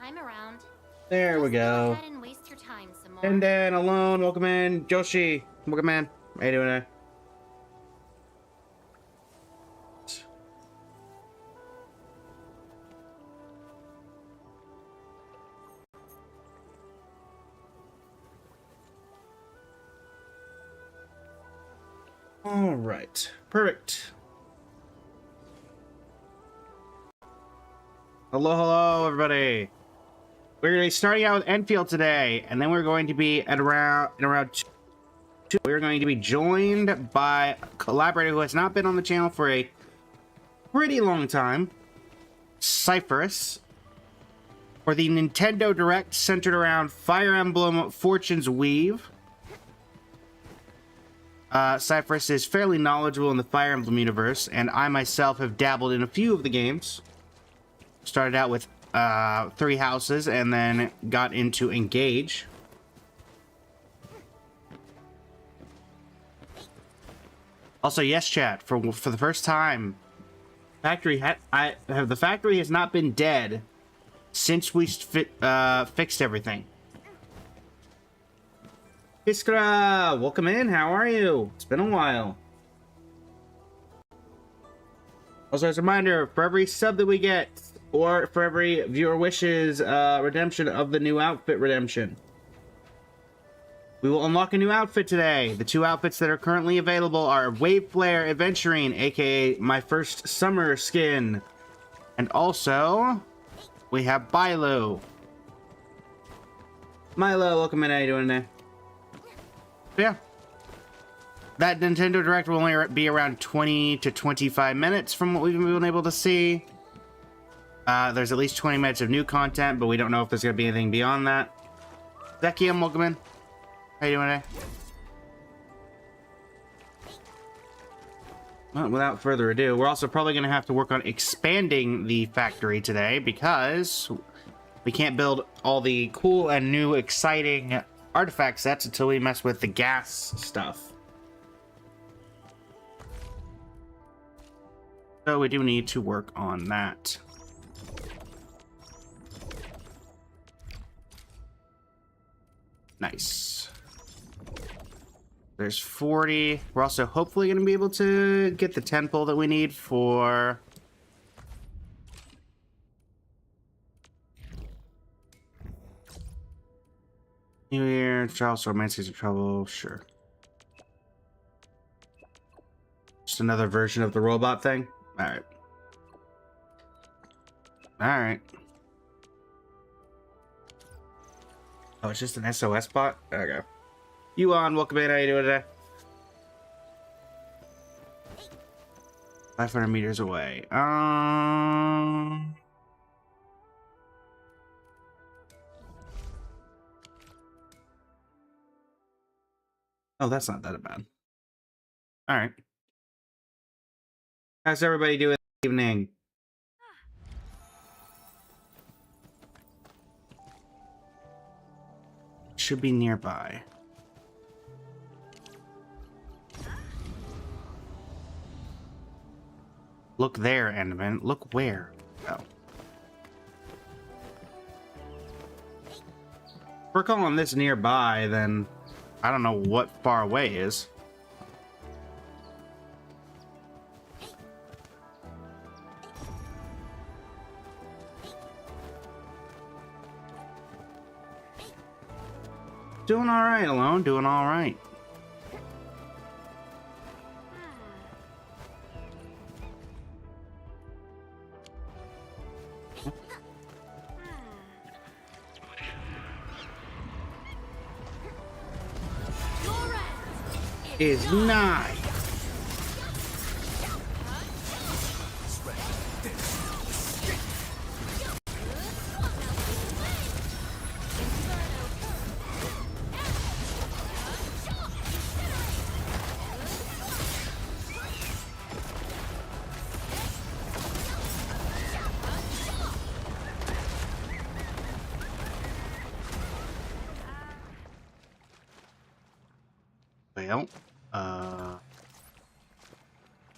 I'm around. There we Just go go. ahead and waste your time some more. And then alone, welcome in. Joshi, welcome in. How you doing there? All right, perfect. Hello, everybody. We're going to be starting out with Enfield today, and then we're going to be at around 2. We're going to be joined by a collaborator who has not been on the channel for a pretty long time, Cypherus, for the Nintendo Direct centered around Fire Emblem Fortune's Weave. Cypherus is fairly knowledgeable in the Fire Emblem universe, and I myself have dabbled in a few of the games. Started out with 3 Houses, and then got into Engage. Also, yes, chat. For the first time, the factory has not been dead since we fixed everything. Iskra, welcome in. How are you? It's been a while. Also, as a reminder, for every sub that we get, or for every viewer wishes redemption of the new outfit redemption, we will unlock a new outfit today. The 2 outfits that are currently available are Wave Flare Adventuring, aka my first summer skin. And also, we have Bilo. Milo, welcome in. How you doing today? Yeah. That Nintendo Direct will only be around 20 to 25 minutes from what we've been able to see. There's at least 20 minutes of new content, but we don't know if there's going to be anything beyond that. Zekium, welcome in. How you doing today? Well, without further ado, we're also probably going to have to work on expanding the factory today because we can't build all the cool and new exciting artifact sets until we mess with the gas stuff. So we do need to work on that. Nice. There's 40. We're also hopefully going to be able to get the 10 pull that we need for... New Year, Trials, Romances of Trouble, sure. Just another version of the robot thing? Alright. Alright. Oh, it's just an SOS bot? Okay. Yuan, welcome in. How you doing today? 500 meters away. Oh, that's not that bad. All right. How's everybody doing this evening? Should be nearby. Look there, Enderman. Look where? Oh. If we're calling this nearby, then I don't know what far away is. Doing all right, Alone. Doing all right. Is nigh. Well,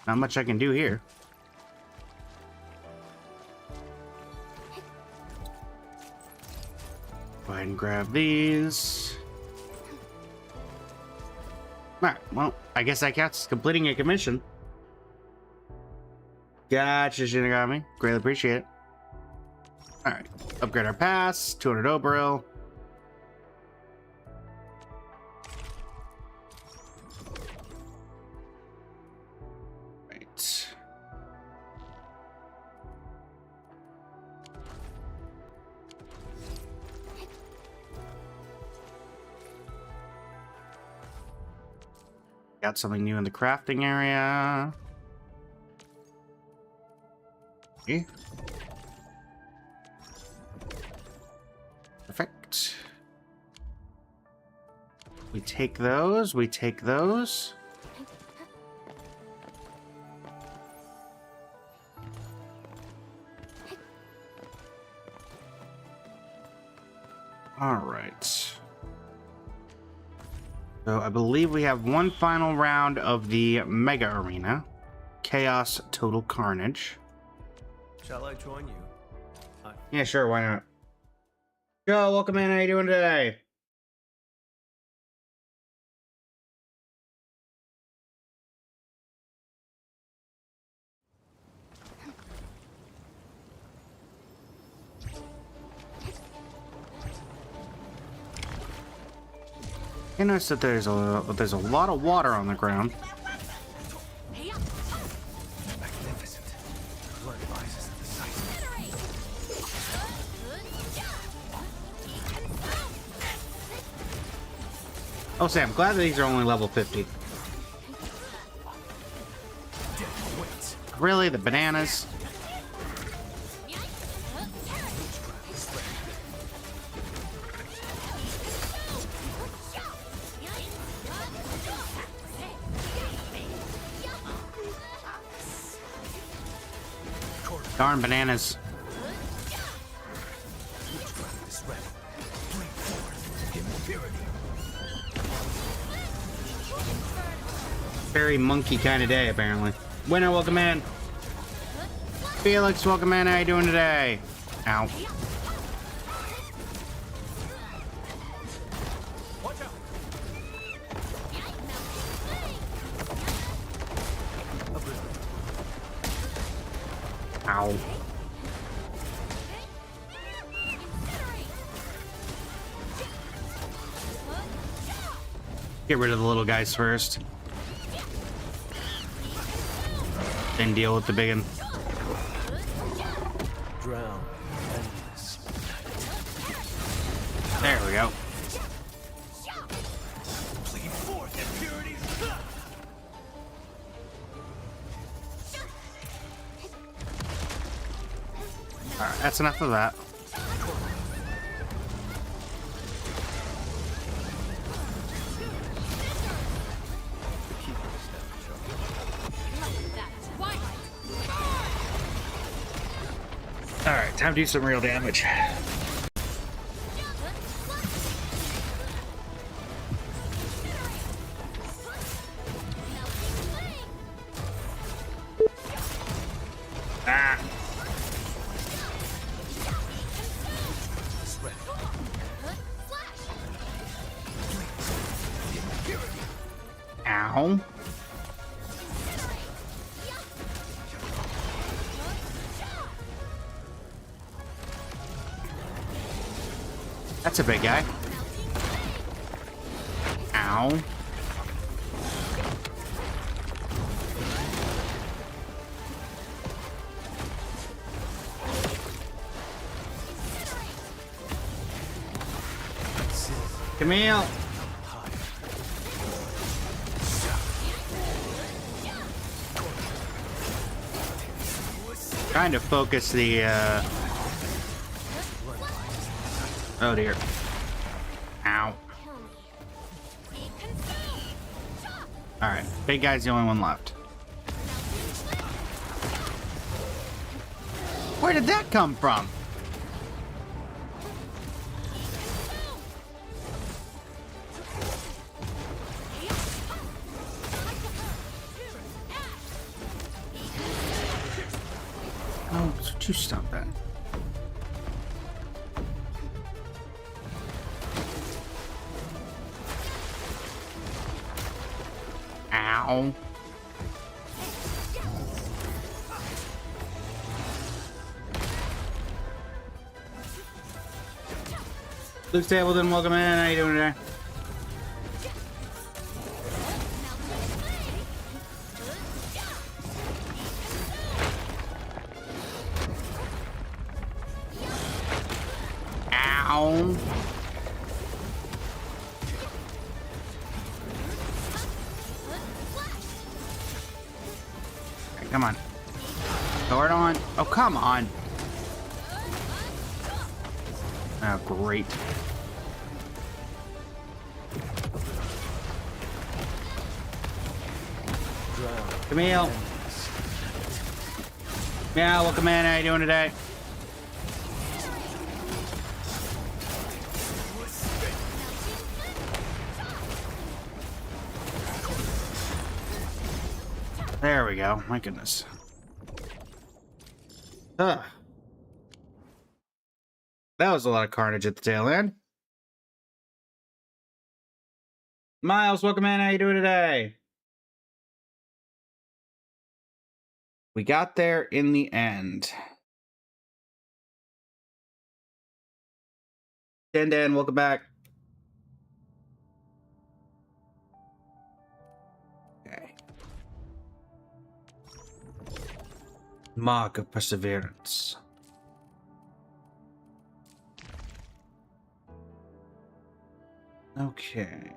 not much I can do here. go ahead and grab these. Alright, well, I guess that counts as completing a commission. Gotcha, Shinigami. Greatly appreciate it. Alright, upgrade our pass, 200 Oberil. Right. Got something new in the crafting area. Okay. Perfect. We take those, we take those. All right. So I believe we have one final round of the Mega Arena. Chaos Total Carnage. Shall I join you? Yeah, sure, why not? Joe, welcome in. How you doing today? I noticed that there's a lot of water on the ground. Magnificent. Blood rises at the sight. Oh, Sam, I'm glad that these are only level 50. Really? The bananas? Darn bananas. Very monkey kind of day, apparently. Winner, welcome in. Felix, welcome in. How you doing today? Ow. Ow. Get rid of the little guys first. Then deal with the big one. Drown. Endless. There we go. Plead forth impurity. Alright, that's enough of that. Alright, time to do some real damage. Ah! Ow. That's a big guy. Ow. Camille. Trying to focus the oh dear. Ow. Alright, big guy's the only one left. Where did that come from? Oh, so you stop that. Ow. Luke Stapleton, welcome in. How you doing today? Ow. Okay, come on. Sword on. Oh, come on. Oh, great. Camille. Yeah, welcome in. How you doing today? There we go. My goodness. Ugh. That was a lot of carnage at the tail end. Miles, welcome in. How you doing today? We got there in the end. Dan, welcome back. Okay. Mark of Perseverance. Okay.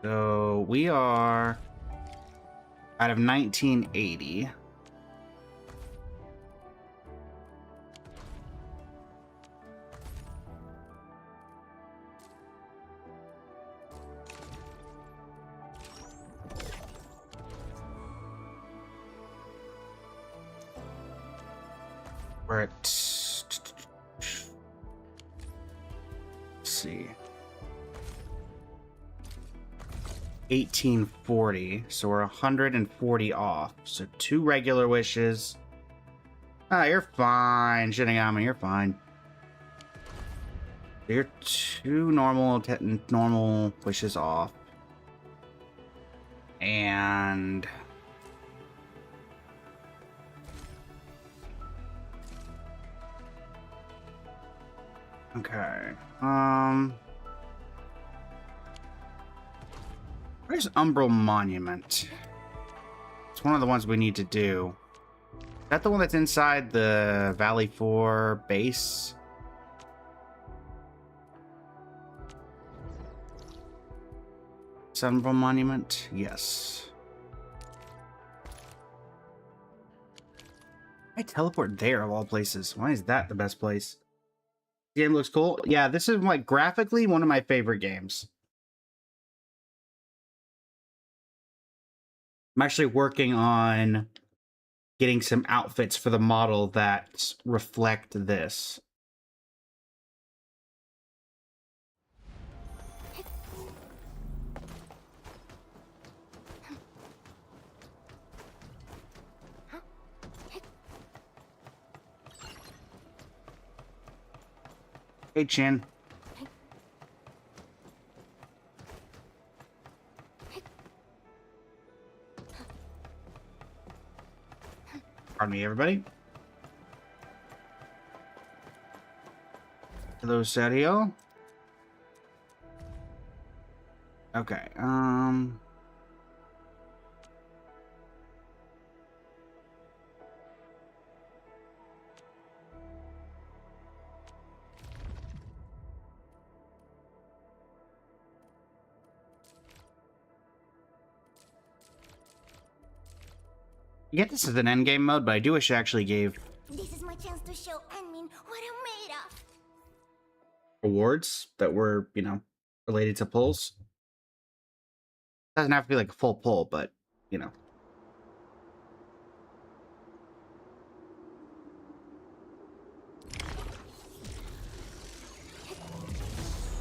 So we are out of 1980. We're at, let's see, 1840, so we're 140 off. So 2 regular wishes. Ah, you're fine, Shinigami, you're fine. You're 2 normal wishes off. And okay. Where's Umbral Monument? It's one of the ones we need to do. Is that the one that's inside the Valley 4 base? Is that Umbral Monument? Yes. I teleport there of all places. Why is that the best place? Game looks cool. Yeah, this is like graphically one of my favorite games. I'm actually working on getting some outfits for the model that reflect this. Hey, Chin. Pardon me, everybody. Hello, Sergio. Okay, I get this is an endgame mode, but I do wish I actually gave This is my chance to show Anmin what I'm made of. rewards that were, you know, related to pulls. Doesn't have to be like a full pull, but, you know.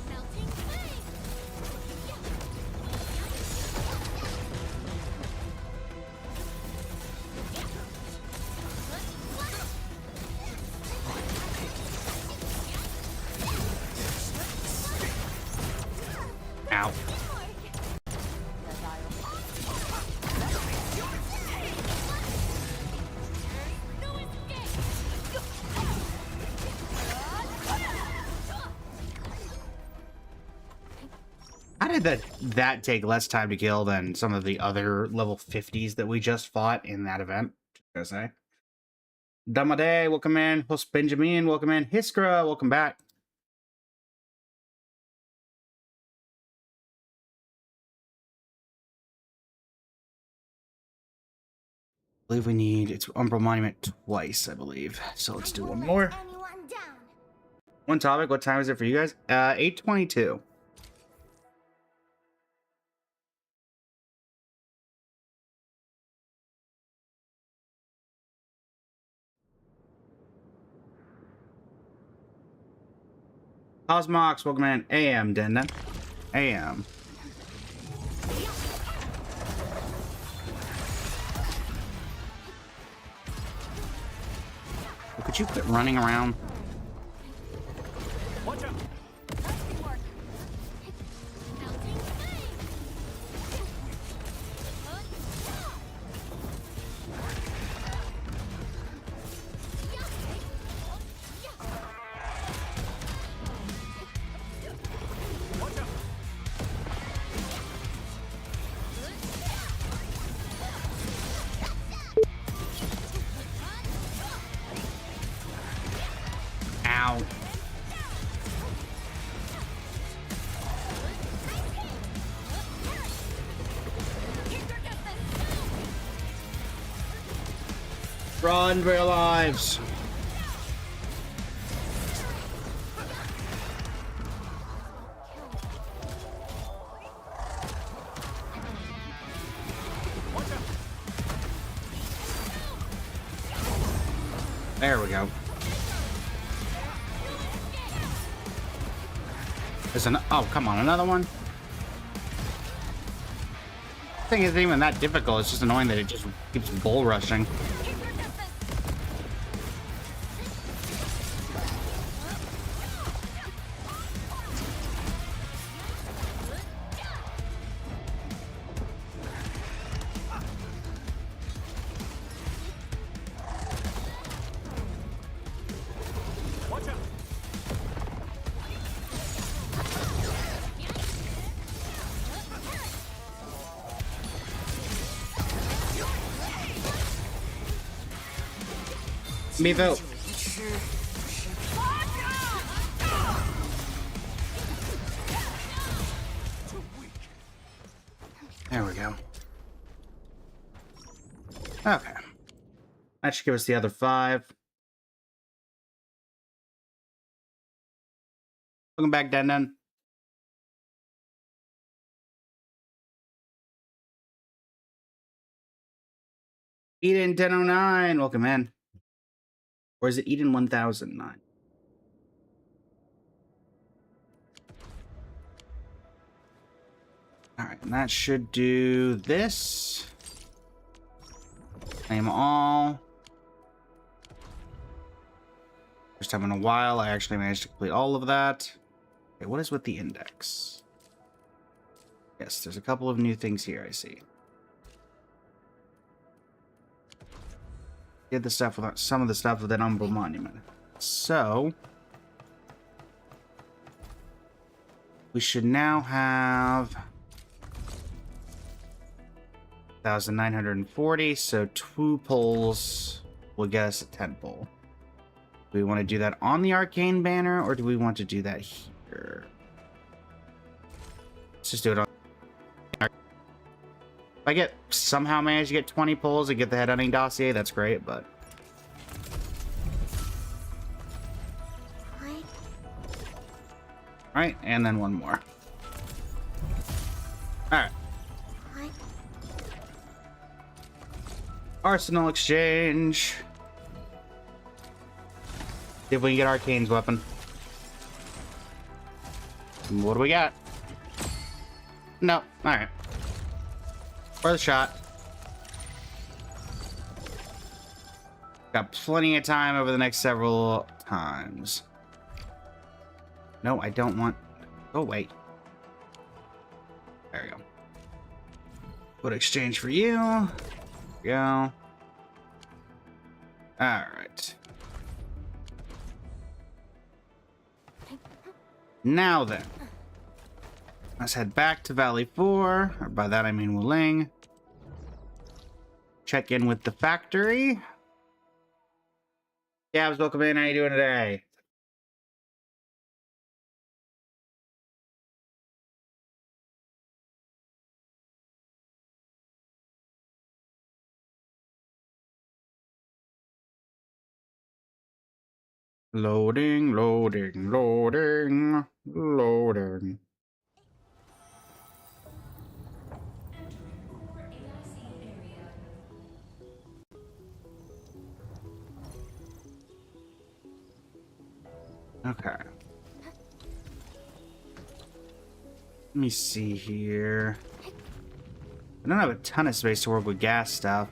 Melting flame. Ow. did that take less time to kill than some of the other level 50s that we just fought in that event? Just gonna say. Damade, welcome in. Host Benjamin, welcome in. Hiskra, welcome back. I believe we need it's Umbral Monument twice, I believe. So let's do one more. Anyone down. One topic. What time is it for you guys? 8:22. Cosmox, welcome in. AM, Denda. AM. Could you quit running around? Watch out! Watch out! Ow. Run for your lives. There we go. There's an oh come on, another one. I think it's not even that difficult. It's just annoying that it just keeps bull rushing. Watch out! Me though. There we go. Okay. That should give us the other 5. Welcome back, Denden. Eden 1009, welcome in. Or is it Eden 1009? Alright, and that should do this. Claim all. First time in a while, I actually managed to complete all of that. Okay, what is with the index? Yes, there's a couple of new things here, I see. Did the stuff with some of the stuff with that Umbral Monument. So we should now have 1,940. So 2 pulls will get us a 10 pull. Do we want to do that on the arcane banner, or do we want to do that here? Let's just do it on. If I somehow manage to get 20 pulls and get the headhunting dossier, that's great, but alright, and then one more. Alright. Arsenal exchange. See if we can get Arcane's weapon. What do we got? No. Alright. Worth a shot. Got plenty of time over the next several times. No, I don't want... Oh, wait. There we go. Put exchange for you. There we go. Alright. Now then. Let's head back to Valley 4, or by that I mean Wuling. Check in with the factory. Yeah, welcome in. How you doing today? Loading, loading, loading, loading. Okay. Let me see here. I don't have a ton of space to work with gas stuff.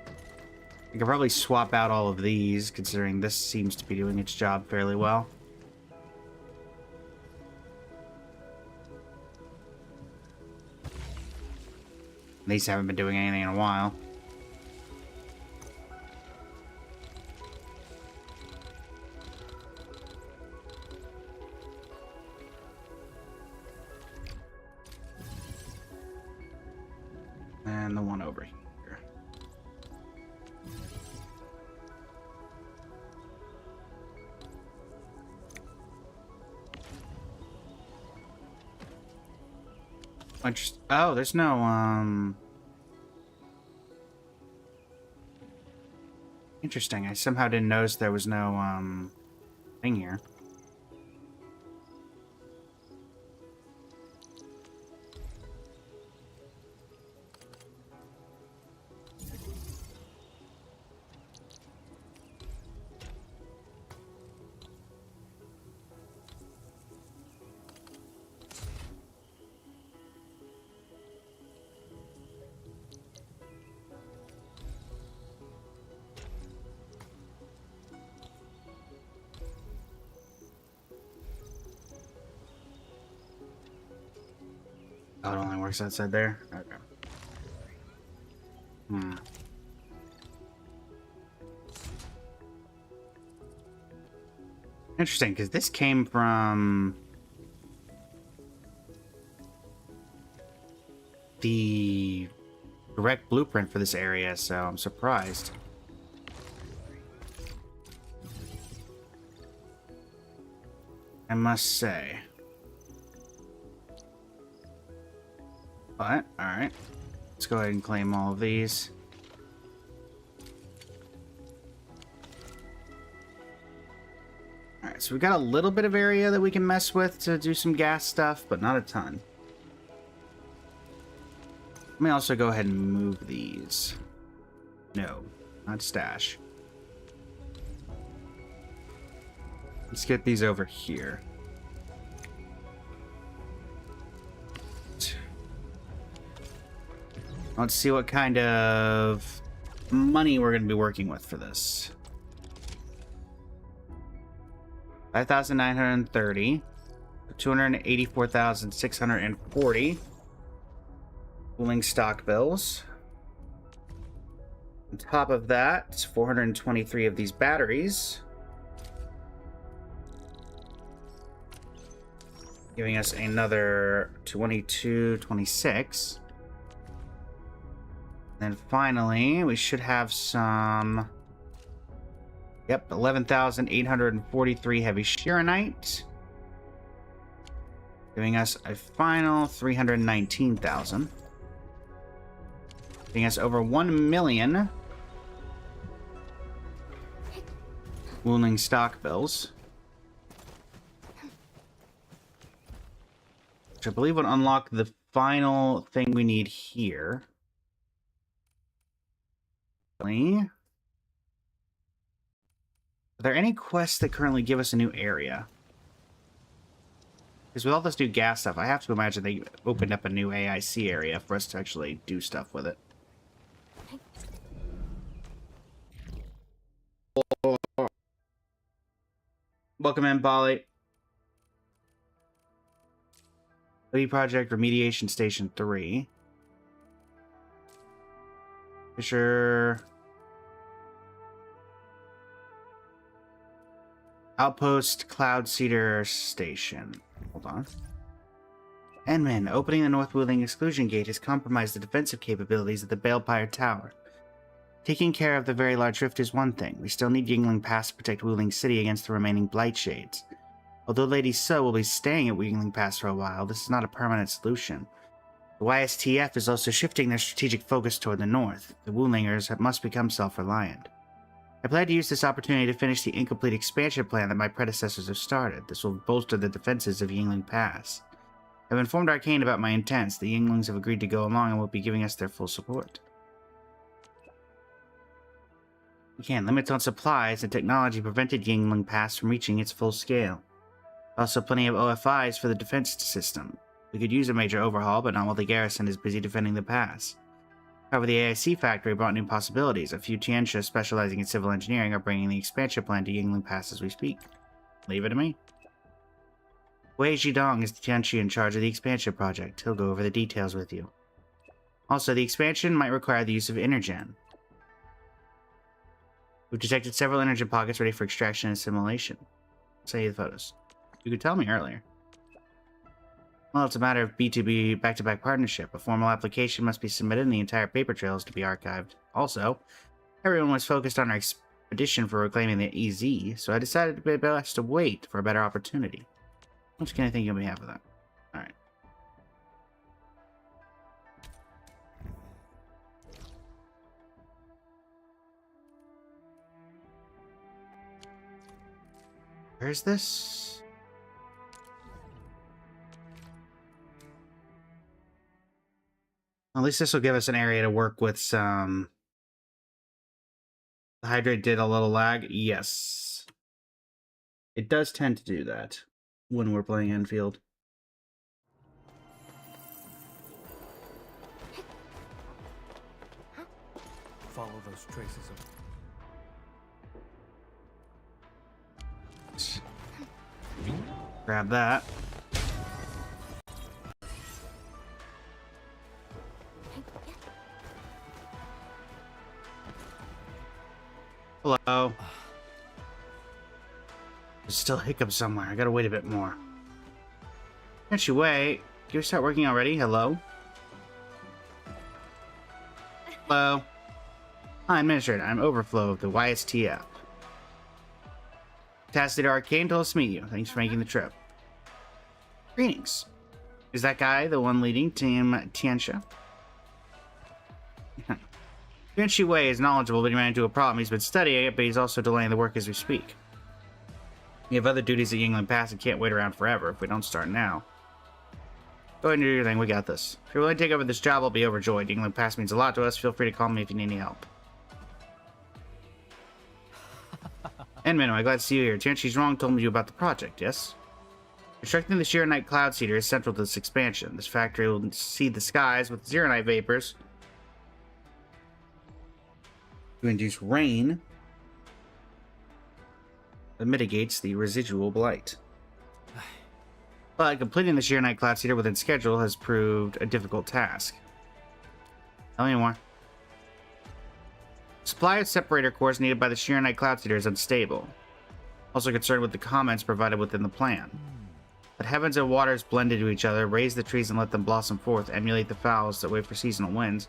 I could probably swap out all of these, considering this seems to be doing its job fairly well. These haven't been doing anything in a while. And the one over here. Oh, there's no, Interesting. I somehow didn't notice there was no, thing here. Oh, it only works outside there? Okay. Interesting, because this came from the direct blueprint for this area, so I'm surprised. I must say. But, alright. Let's go ahead and claim all of these. Alright, so we've got a little bit of area that we can mess with to do some gas stuff, but not a ton. Let me also go ahead and move these. No, not stash. Let's get these over here. Let's see what kind of money we're going to be working with for this. 5,930. 284,640. Pooling stock bills. On top of that, 423 of these batteries. Giving us another 26. And finally, we should have some... Yep, 11,843 heavy Chironite. Giving us a final 319,000. Giving us over 1 million Wuling stock bills. Which I believe would unlock the final thing we need here. Are there any quests that currently give us a new area? Because with all this new gas stuff, I have to imagine they opened up a new AIC area for us to actually do stuff with it. Welcome in, Polly. City Project Remediation Station 3. Fisher. Outpost Cloud Cedar Station. Hold on. Enman, opening the North Wuling exclusion gate has compromised the defensive capabilities of the Balefire Tower. Taking care of the very large rift is one thing. We still need Yingling Pass to protect Wuling City against the remaining Blight Shades. Although Lady So will be staying at Yingling Pass for a while, this is not a permanent solution. The YSTF is also shifting their strategic focus toward the north. The Wulingers must become self-reliant. I plan to use this opportunity to finish the incomplete expansion plan that my predecessors have started. This will bolster the defenses of Yingling Pass. I've informed Arcane about my intents. The Yinglings have agreed to go along and will be giving us their full support. Again, limits on supplies and technology prevented Yingling Pass from reaching its full scale. Also, plenty of OFIs for the defense system. We could use a major overhaul, but not while the garrison is busy defending the pass. However, the AIC factory brought new possibilities. A few Tianxia specializing in civil engineering are bringing the expansion plan to Yingling Pass as we speak. Leave it to me. Wei Zhidong is the Tianxia in charge of the expansion project. He'll go over the details with you. Also, the expansion might require the use of Energen. We've detected several Energen pockets ready for extraction and assimilation. I'll send you the photos. You could tell me earlier. Well, it's a matter of B2B back-to-back partnership. A formal application must be submitted and the entire paper trail is to be archived. Also, everyone was focused on our expedition for reclaiming the EZ, so I decided it would be best to wait for a better opportunity. How much can I think on behalf of that? Alright. Where's this? At least this will give us an area to work with some... The hydrate did a little lag? Yes. It does tend to do that when we're playing Enfield. Follow those traces of... Grab that. Hello. There's still hiccups somewhere. I gotta wait a bit more. Can't you wait? Can you start working already? Hello? Hello? Hi, Administrator. I'm Overflow of the YSTF. Task Leader Arcane told us to meet you. Thanks for making the trip. Greetings. Is that guy the one leading Team Tianxia? Yuan Wei is knowledgeable, but he ran into a problem. He's been studying it, but he's also delaying the work as we speak. We have other duties at Yingling Pass and can't wait around forever if we don't start now. Go ahead and do your thing. We got this. If you're willing to take over this job, I'll be overjoyed. Yingling Pass means a lot to us. Feel free to call me if you need any help. Enman, I'm glad to see you here. Tianxi's Wrong told me about the project, yes? Constructing the Shiranite Cloud Seeder is central to this expansion. This factory will seed the skies with Ziranite vapors to induce rain that mitigates the residual blight. But completing the Shiranite Cloud Seeder within schedule has proved a difficult task. Tell me more. Supply of separator cores needed by the Shiranite Cloud Seeder is unstable. Also concerned with the comments provided within the plan. Let heavens and waters blend into each other, raise the trees and let them blossom forth, emulate the fowls that wait for seasonal winds.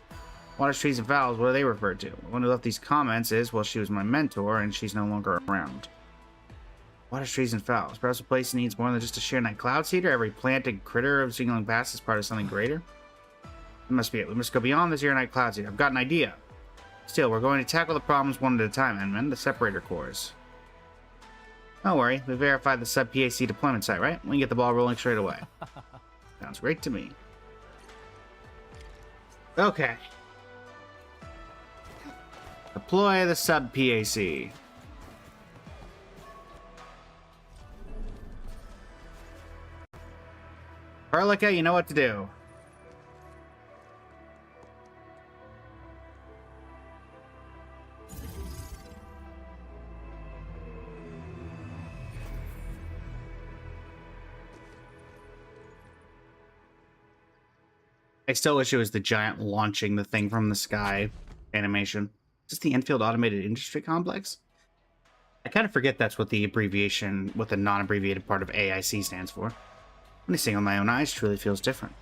Waters, trees, and fowls, what are they referred to? The one who left these comments is, well, she was my mentor, and she's no longer around. Waters, trees, and fowls. Perhaps a place needs more than just a Shiranite Cloud Seeder. Every plant and critter of Yingling Pass is part of something greater. That must be it. We must go beyond the Shiranite Cloud Seeder. I've got an idea. Still, we're going to tackle the problems one at a time, Enman. The separator cores. Don't worry, we verified the sub-PAC deployment site, right? We can get the ball rolling straight away. Sounds great to me. Okay. Deploy the sub-PAC. Harlika, you know what to do. I still wish it was the giant launching the thing from the sky animation. Is this the Enfield Automated Industry Complex? I kind of forget that's what the abbreviation, what the non-abbreviated part of AIC stands for. Only seeing with my own eyes truly feels different.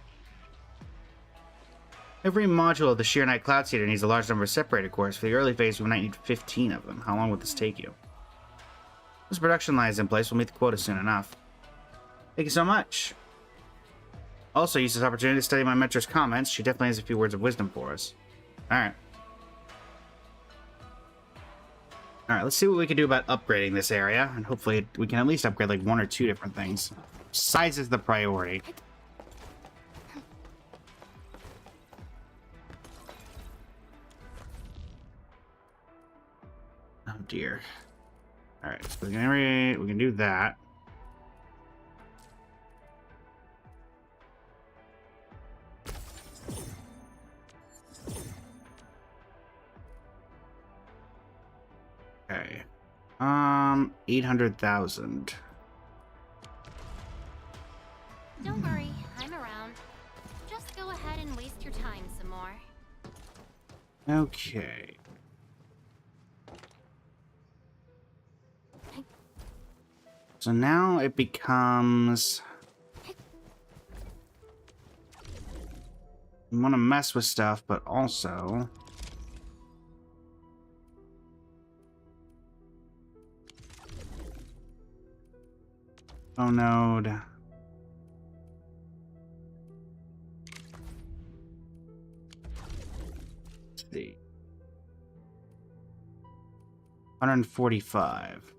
Every module of the Sheer Night Cloud Seeder needs a large number of separator cores. For the early phase, we might need 15 of them. How long would this take you? This production line is in place. We'll meet the quota soon enough. Thank you so much. Also, use this opportunity to study my mentor's comments. She definitely has a few words of wisdom for us. Alright. Alright, let's see what we can do about upgrading this area. And hopefully we can at least upgrade like 1 or 2 different things. Size is the priority. Oh dear. Alright, so we can do that. Okay. 800,000. Don't worry, I'm around. Just go ahead and waste your time some more. Okay. So now it becomes... I want to mess with stuff, but also... Oh, node. Let's see. 145.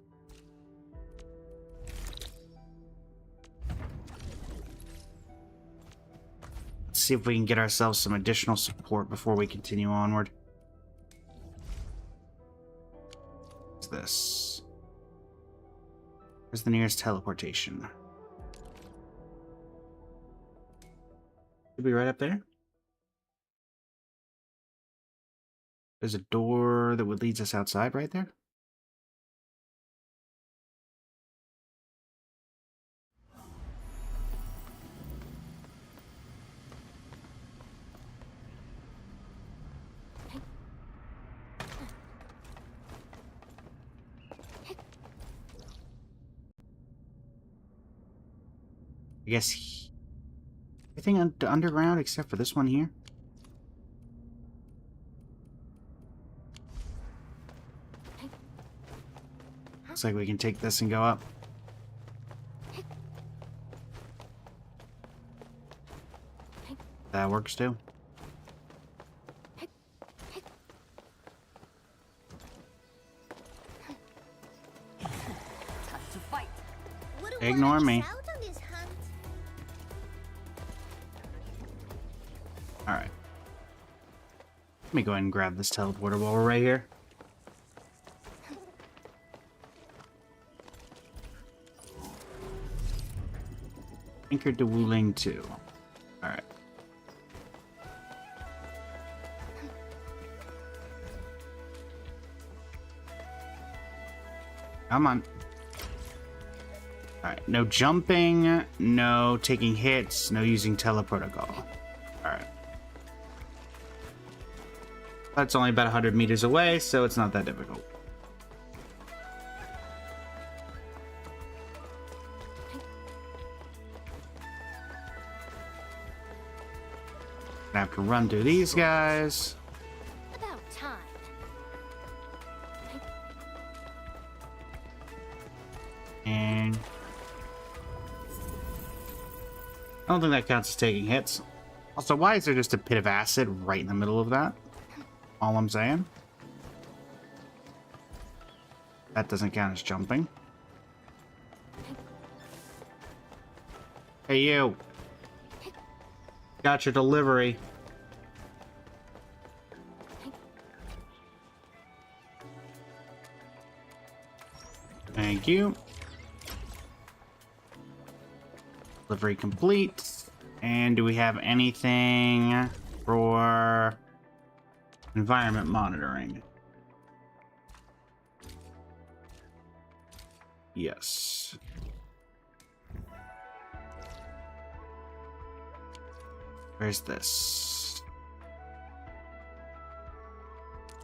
Let's see if we can get ourselves some additional support before we continue onward. What's this? Where's the nearest teleportation? Should be right up there. There's a door that would lead us outside right there. I guess everything underground except for this one here. Looks like we can take this and go up. That works too. Time to fight. Wouldn't Ignore wanna me. miss out on this hunt. Alright. Let me go ahead and grab this teleporter while we're right here. Anchored to Wuling 2. Alright. Come on. Alright, no jumping, no taking hits, no using teleprotocol. Alright. That's only about 100 meters away, so it's not that difficult. Gonna have to run through these guys. About time. And I don't think that counts as taking hits. Also, why is there just a pit of acid right in the middle of that? All I'm saying. That doesn't count as jumping. Hey, you. Got your delivery. Thank you. Delivery complete. And do we have anything for environment monitoring? Yes. Where's this?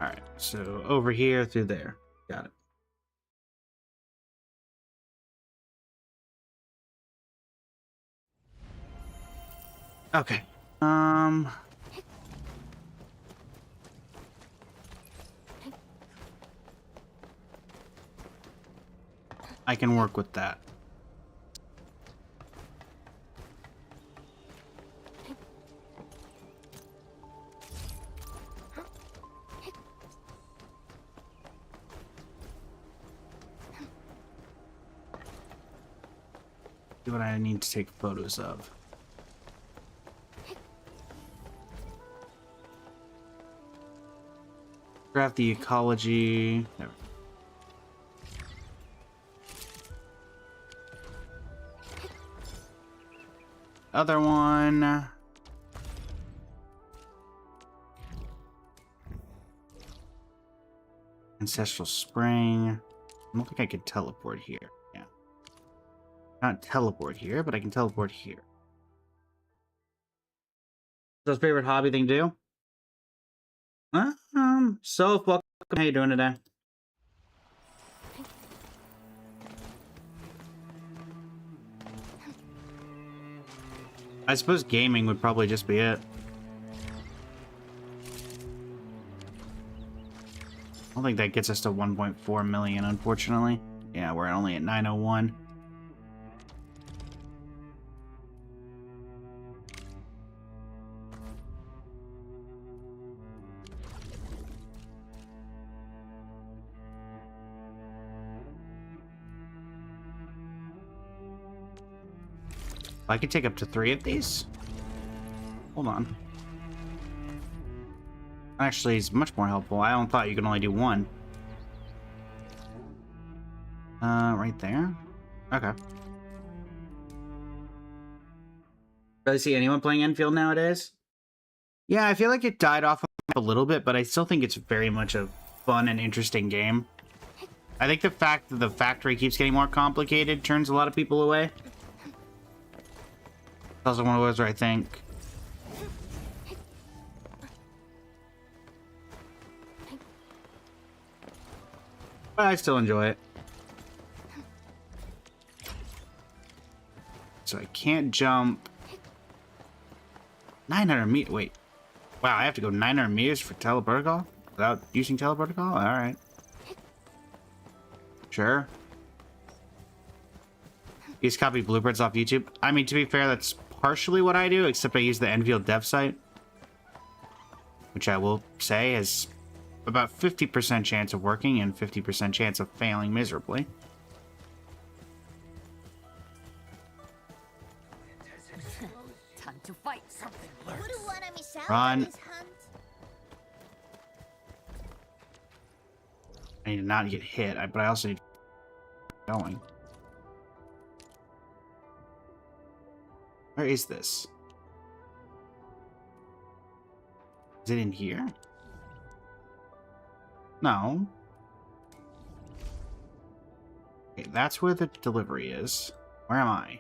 Alright, so over here through there. Got it. Okay. I can work with that. See what I need to take photos of. Graph the ecology. There. Other one. Ancestral Spring. I don't think I could teleport here. Yeah. Not teleport here, but I can teleport here. What's your favorite hobby thing to do? So welcome. How you doing today? I suppose gaming would probably just be it. I don't think that gets us to 1.4 million, unfortunately. Yeah, we're only at 901. I could take up to 3 of these. Hold on. Actually, it's much more helpful. I thought you could only do 1. Right there. Okay. Really see anyone playing Enfield nowadays? Yeah, I feel like it died off a little bit, but I still think it's very much a fun and interesting game. I think the fact that the factory keeps getting more complicated turns a lot of people away. It's also one of those where I think but I still enjoy it. So I can't jump 900 meters. Wait. Wow, I have to go 900 meters for teleprotocol without using teleprotocol? Alright. Sure. You just copy blueprints off YouTube? I mean, to be fair, that's partially what I do, except I use the Enfield dev site, which I will say has about 50% chance of working and 50% chance of failing miserably. Time to fight something. Wouldn't wanna miss out Run. on this hunt. I need to not get hit, but I also need to keep going. Where is this? Is it in here? No. Okay, that's where the delivery is. Where am I?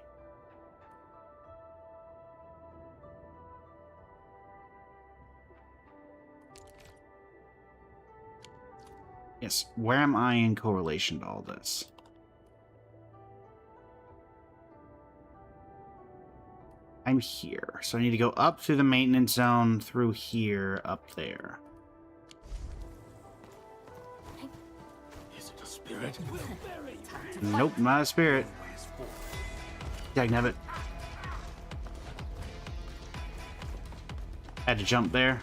Yes, where am I in correlation to all this? I'm here, so I need to go up through the maintenance zone, through here, up there. Is it a spirit? Nope, not a spirit. Dagnabbit. Had to jump there.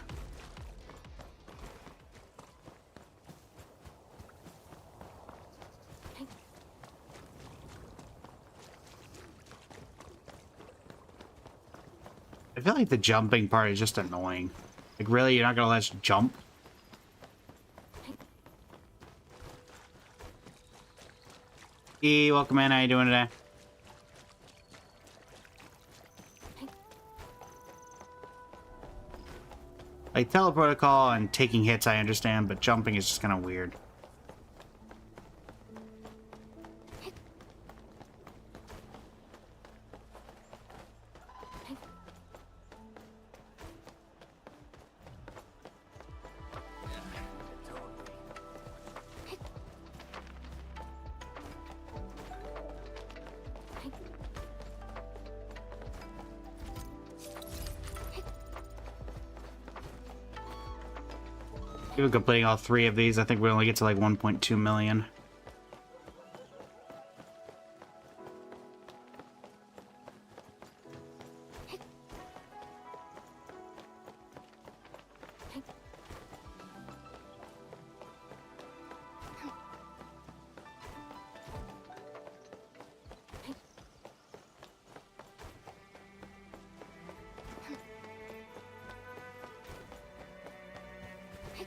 I feel like the jumping part is just annoying. Like, really? You're not gonna let us jump? E, welcome in. How you doing today? Like, teleprotocol and taking hits, I understand, but jumping is just kind of weird. Even completing all 3 of these, I think we only get to like 1.2 million.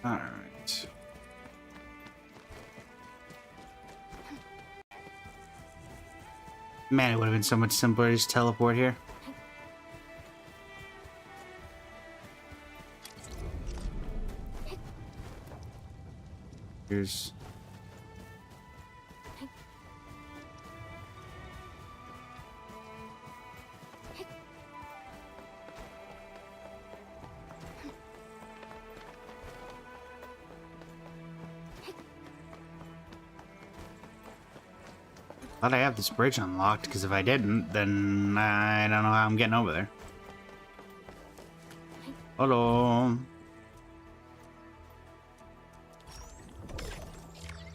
All right. Man, it would have been so much simpler to just teleport here. Here's... Thought I have this bridge unlocked, because if I didn't, then I don't know how I'm getting over there. Hello.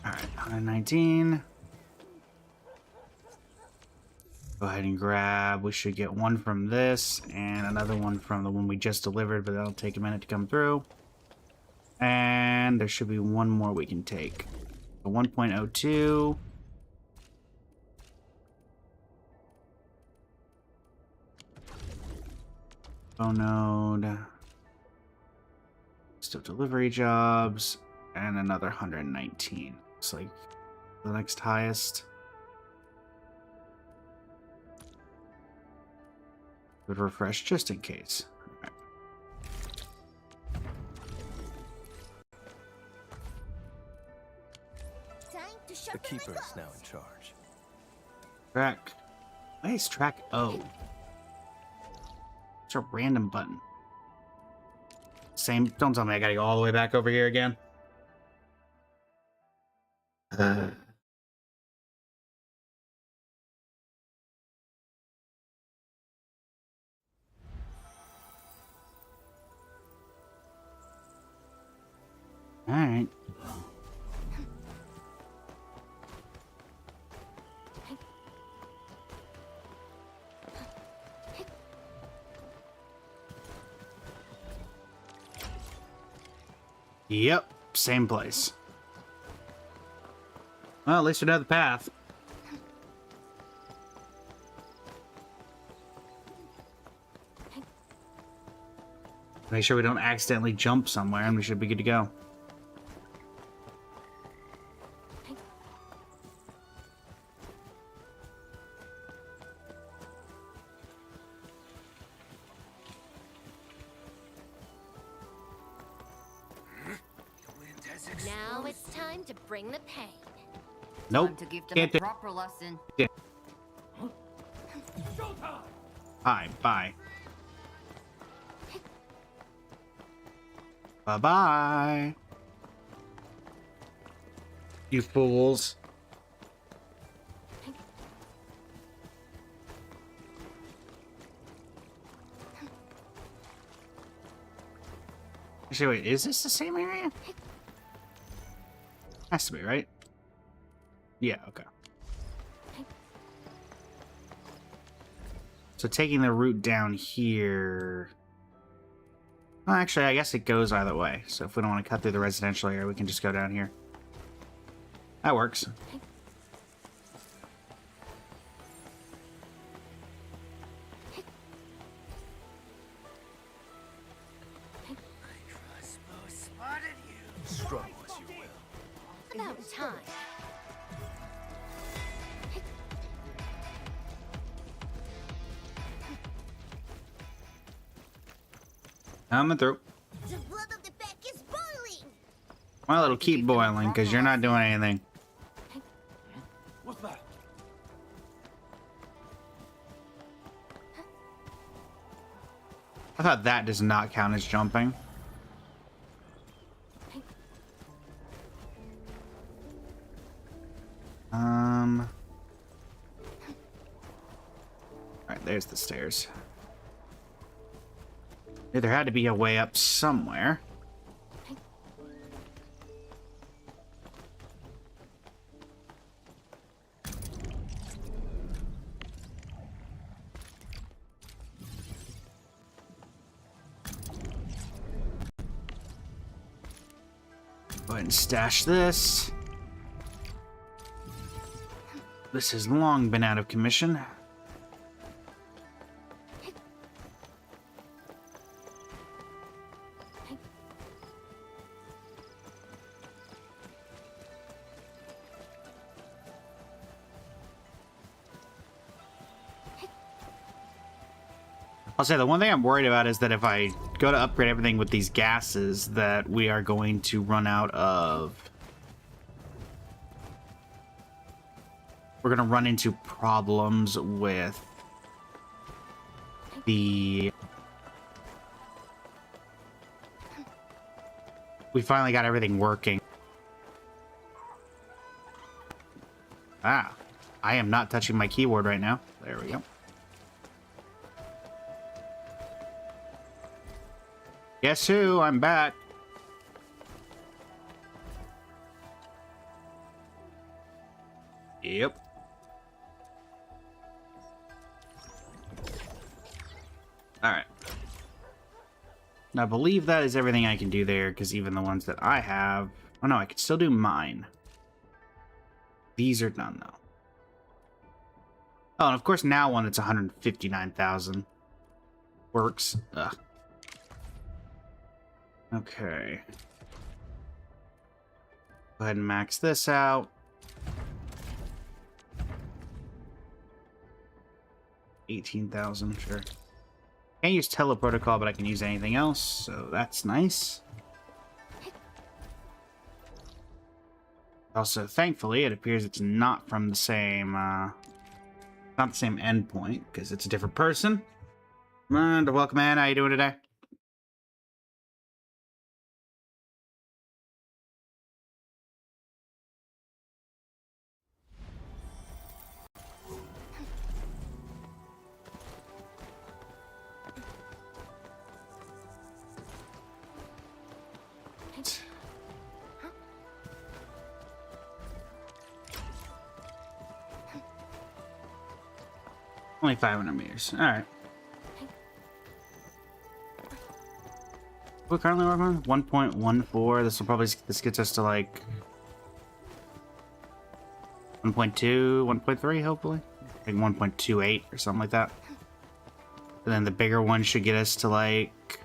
Alright, 119. Go ahead and grab. We should get one from this, and another one from the one we just delivered, but that'll take a minute to come through. And there should be one more we can take. So 1.02. Node, list of delivery jobs, and another 119. Looks like the next highest. Would refresh just in case. Right. The Keeper is now in charge. Track. Nice, track O. It's a random button. Same. Don't tell me I gotta go all the way back over here again. All right. Yep, same place. Well, at least we know the path. Make sure we don't accidentally jump somewhere, and we should be good to go. Now it's time to bring the pain. Nope. Time to give them Can't a do. proper lesson. Hi, bye. Bye-bye. You fools. Actually, wait, is this the same area? Has to be, right? Yeah, okay. So taking the route down here... Well, actually, I guess it goes either way. So if we don't want to cut through the residential area, we can just go down here. That works. Struggle as you will. About time. Coming through. The blood of the pack is boiling. Well, it'll keep boiling because you're not doing anything. What's that? I thought that does not count as jumping. Alright, there's the stairs. There had to be a way up somewhere. Go ahead and stash this. This has long been out of commission. I'll say the one thing I'm worried about is that if I go to upgrade everything with these gases, that we are going to run out of... We're going to run into problems with the... We finally got everything working. Ah, I am not touching my keyboard right now. There we go. Guess who? I'm back. Yep. Alright. Now, I believe that is everything I can do there, because even the ones that I have... Oh no, I can still do mine. These are done, though. Oh, and of course now one that's 159,000 works. Ugh. Okay. Go ahead and max this out. 18,000, sure. Can't use teleprotocol, but I can use anything else, so that's nice. Also, thankfully, it appears it's not from the same, not the same endpoint, because it's a different person. And welcome, man. How you doing today? Only 500 meters. All right. We're currently working on 1.14. This gets us to like 1.2, 1.3, hopefully. Like 1.28 or something like that. And then the bigger one should get us to like...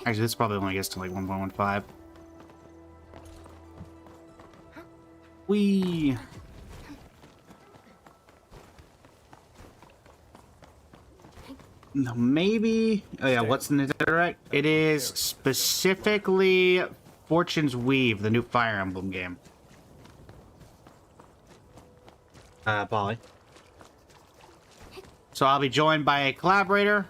Actually, this probably only gets to like 1.15. Whee! No, maybe... Oh yeah, what's in the direct? It is specifically Fortune's Weave, the new Fire Emblem game. Polly. So I'll be joined by a collaborator,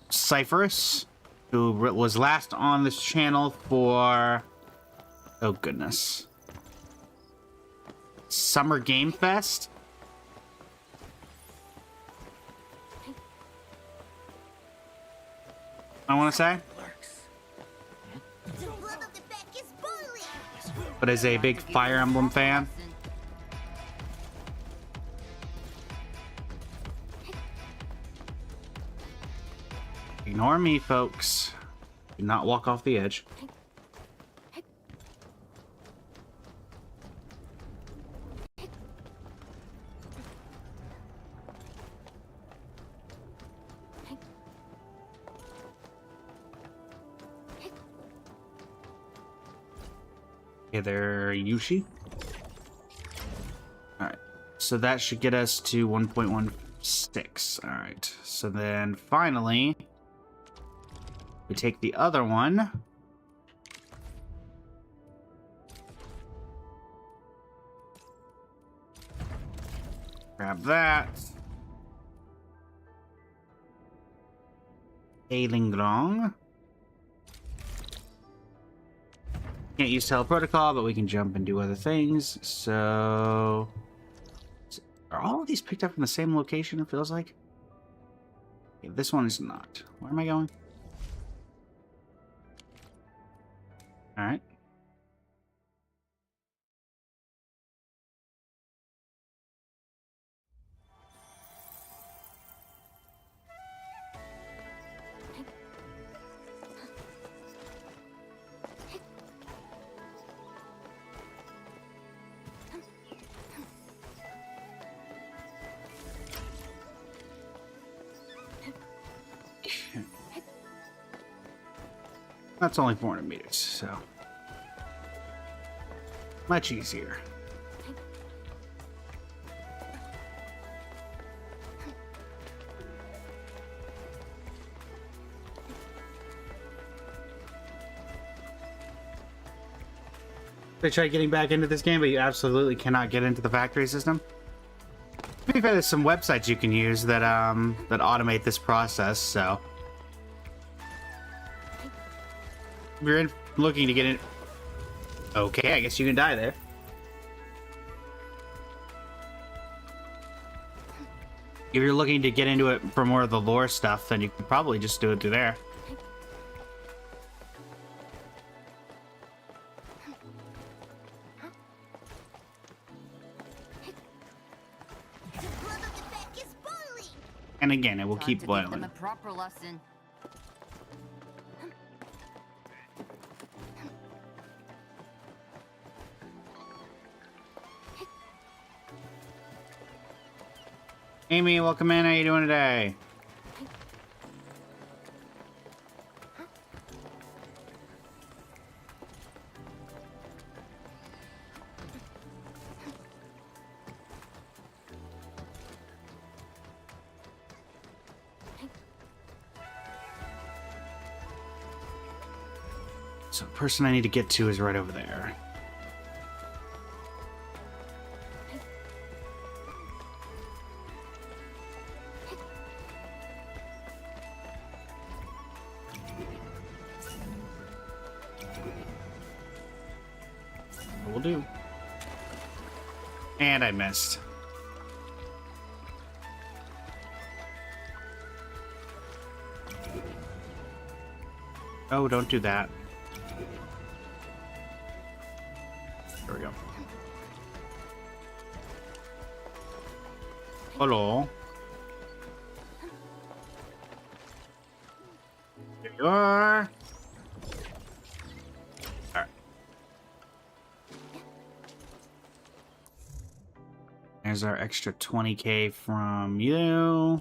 Cypherus, who was last on this channel for... Oh goodness. Summer Game Fest? I want to say, but as a big Fire Emblem fan, ignore me, folks. Do not walk off the edge. Okay, there, Yushi. Alright, so that should get us to 1.16. Alright, so then finally, we take the other one. Grab that. Ailingrong. Can't use teleprotocol, but we can jump and do other things. So, are all of these picked up from the same location? It feels like. Okay, this one is not. Where am I going? All right. That's only 400 meters, so much easier. They tried getting back into this game, but you absolutely cannot get into the factory system. To be fair, there's some websites you can use that that automate this process. So, if you're looking to get in, okay, I guess you can die there. If you're looking to get into it for more of the lore stuff, then you can probably just do it through there. And again, it will keep boiling. A proper lesson. Amy, welcome in. How you doing today? So the person I need to get to is right over there. Will do. And I missed. Oh, don't do that. There we go. Hello. There you are. Alright. There's our extra 20k from you.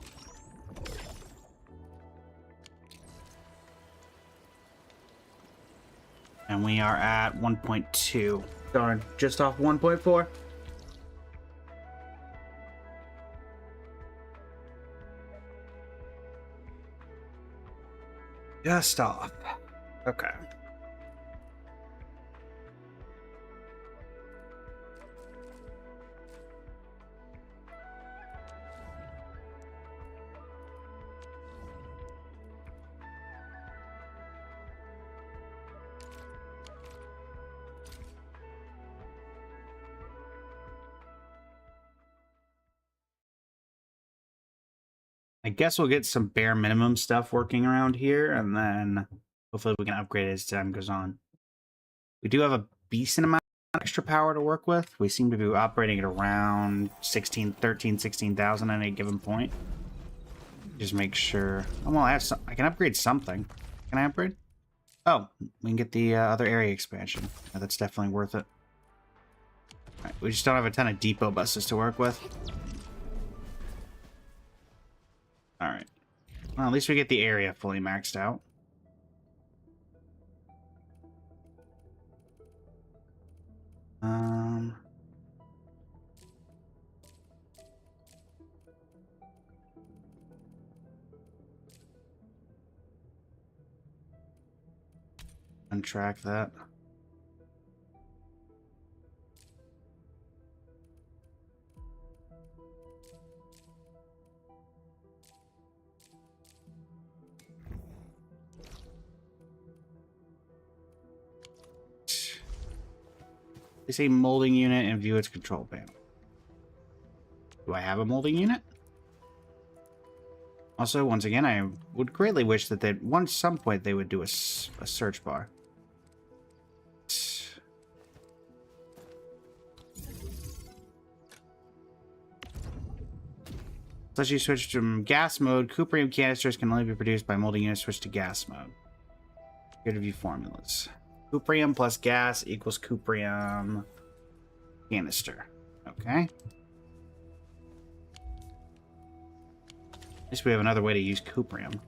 And we are at 1.2. Darn, just off 1.4. Just off. Okay. I guess we'll get some bare minimum stuff working around here, and then hopefully we can upgrade it as time goes on. We do have a decent amount of extra power to work with. We seem to be operating at around 16,000 at any given point. Just make sure. Oh, well, I can upgrade something. Can I upgrade? Oh, we can get the other area expansion. Yeah, that's definitely worth it. All right, we just don't have a ton of depot buses to work with. All right. Well, at least we get the area fully maxed out. Untrack that. They say molding unit and view its control panel. Do I have a molding unit? Also, once again, I would greatly wish that at some point they would do a search bar. Unless you switch from gas mode, cuprium canisters can only be produced by molding units switch to gas mode. Here to view formulas. Cuprium plus gas equals cuprium canister. Okay. At least we have another way to use cuprium.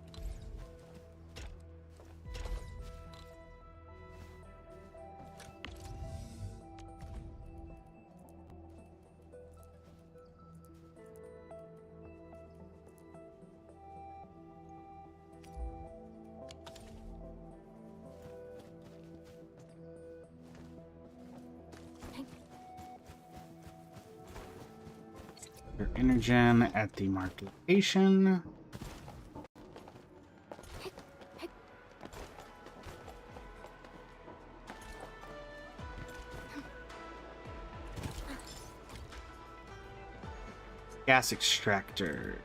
Your Energen at the marked location. Gas extractor.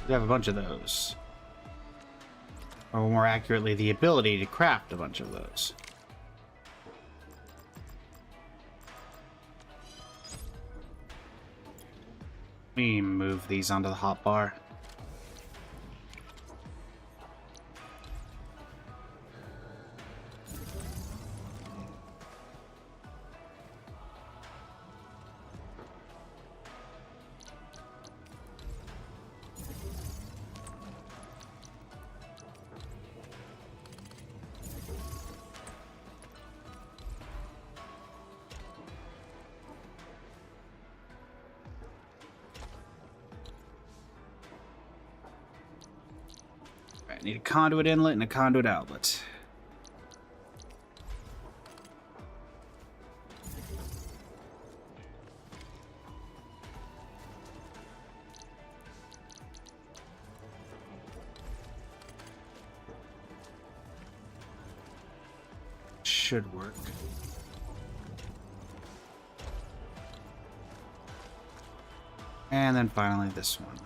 We have a bunch of those. Or more accurately, the ability to craft a bunch of those. Let me move these onto the hotbar. I need a conduit inlet and a conduit outlet. Should work. And then finally this one.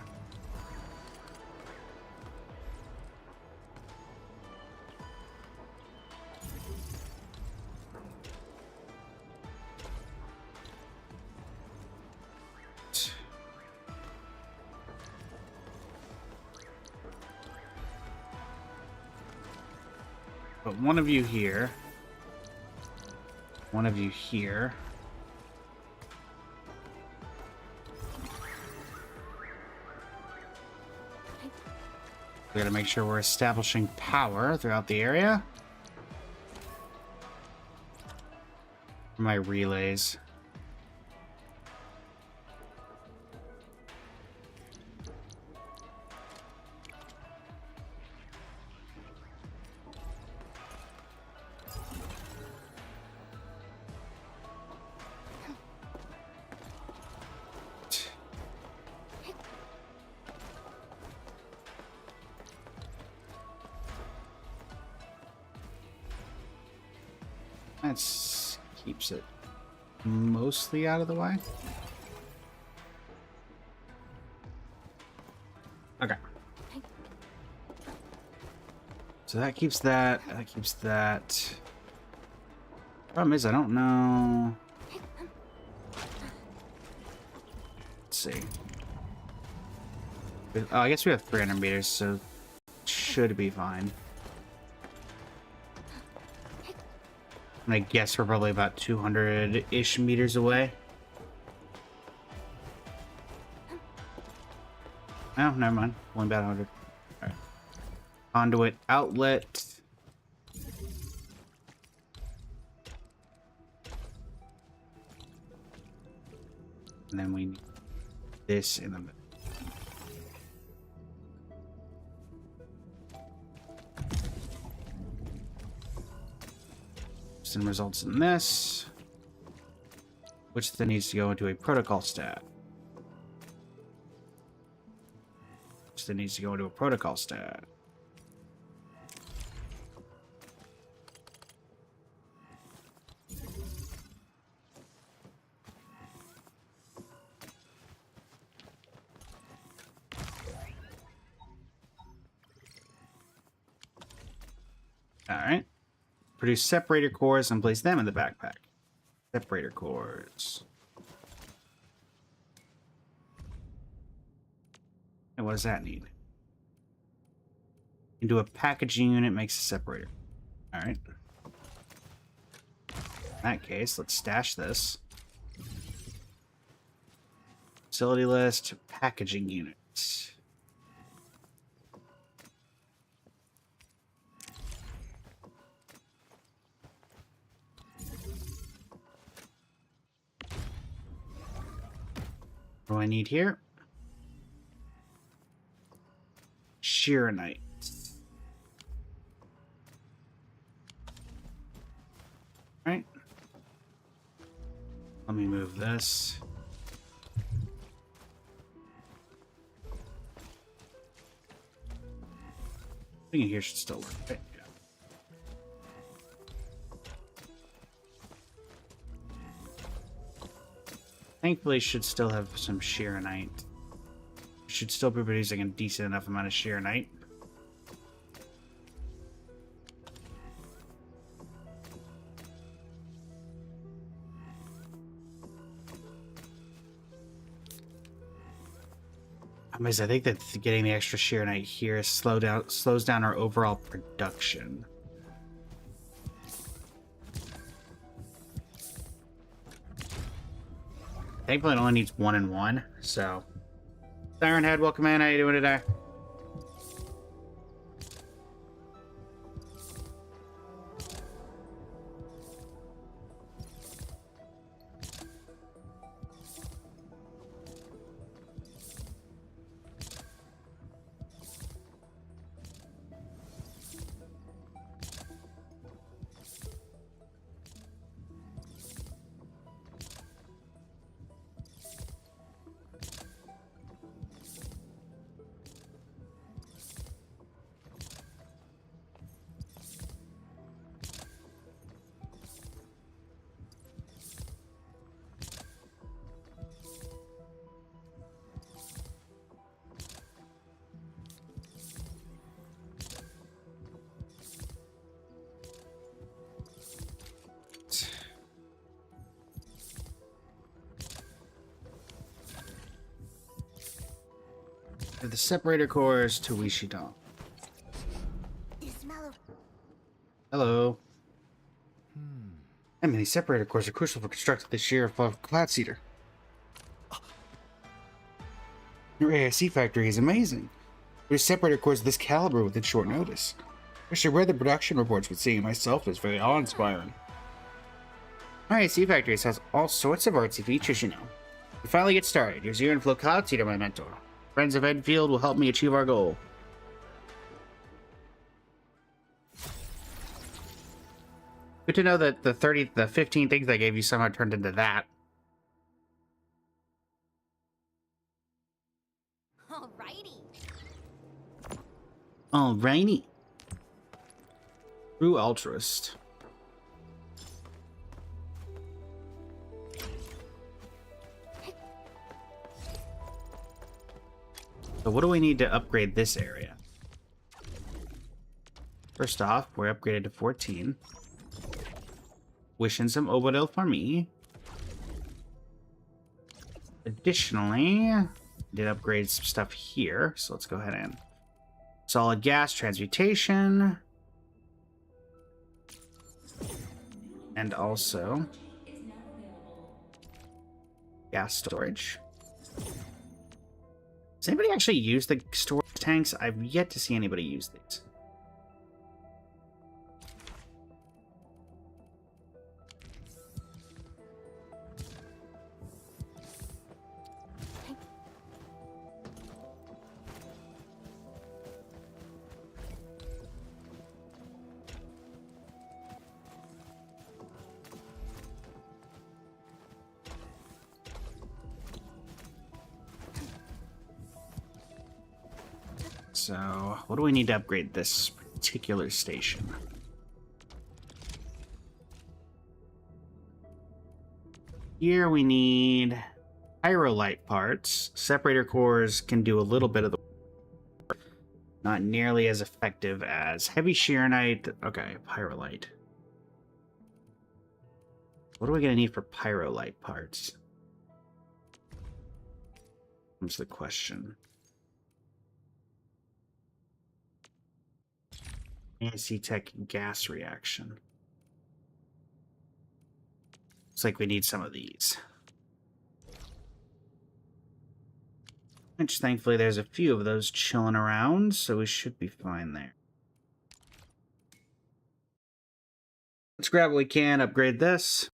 But one of you here. One of you here. We gotta make sure we're establishing power throughout the area. My relays. That keeps it mostly out of the way. Okay. So that keeps that. That keeps that. Problem is, I don't know. Let's see. Oh, I guess we have 300 meters, so should be fine. And I guess we're probably about 200-ish meters away. Oh, never mind. Only about 100. All right. Conduit outlet. And then we need this in the middle. And results in this, which then needs to go into a protocol stat. Which then needs to go into a protocol stat. All right. Produce separator cores and place them in the backpack. Separator cores. And what does that need? Into a packaging unit makes a separator. Alright. In that case, let's stash this. Facility list, packaging units. What do I need here? Shearonite. Right. Let me move this. I think here should still work. Right? Yeah. Thankfully, should still have some shearonite. Should still be producing a decent enough amount of shearonite. I think that getting the extra shearonite here slows down our overall production. Thankfully, it only needs 1 and 1, so. Siren Head, welcome in. How you doing today? The separator cores to Wishidan. Hello. I mean, these separator cores are crucial for constructing the shear of Cloud Seeder. Your AIC factory is amazing. There's separator cores of this caliber within short notice. I should read the production reports, but seeing it myself is very awe-inspiring. Our AIC factory has all sorts of artsy features, you know. We finally get started. Your Zero and Flow Cloud Seeder, my mentor. Friends of Enfield will help me achieve our goal. Good to know that the 15 things I gave you somehow turned into that. Alrighty. Alrighty. True altruist. So what do we need to upgrade this area? First off, we're upgraded to 14. Wishing some Obodil for me. Additionally, did upgrade some stuff here, so let's go ahead and solid gas transmutation. And also gas storage. Does anybody actually use the storage tanks? I've yet to see anybody use these. So, what do we need to upgrade this particular station? Here we need pyrolite parts. Separator cores can do a little bit of the work. Not nearly as effective as heavy shearonite. Okay, pyrolite. What are we going to need for pyrolite parts? Comes the question. AIC-Tech gas reaction. Looks like we need some of these. Which, thankfully, there's a few of those chilling around, so we should be fine there. Let's grab what we can, upgrade this.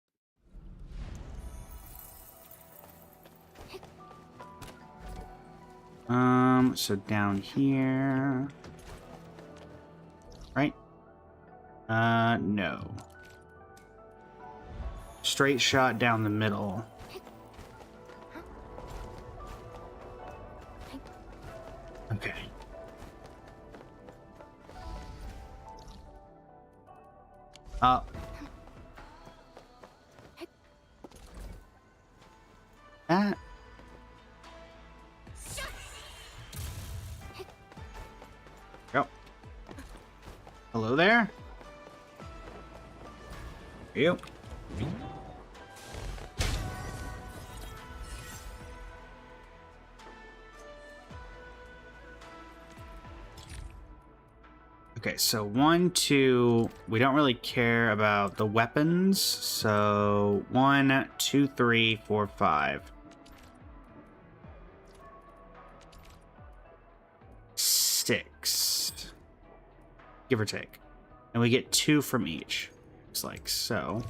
So down here... Right? No. straight shot down the middle. Okay. Up. That. Go. Hello there. You. Okay, so 1, 2, we don't really care about the weapons. So 1, 2, 3, 4, 5. 6. Give or take. And we get 2 from each. Looks like so.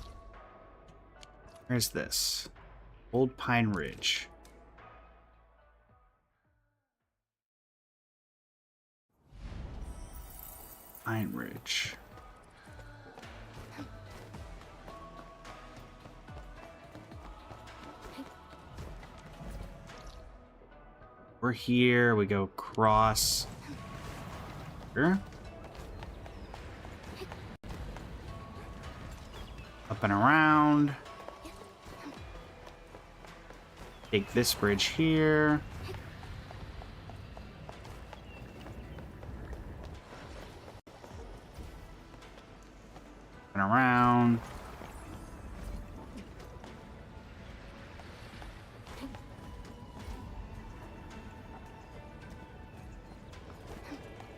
Where's this? Old Pine Ridge. Pine Ridge. We're here. We go across. Here. Up and around. Take this bridge here. And around.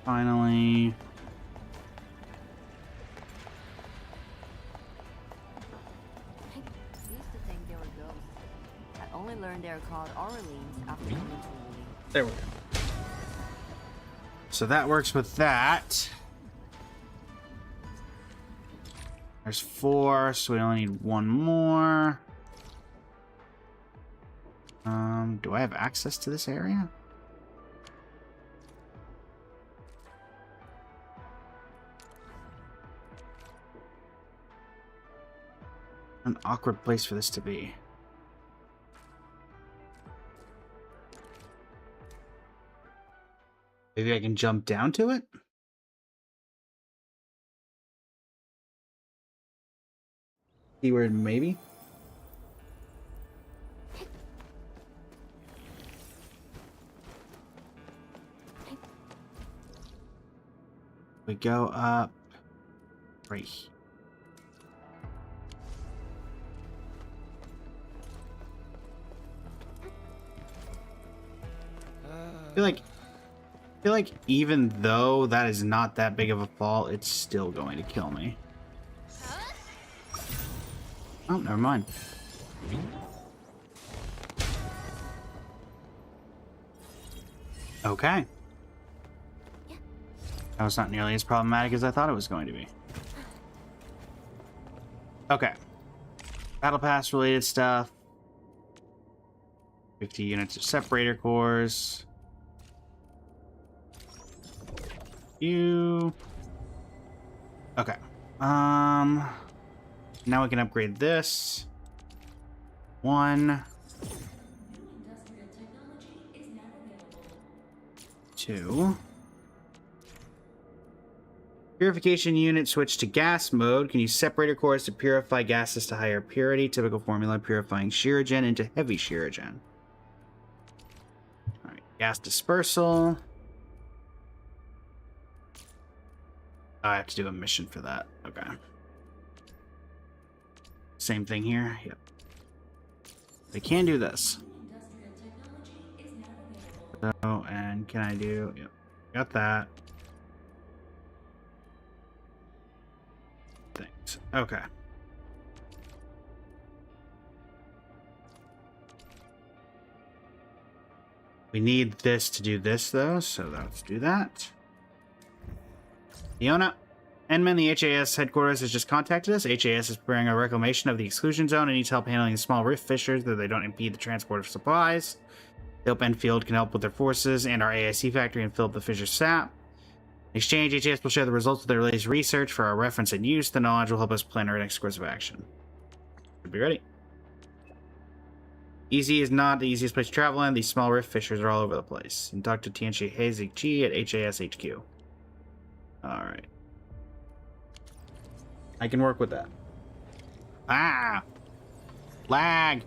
Finally. Learned they're called Orleans after coming to Uli. There we go. So that works with that. There's 4, so we only need 1 more. Do I have access to this area? An awkward place for this to be. Maybe I can jump down to it? Keyword maybe? We go up right here. I feel like even though that is not that big of a fall, it's still going to kill me. Oh, never mind. Okay. That was not nearly as problematic as I thought it was going to be. Okay. Battle Pass related stuff. 50 units of separator cores. You. Okay. Now we can upgrade this. 1. 2. Purification unit switch to gas mode. Can use separator cores to purify gases to higher purity. Typical formula purifying Shiragen into heavy Shiragen. Alright, gas dispersal. I have to do a mission for that. Okay. Same thing here. Yep. They can do this. So, and can I do... Yep. Got that. Things. Okay. We need this to do this, though, so let's do that. Iona, Enman, the HAS headquarters, has just contacted us. HAS is preparing a reclamation of the exclusion zone and needs help handling the small rift fissures so they don't impede the transport of supplies. The Hope Enfield can help with their forces and our AIC factory and fill up the fissure sap. In exchange, HAS will share the results of their latest research for our reference and use. The knowledge will help us plan our next course of action. Be ready. Easy is not the easiest place to travel in. These small rift fissures are all over the place. And Dr. Tianchi Hazig G at HAS HQ. Alright. I can work with that. Ah! Lag!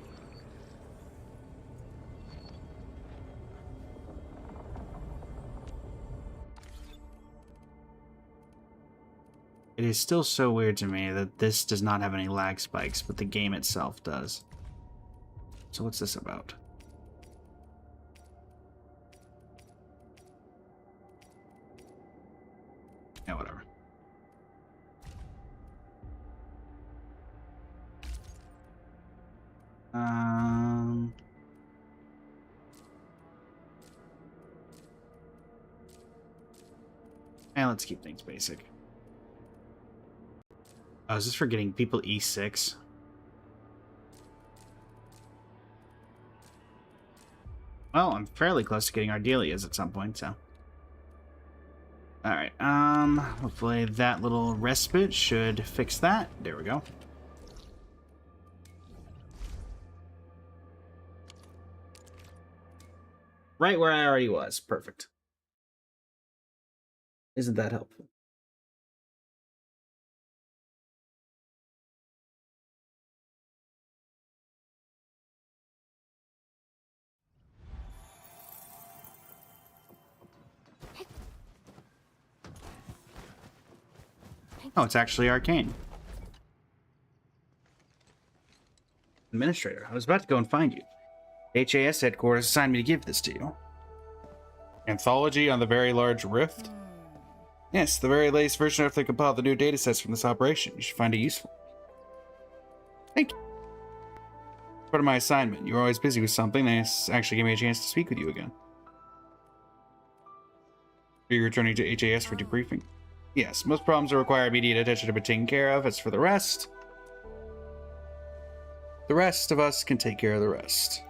It is still so weird to me that this does not have any lag spikes, but the game itself does. So what's this about? Yeah, whatever. And let's keep things basic. Oh, is this for getting people E6? Well, I'm fairly close to getting Ardelia's at some point, so. Alright, hopefully that little respite should fix that. There we go. Right where I already was. Perfect. Isn't that helpful? Oh, it's actually Arcane. Administrator, I was about to go and find you. HAS headquarters assigned me to give this to you. Anthology on the Very Large Rift? Yes, the very latest version after they compiled the new datasets from this operation. You should find it useful. Thank you. Part of my assignment. You were always busy with something. This actually gave me a chance to speak with you again. Are you returning to HAS for debriefing? Yes, most problems that require immediate attention have been taken care of. As for the rest of us can take care of the rest.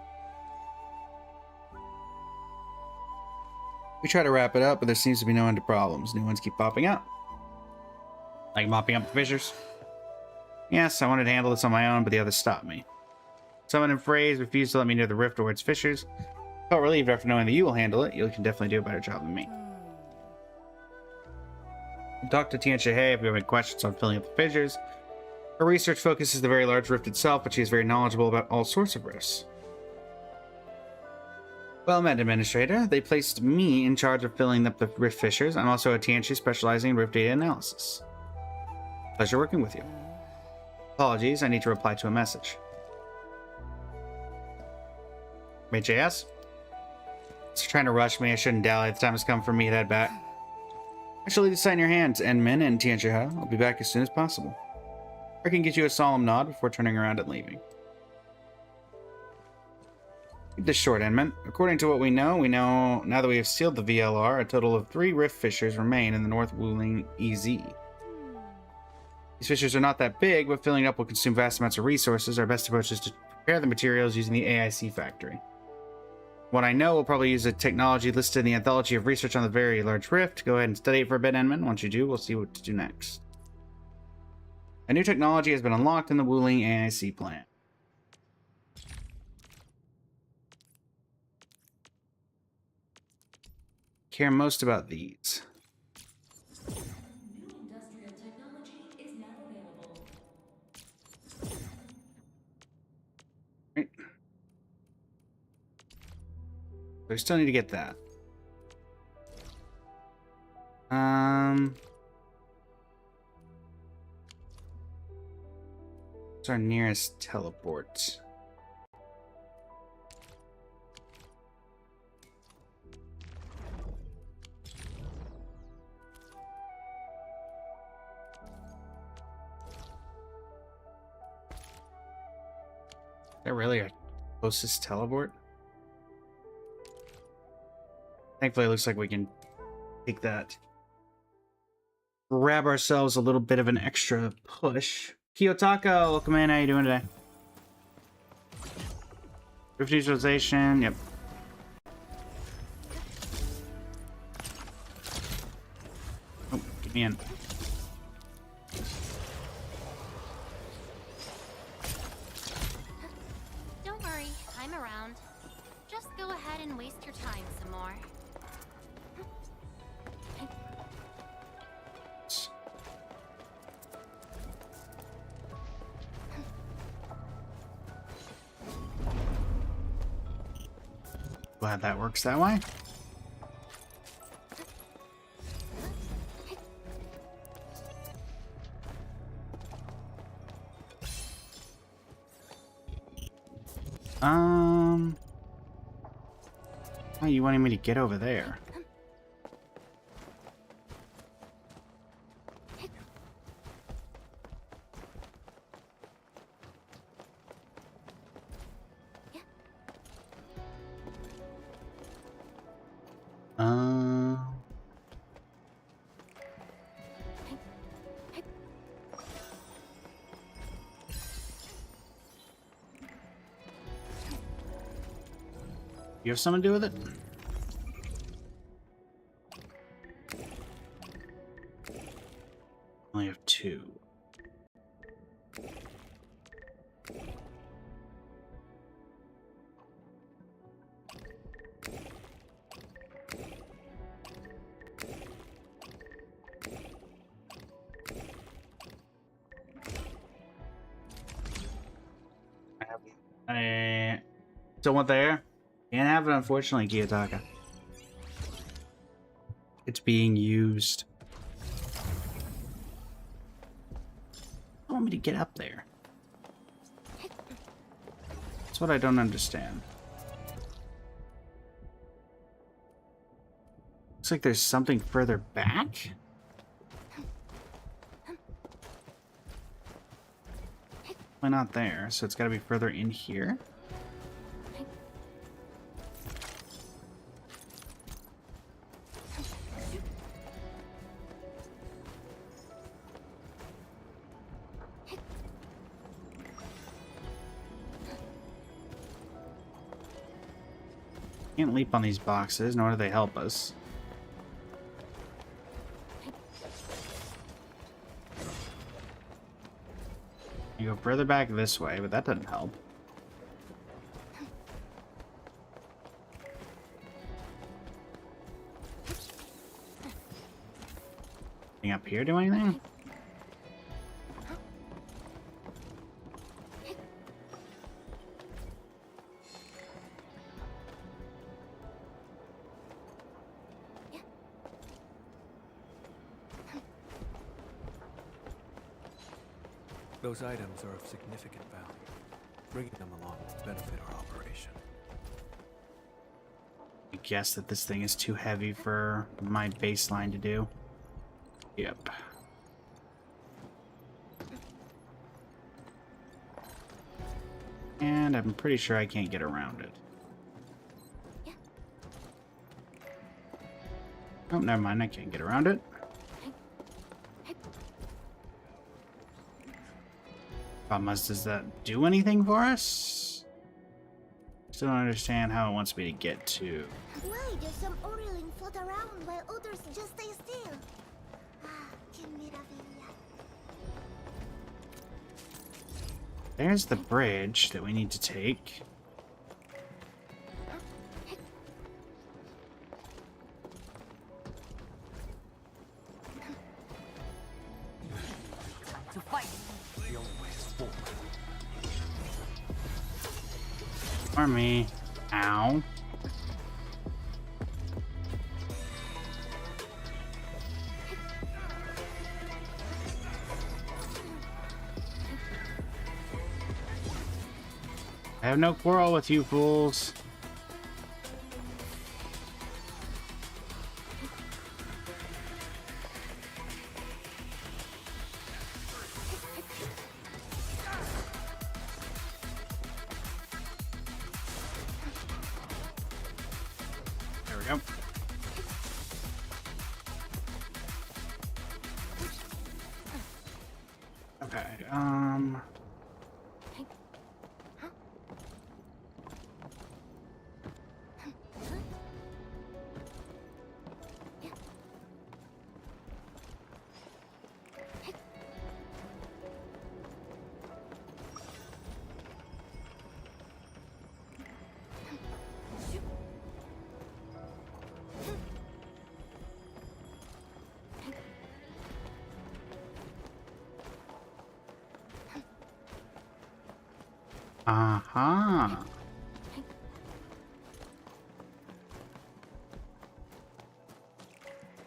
We try to wrap it up, but there seems to be no end to problems. New ones keep popping up. Like mopping up the fissures? Yes, I wanted to handle this on my own, but the others stopped me. Someone in Phrase refused to let me near the rift or its fissures. Felt relieved after knowing that you will handle it. You can definitely do a better job than me. Talk to Tian Shihei if you have any questions on filling up the fissures. Her research focuses the Very Large Rift itself, but she is very knowledgeable about all sorts of rifts. Well met, Administrator. They placed me in charge of filling up the rift fissures. I'm also a Tianchi specializing in rift data analysis. Pleasure working with you. Apologies, I need to reply to a message. HAS? It's trying to rush me. I shouldn't dally. The time has come for me to head back. I shall leave the site in your hands, Enmin and Tianchi. I'll be back as soon as possible. I can get you a solemn nod before turning around and leaving. Keep this short, Enmin. According to what we know now that we have sealed the VLR, a total of 3 rift fissures remain in the North Wuling EZ. These fissures are not that big, but filling up will consume vast amounts of resources. Our best approach is to prepare the materials using the AIC factory. What I know, we'll probably use a technology listed in the Anthology of Research on the Very Large Rift. Go ahead and study it for a bit, Enmin. Once you do, we'll see what to do next. A new technology has been unlocked in the Wuling AIC plant. Care most about these. New industrial technology is now available. Right. We still need to get that. What's our nearest teleport? Is that really our closest teleport? Thankfully, it looks like we can take that. Grab ourselves a little bit of an extra push. Kiyotaka, welcome in. How you doing today? Rift visualization, yep. Oh, get me in. Glad that works that way. Oh, you wanted me to get over there? You have something to do with it? Only have 2. I still want there. Can't have it, unfortunately, Kiyotaka. It's being used. I want me to get up there. That's what I don't understand. Looks like there's something further back. Why not there? So it's got to be further in here. Can't leap on these boxes, nor do they help us. You go further back this way, but that doesn't help. Anything up here do anything? Those items are of significant value. Bringing them along will benefit our operation. I guess that this thing is too heavy for my baseline to do. Yep. And I'm pretty sure I can't get around it. Oh, never mind. I can't get around it. Does that do anything for us? Still don't understand how it wants me to get to. Why does some Oraling float around while others just stay still? Ah, que maravilla. There's the bridge that we need to take. To fight! The only way is forward. Or me. Ow. I have no quarrel with you fools. There we go. Okay, aha.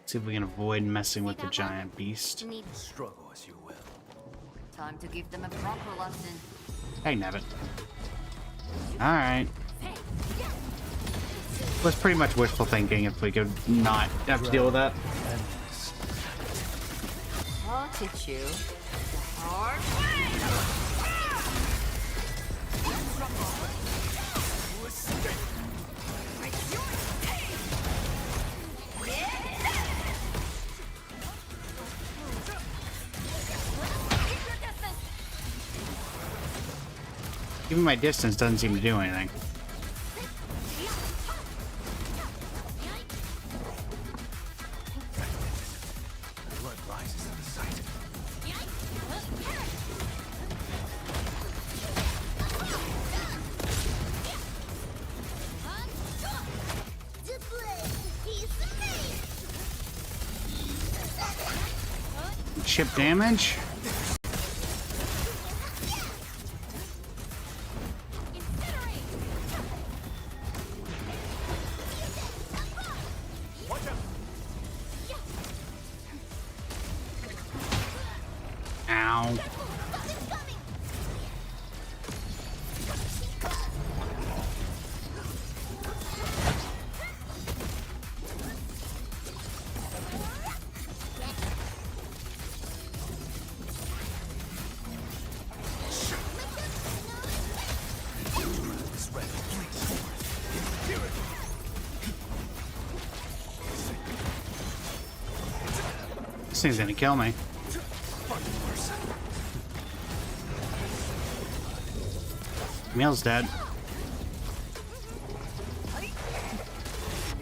See if we can avoid messing with the giant beast. Need Struggle as you will. Time to give them a proper lesson. Hey, Nabbit. Alright. Was pretty much wishful thinking if we could not have to deal with that. Endless. I'll teach you the hard way. Even my distance doesn't seem to do anything. Blood rises at the sight. Chip damage? Ow. This thing's gonna kill me. Camille's dead.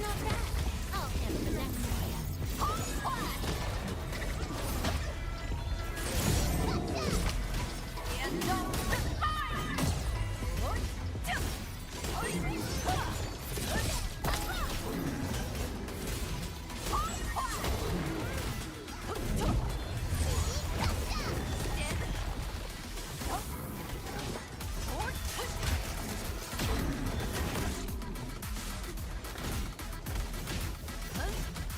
Not bad. I'll handle the next one.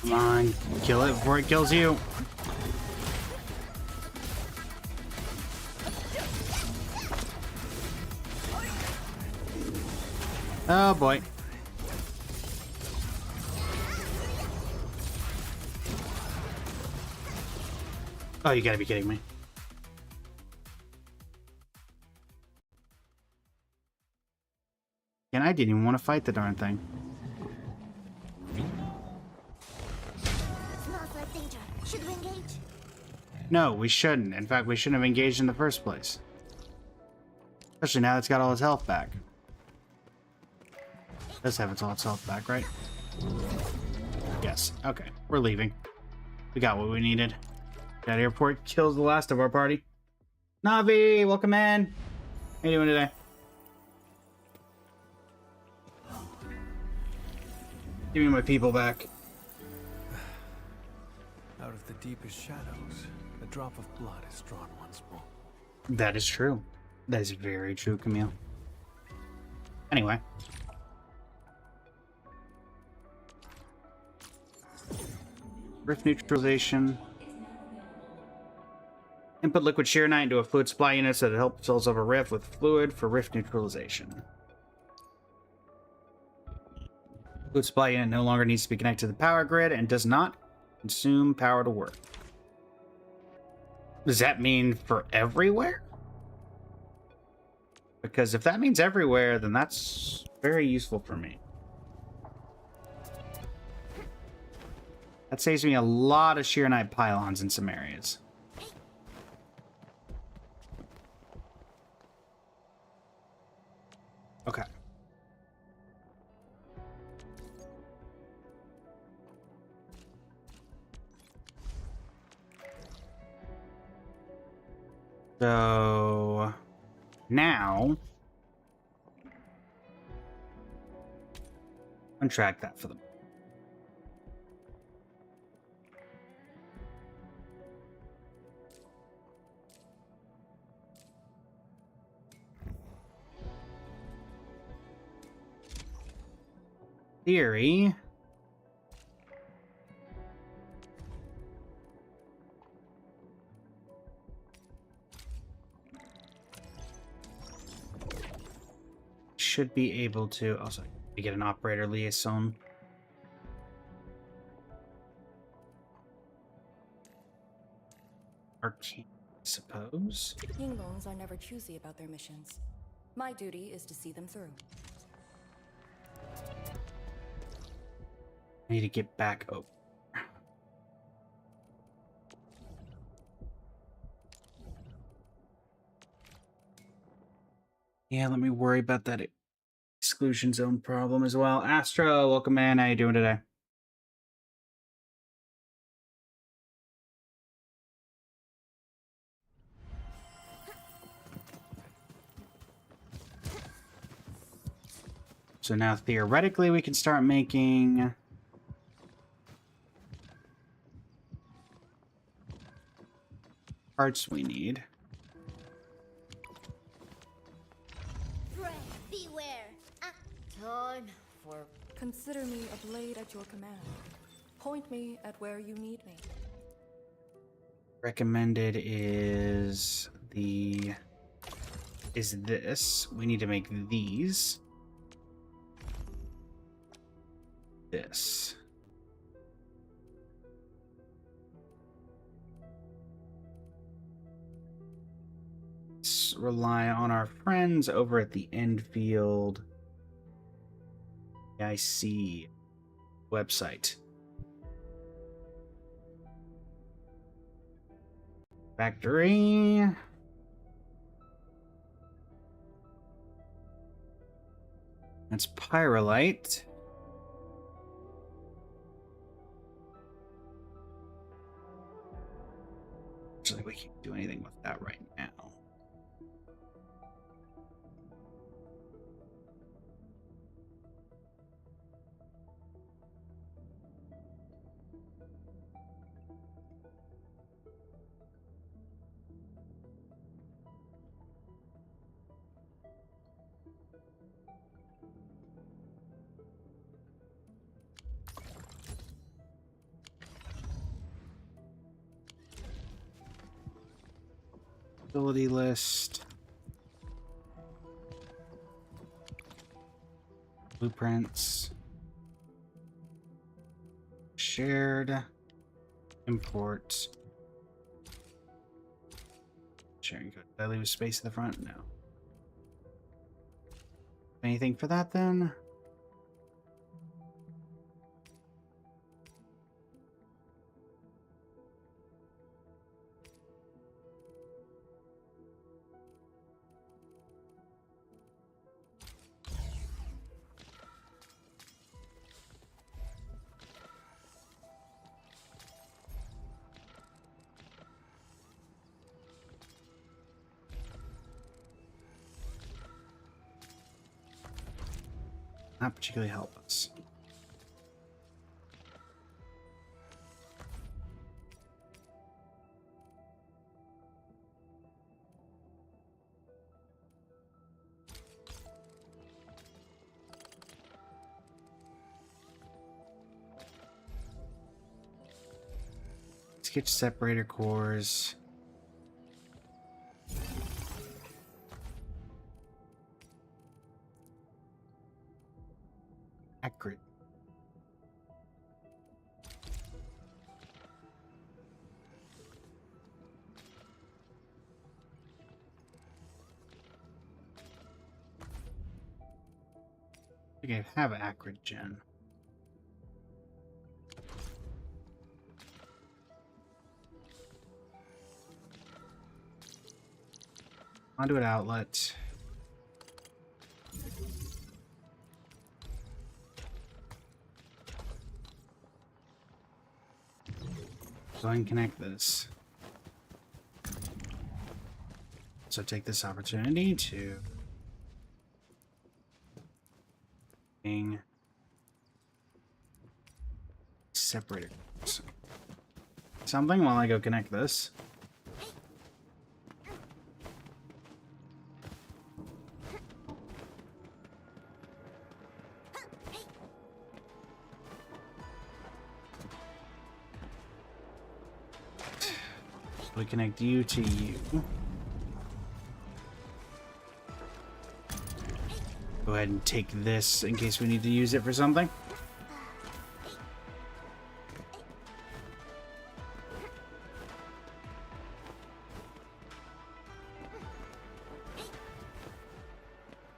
Come on, kill it before it kills you. Oh boy. Oh, you gotta be kidding me. And I didn't even want to fight the darn thing. Smells like danger. Should we engage? No, we shouldn't. In fact, we shouldn't have engaged in the first place. Especially now it's got all its health back. It does have all its health back, right? Yes. Okay. We're leaving. We got what we needed. That airport kills the last of our party. Navi, welcome in. How you doing today? Give me my people back. Out of the deepest shadows, a drop of blood is drawn once more. That is true. That is very true, Camille. Anyway. Rift neutralization. Input liquid shear knight into a fluid supply unit so that it helps fills up a rift with fluid for rift neutralization. Fluid supply unit no longer needs to be connected to the power grid and does not consume power to work. Does that mean for everywhere? Because if that means everywhere, then that's very useful for me. That saves me a lot of sheer knight pylons in some areas. Okay. So now untrack that for them. Theory. should be able to also get an operator liaison. Arcane, I suppose. Yinglongs are never choosy about their missions. My duty is to see them through. I need to get back over. Yeah, let me worry about that exclusion zone problem as well. Astro, welcome in. How you doing today? So now theoretically we can start making parts we need. Pray, beware. Time for Consider me a blade at your command. Point me at where you need me. Recommended is this. We need to make these. This. Let's rely on our friends over at the Enfield IC website. Factory. That's pyrolite. Actually, we can't do anything with that right now. Ability list. Blueprints. Shared. Import. Sharing code. Did I leave a space at the front? No. Anything for that then? Not particularly help us. Let's get separator cores. Accurate. I think I have accurate gen. Conduit outlet. Go ahead and connect this. So take this opportunity to separator something while I go connect this. We connect you to you. Go ahead and take this in case we need to use it for something.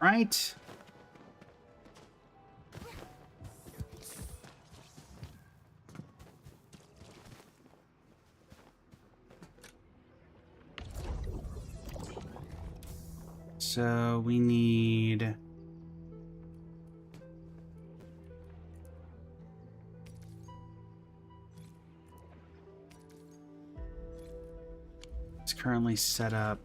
Right. So we need... It's currently set up.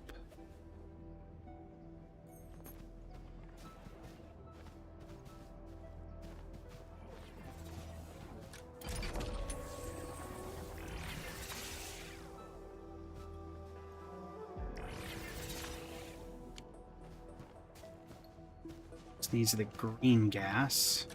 These are the green gas.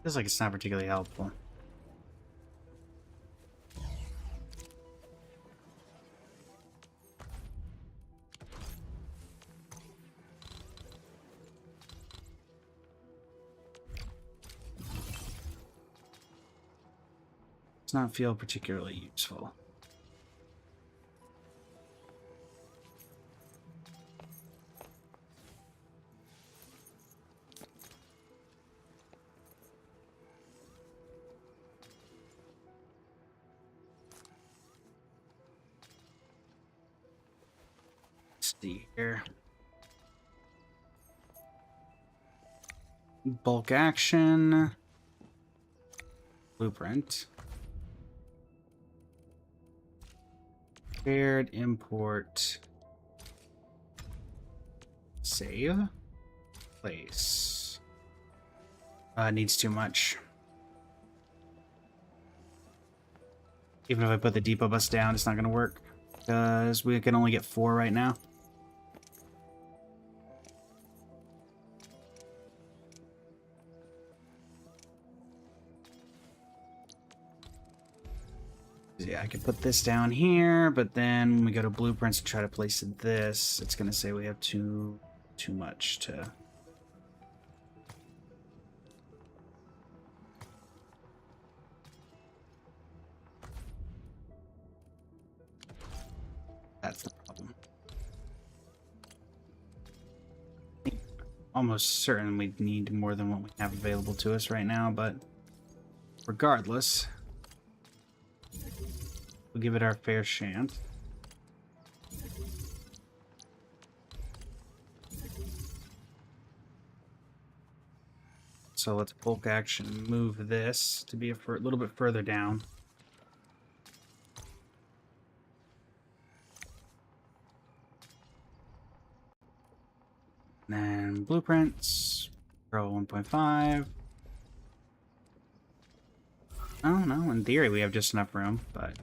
Feels like it's not particularly helpful. Does not feel particularly useful. Let's see here. Bulk action. Blueprint. Shared import. Save. Place. Needs too much. Even if I put the depot bus down, it's not going to work. Because we can only get 4 right now. Yeah, I could put this down here, but then when we go to blueprints and try to place this, it's going to say we have too much to... That's the problem. Almost certain we need more than what we have available to us right now, but regardless... We'll give it our fair chance. So let's bulk action move this to be a little bit further down. And then blueprints, grow 1.5. Oh no, in theory we have just enough room, but...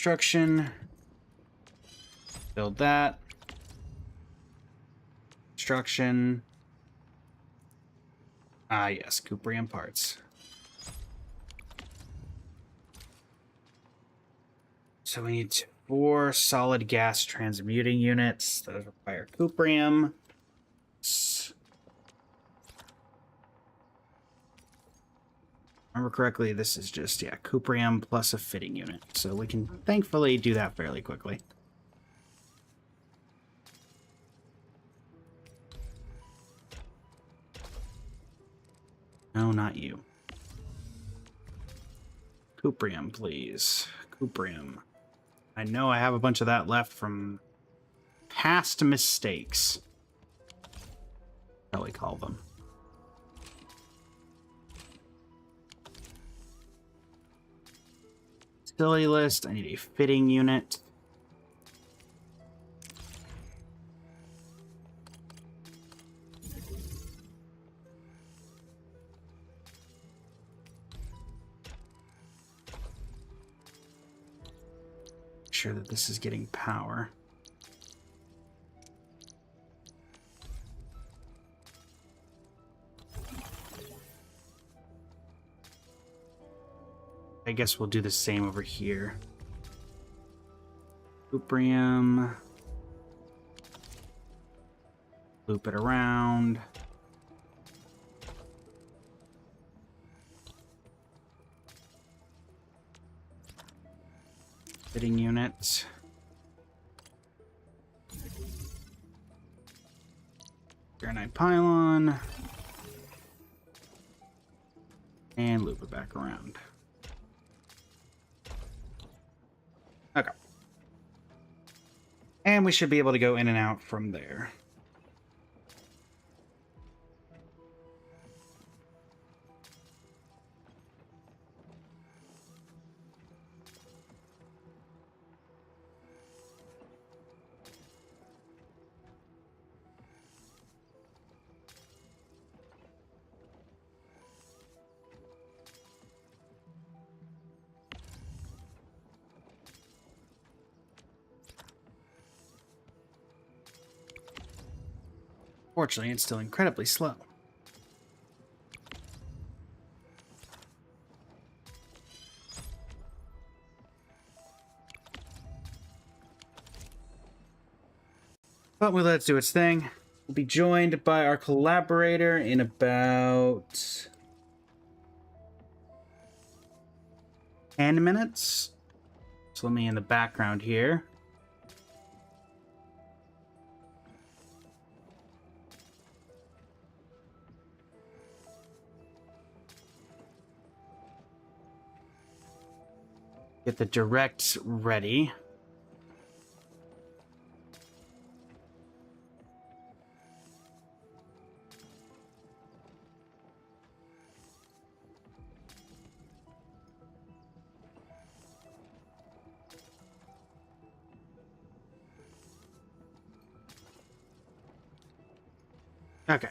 Construction. Build that. Construction. Ah, yes, Cuprium parts. So we need 4 solid gas transmuting units. Those require Cuprium. Remember correctly, this is just, yeah, Cuprium plus a fitting unit. So we can thankfully do that fairly quickly. No, not you. Cuprium, please. Cuprium. I know I have a bunch of that left from past mistakes. Shall we call them? Facility list. I need a fitting unit. sure that this is getting power. I guess we'll do the same over here. Cuprium. Loop it around. Fitting unit. Granite pylon. And loop it back around. Okay. And we should be able to go in and out from there. Fortunately, it's still incredibly slow. But we'll let it do its thing. We'll be joined by our collaborator in about 10 minutes. So let me in the background here. Get the direct ready. Okay.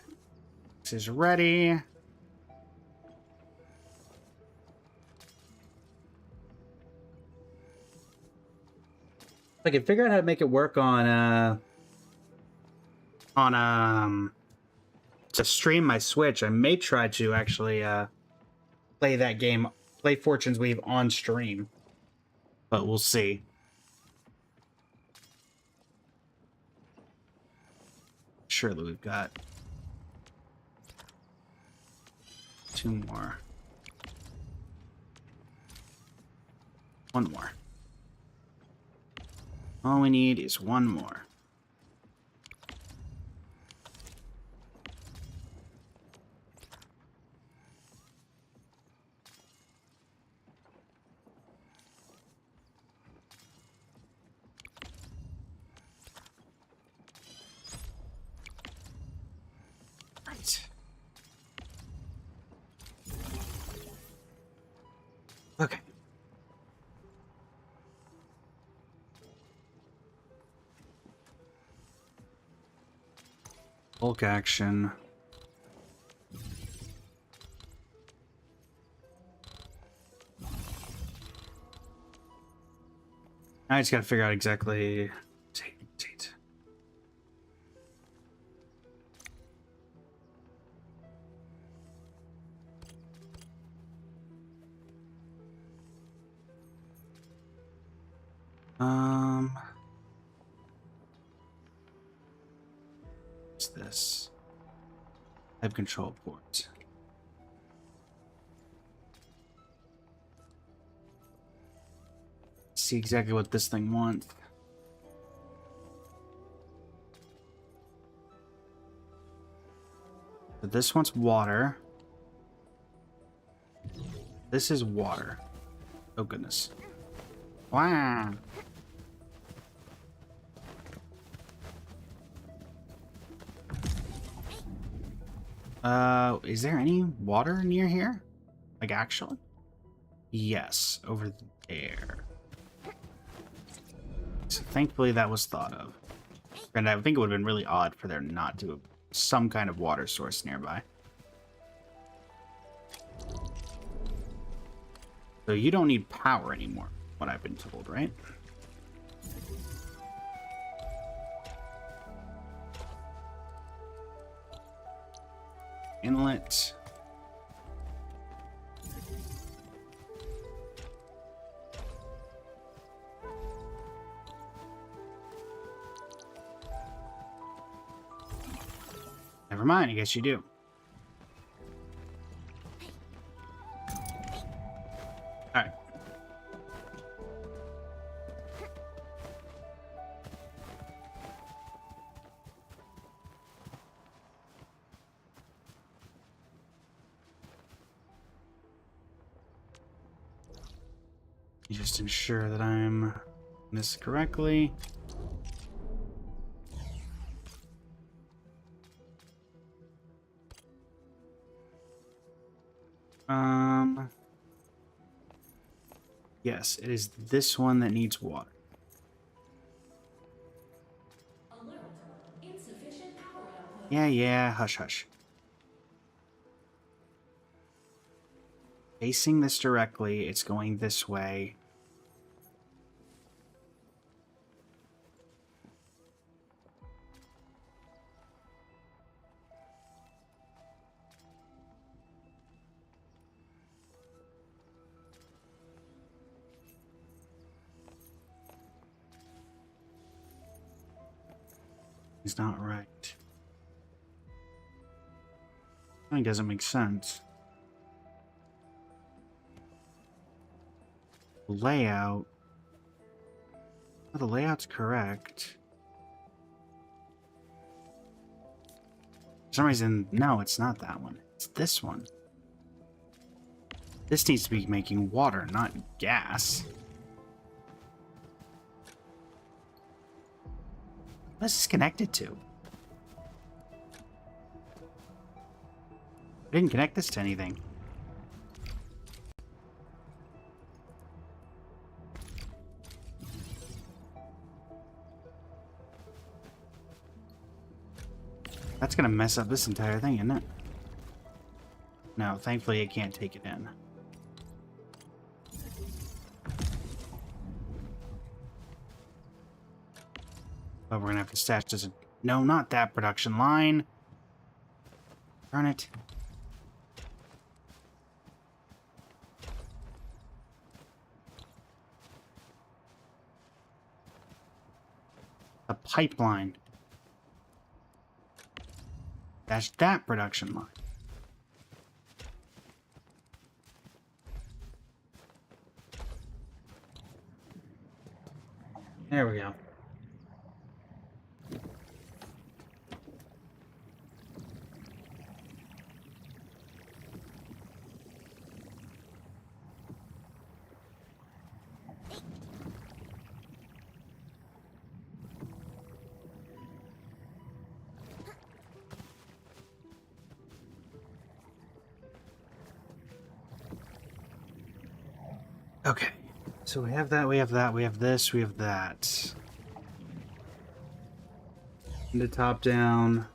This is ready. If I can figure out how to make it work on to stream my Switch, I may try to actually play that game, play Fortune's Weave on stream. But we'll see. Surely we've got 2 more. 1 more. All we need is 1 more. Right. Okay. Bulk action. I just gotta figure out exactly. Date. What's this? Type control port. See exactly what this thing wants. So this wants water. This is water. Oh goodness. Wow. Is there any water near here? Like, actually? Yes, over there. So thankfully that was thought of. And I think it would have been really odd for there not to have some kind of water source nearby. So you don't need power anymore, what I've been told, right? inlet. Never mind, I guess you do. Alright. Just ensure that I'm doing this correctly. Yes, it is this one that needs water. Alert. Insufficient power output. Yeah, hush, hush. Facing this directly, it's going this way. It's not right. It doesn't make sense. Layout. Oh, the layout's correct. For some reason, no, it's not that one. It's this one. This needs to be making water, not gas. What is this connected to? I didn't connect this to anything. That's gonna mess up this entire thing, isn't it? No, thankfully it can't take it in. But we're gonna have to stash this. No, not that production line. Darn it. The pipeline. That's that production line. There we go. Okay, so we have that, we have that, we have this, we have that. And the top down.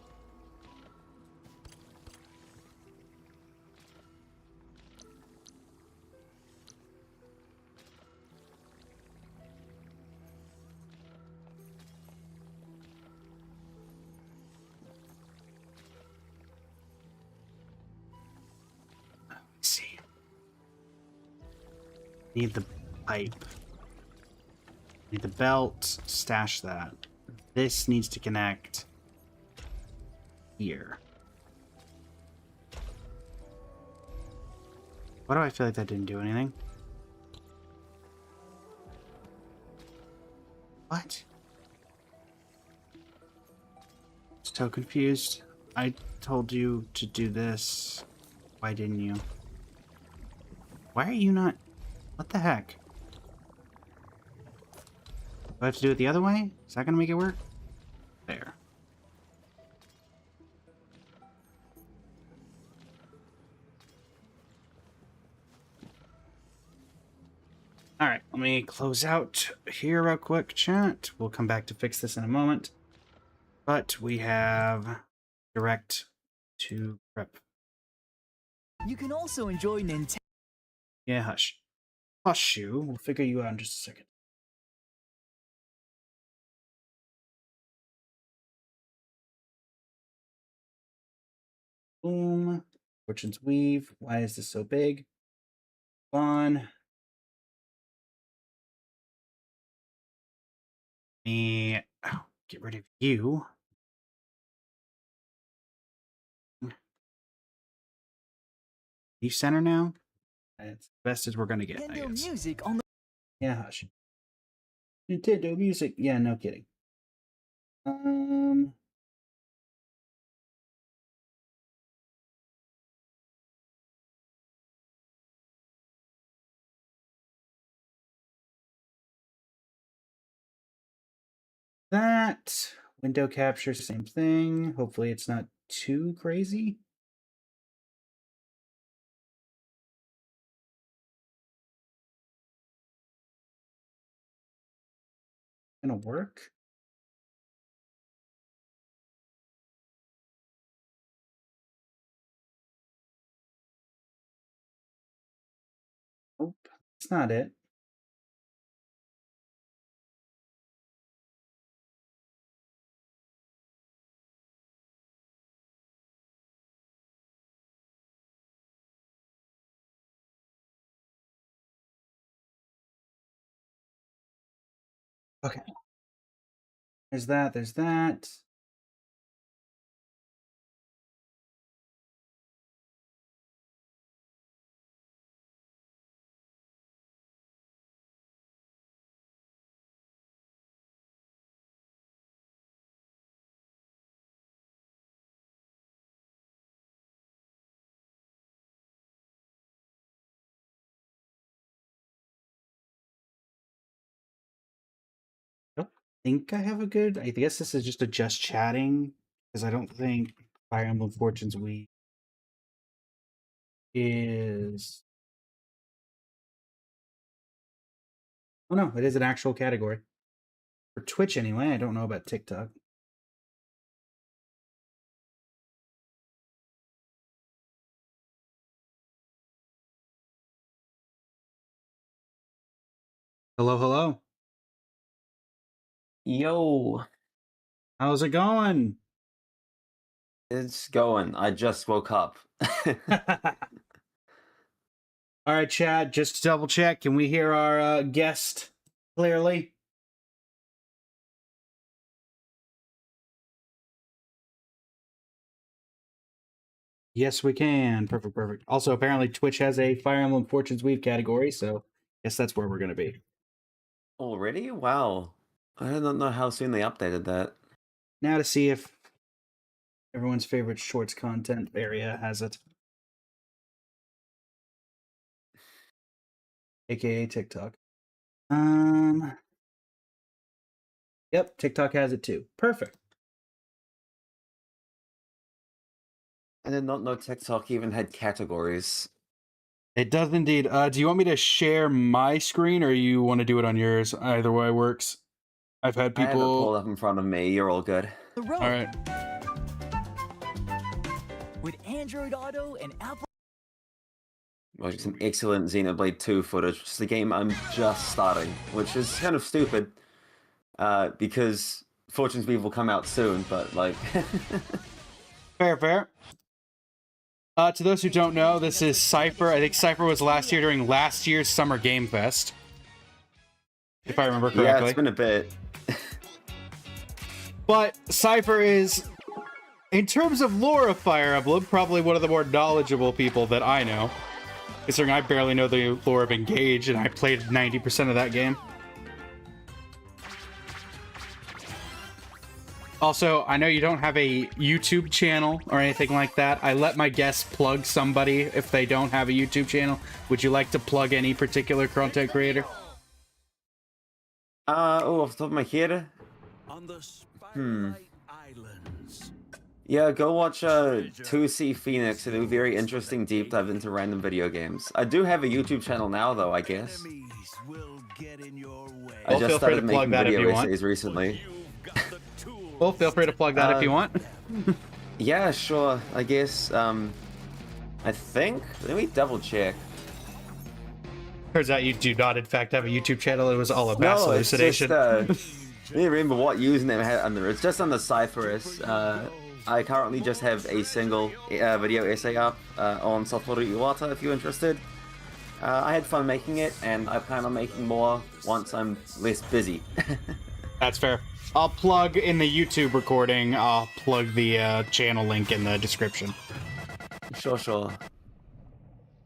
Let's see. Need the pipe. Need the belt. Stash that. This needs to connect here. Why do I feel like that didn't do anything? What? So confused. I told you to do this. Why didn't you? Why are you not... What the heck? Do I have to do it the other way? Is that gonna make it work? There. Alright, let me close out here real quick, chat. We'll come back to fix this in a moment. But we have direct to prep. You can also enjoy Nintendo. Yeah, hush. Hush you. We'll figure you out in just a second. Boom. Fortune's Weave. Why is this so big? On. Me. Oh, get rid of you. You center now? It's the best as we're gonna get, I Nintendo guess. Music on the Yeah, hush. Nintendo Music. Yeah, no kidding. That window capture, same thing. Hopefully it's not too crazy. Gonna work. Nope, it's not it. Okay. There's that, there's that. I think I have a good. I guess this is just a just chatting because I don't think Fire Emblem Fortunes Week is. Oh no, it is an actual category for Twitch anyway. I don't know about TikTok. Hello, hello. Yo, How's it going? it's going. I just woke up. All right, Chad, just to double check, can we hear our guest clearly? Yes, we can. Perfect, perfect. Also, apparently Twitch has a Fire Emblem Fortunes Weave category, so guess that's where we're going to be. Already? Wow. I don't know how soon they updated that. Now to see if everyone's favorite shorts content area has it. AKA TikTok. Yep, TikTok has it too. Perfect. I did not know TikTok even had categories. It does indeed. Do you want me to share my screen or you want to do it on yours? Either way works. I've had I have it pulled people. up in front of me. You're all good. road. All right. With Android Auto and Apple. Watching some excellent Xenoblade 2 footage. It's the game I'm just starting, which is kind of stupid. Because Fortune's Weave will come out soon, but like... Fair, fair. To those who don't know, this is Cypher. I think Cypher was last year during last year's Summer Game Fest. If I remember correctly. Yeah, it's been a bit. But Cypher is, in terms of lore of Fire Emblem, probably one of the more knowledgeable people that I know. Considering I barely know the lore of Engage, and I played 90% of that game. Also, I know you don't have a YouTube channel or anything like that. I let my guests plug somebody if they don't have a YouTube channel. Would you like to plug any particular content creator? Off the top of my head? On the Spirelight Islands. Yeah, go watch 2C Phoenix. They do a very interesting deep dive into random video games. I do have a YouTube channel now, though, I guess. Enemies will get in your way. I Well, just feel free started to plug making that if video you want. essays recently. You've got the tools. Well, feel free to plug that if you want. Yeah, sure, I guess. I think... Let me double check. Turns out you do not, in fact, have a YouTube channel. It was all a No, mass it's just, hallucination. I don't remember what username I had under. It's just under Cypherus. I currently just have a single video essay up on Satoru Iwata if you're interested. I had fun making it, and I plan on making more once I'm less busy. That's fair. I'll plug in the YouTube recording. I'll plug the channel link in the description. Sure.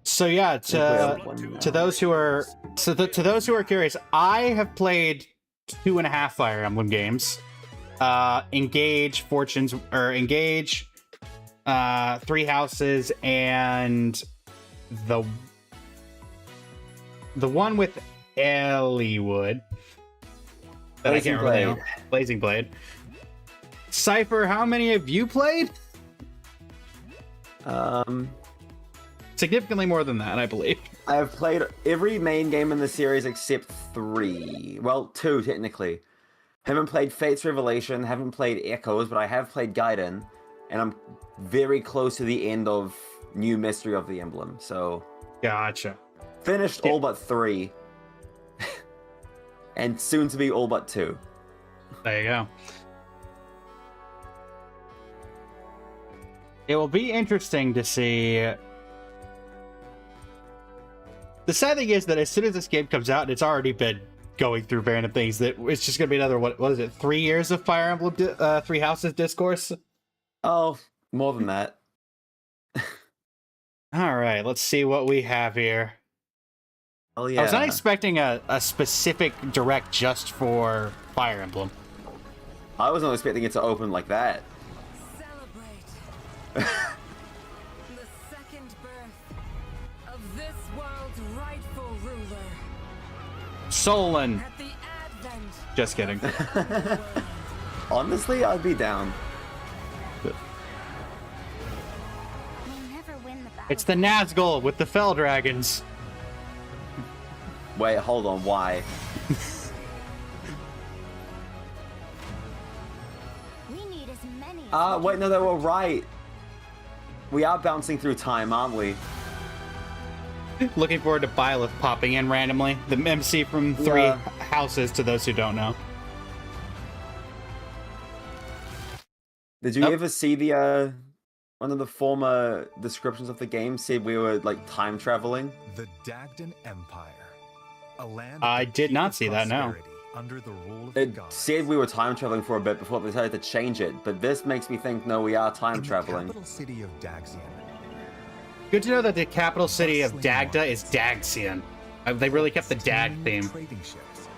So yeah, to those who are to those who are curious, I have played 2.5 Fire Emblem games. Engage, Three Houses, and the one with Eliwood. That I can't remember. Blazing Blade. Cypher, how many have you played? Significantly more than that, I believe. I have played every main game in the series except 3. Well, 2 technically. Haven't played Fate's Revelation, haven't played Echoes, but I have played Gaiden, and I'm very close to the end of New Mystery of the Emblem, so... Gotcha. Finished all but 3. And soon to be all but 2. There you go. It will be interesting to see... The sad thing is that as soon as this game comes out, it's already been going through random things, that it's just going to be another, what is it, 3 years of Fire Emblem Three Houses discourse? Oh, more than that. Alright, let's see what we have here. Oh yeah. I was not expecting a specific direct just for Fire Emblem. I was not expecting it to open like that. Celebrate the second birth of this world's rightful ruler. Solon. At the advent Just kidding. Honestly, I'd be down. We'll never win the battle. It's the Nazgul with the Fell Dragons. Wait, hold on, why? We need as many as Wait, no, they were right. We are bouncing through time, aren't we? Looking forward to Byleth popping in randomly. The MC from Three Yeah. Houses, to those who don't know. Did you Nope. ever see the, one of the former descriptions of the game said we were, like, time traveling? The Dagdan Empire. A land I of did not peace see and that, no. prosperity under the rule of the It gods. said we were time traveling for a bit before they decided to change it, but this makes me think, no, we are time In traveling. the capital city of Daxian. Good to know that the capital city of Dagda is Dagcian. They really kept the Dag steam theme. Trading ships.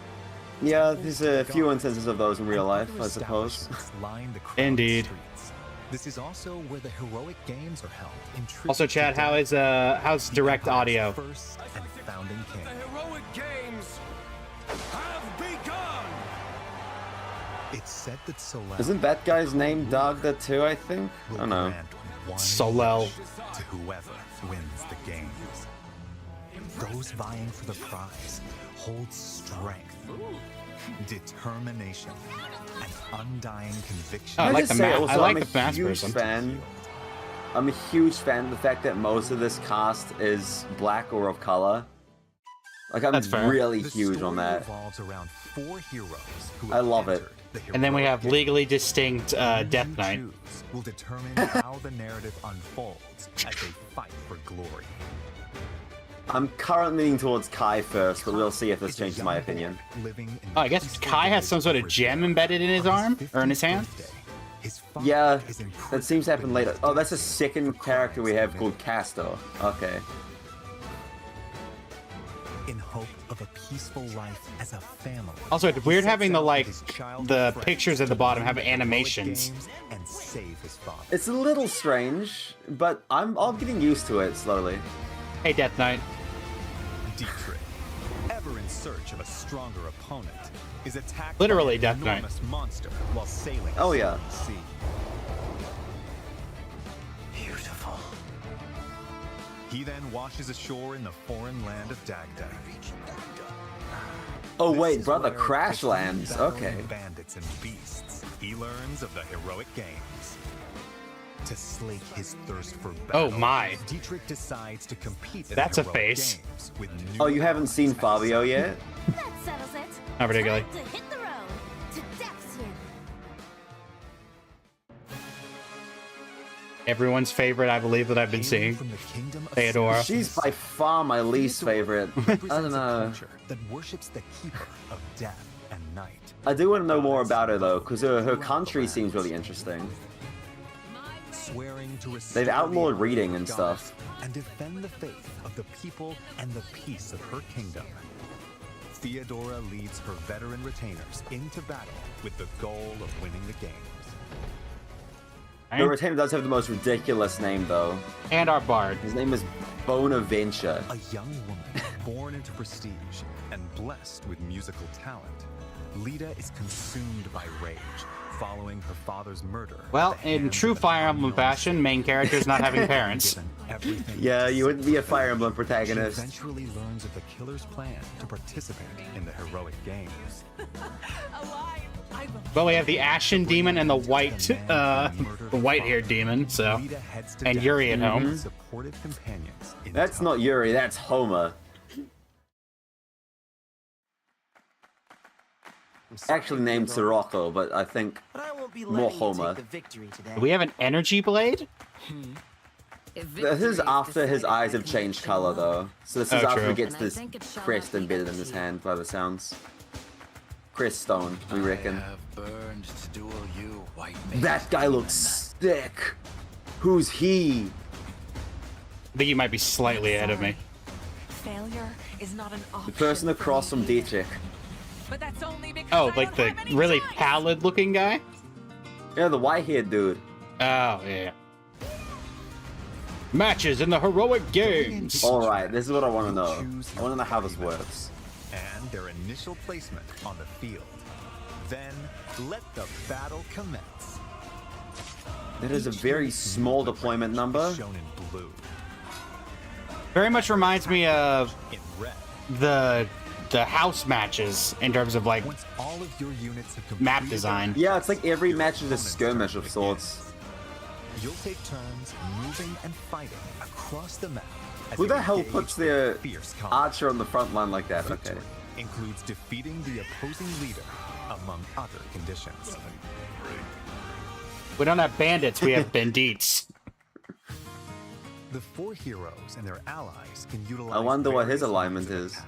Yeah, there's a few instances of those in real life, I suppose. Establishments line the crowded Indeed. streets. This is also where the heroic games are held. in tribute Also, to Chad, how's Dagdan, direct the empire's audio? First and founding king. heroic games have begun! It's said that Solel Isn't that guy's name Dagda too, I think? I will don't know. grant one Solel. wish to whoever wins the games. Those vying for the prize hold strength, determination, and undying conviction. Oh, I Can like just the say ma- also, I like I'm the fast huge person. fan. I'm a huge fan of the fact that most of this cast is black or of color. Like, I'm That's fair. really The huge story on that. revolves around 4 heroes who I have love it. entered the And then we heroic have legally distinct games. Who Death you Knight. choose will determine how the narrative unfolds as they fight for glory. Oh, I'm currently leaning towards Kai first, but we'll see if this Is a changes my young opinion. boy living in Oh, I guess peaceful Kai has village some sort of of gem Rivia. embedded in his On arm? Or in his 50th hand? birthday, his father Yeah, is that imprisoned seems to happen later. beneath Oh, that's a the second character we have called Castor. Okay. in hope of a peaceful life as a family. Also, it's He weird sets having the, out with like, his childhood the friends pictures at the to bottom win have the heroic animations. games and save his father. It's a little strange, but I'm getting used to it slowly. Hey, Death Knight. Dietrich, ever in search of a stronger opponent, is attacked Literally by an Death Knight. enormous monster while sailing Oh, a yeah. stormy sea. Beautiful. He then washes ashore in the foreign land of Dagda. Oh This wait, is brother, where, Crash between Lands. battling Okay. Bandits and beasts, he learns of the heroic games. To slake his thirst for battle, Oh, my. Dietrich decides to compete in That's the a heroic face. games with new Oh, you haven't seen allies at Fabio his yet? That settles it. Not particularly. Time to hit the road to Daxian. everyone's favorite, I believe, that I've been seeing. From the kingdom of Theodora. She's by far my least favorite. I don't represents a know. culture that worships the keeper of death and night. I do want to know more about her though, because her country seems really interesting. Swearing to restore They've outlawed the reading honor and of stuff. God and defend the faith of the people and the peace of her kingdom. Theodora leads her veteran retainers into battle with the goal of winning the games. The retainer does have the most ridiculous name though. And our bard. His name is Bonaventure. A young woman born into prestige and blessed with musical talent, Lita is consumed by rage following her father's murder. Well, at the in hands true of a Fire Emblem unknown fashion, main characters not having parents. Given everything Yeah, you wouldn't be a Fire Emblem she protagonist. eventually learns of the killer's plan to participate in the heroic games. Well, we have the Ashen Demon and the white-haired demon, so. Lita heads to And death Yuri at home. with supportive companions in That's tow. not Yuri, that's Homer. Actually named Sirocco, but I think more Homer. Do we have an energy blade? This is after his eyes have changed color though. So this is Oh, after true. he gets this crest embedded in his hand by the sounds. Crest stone, we reckon. That guy looks sick. Who's he? I think you might be slightly ahead of me. Failure is not an option. The person across from Dietrich. But that's only because Oh, I like don't the have any really time. pallid-looking guy? Yeah, the white-haired dude. Oh, yeah. Matches in the heroic games. Alright, this is what I want to know. I want to know how this works. And their initial placement on the field. Then let the battle commence. That is a very small deployment number. Shown in blue. Very much reminds me of In red. the house matches in terms of like Once all of your units have completed map design. Yeah, it's like every match is a skirmish of sorts. You'll take turns moving and fighting across the map. as Who you the hell engage puts in their fierce combat. archer on the front line like that? Okay. Victory includes defeating the opposing leader, among other conditions. We don't have bandits, we have bandits. The four heroes and their allies can utilize. I wonder what his various alignment modes of is. attack.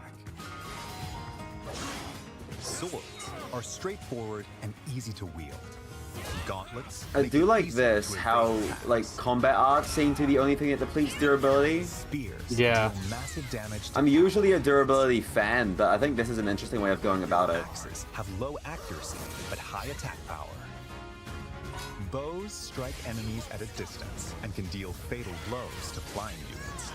Swords are straightforward and easy to wield. Gauntlets. I make do it like easy this, to evade how attacks. like combat art seem to be the only thing that depletes durability. Spears Yeah. deal massive damage to I'm usually a durability fan, but I think this is an interesting way of going about it. axes have low accuracy but high attack power. Bows strike enemies at a distance and can deal fatal blows to flying units.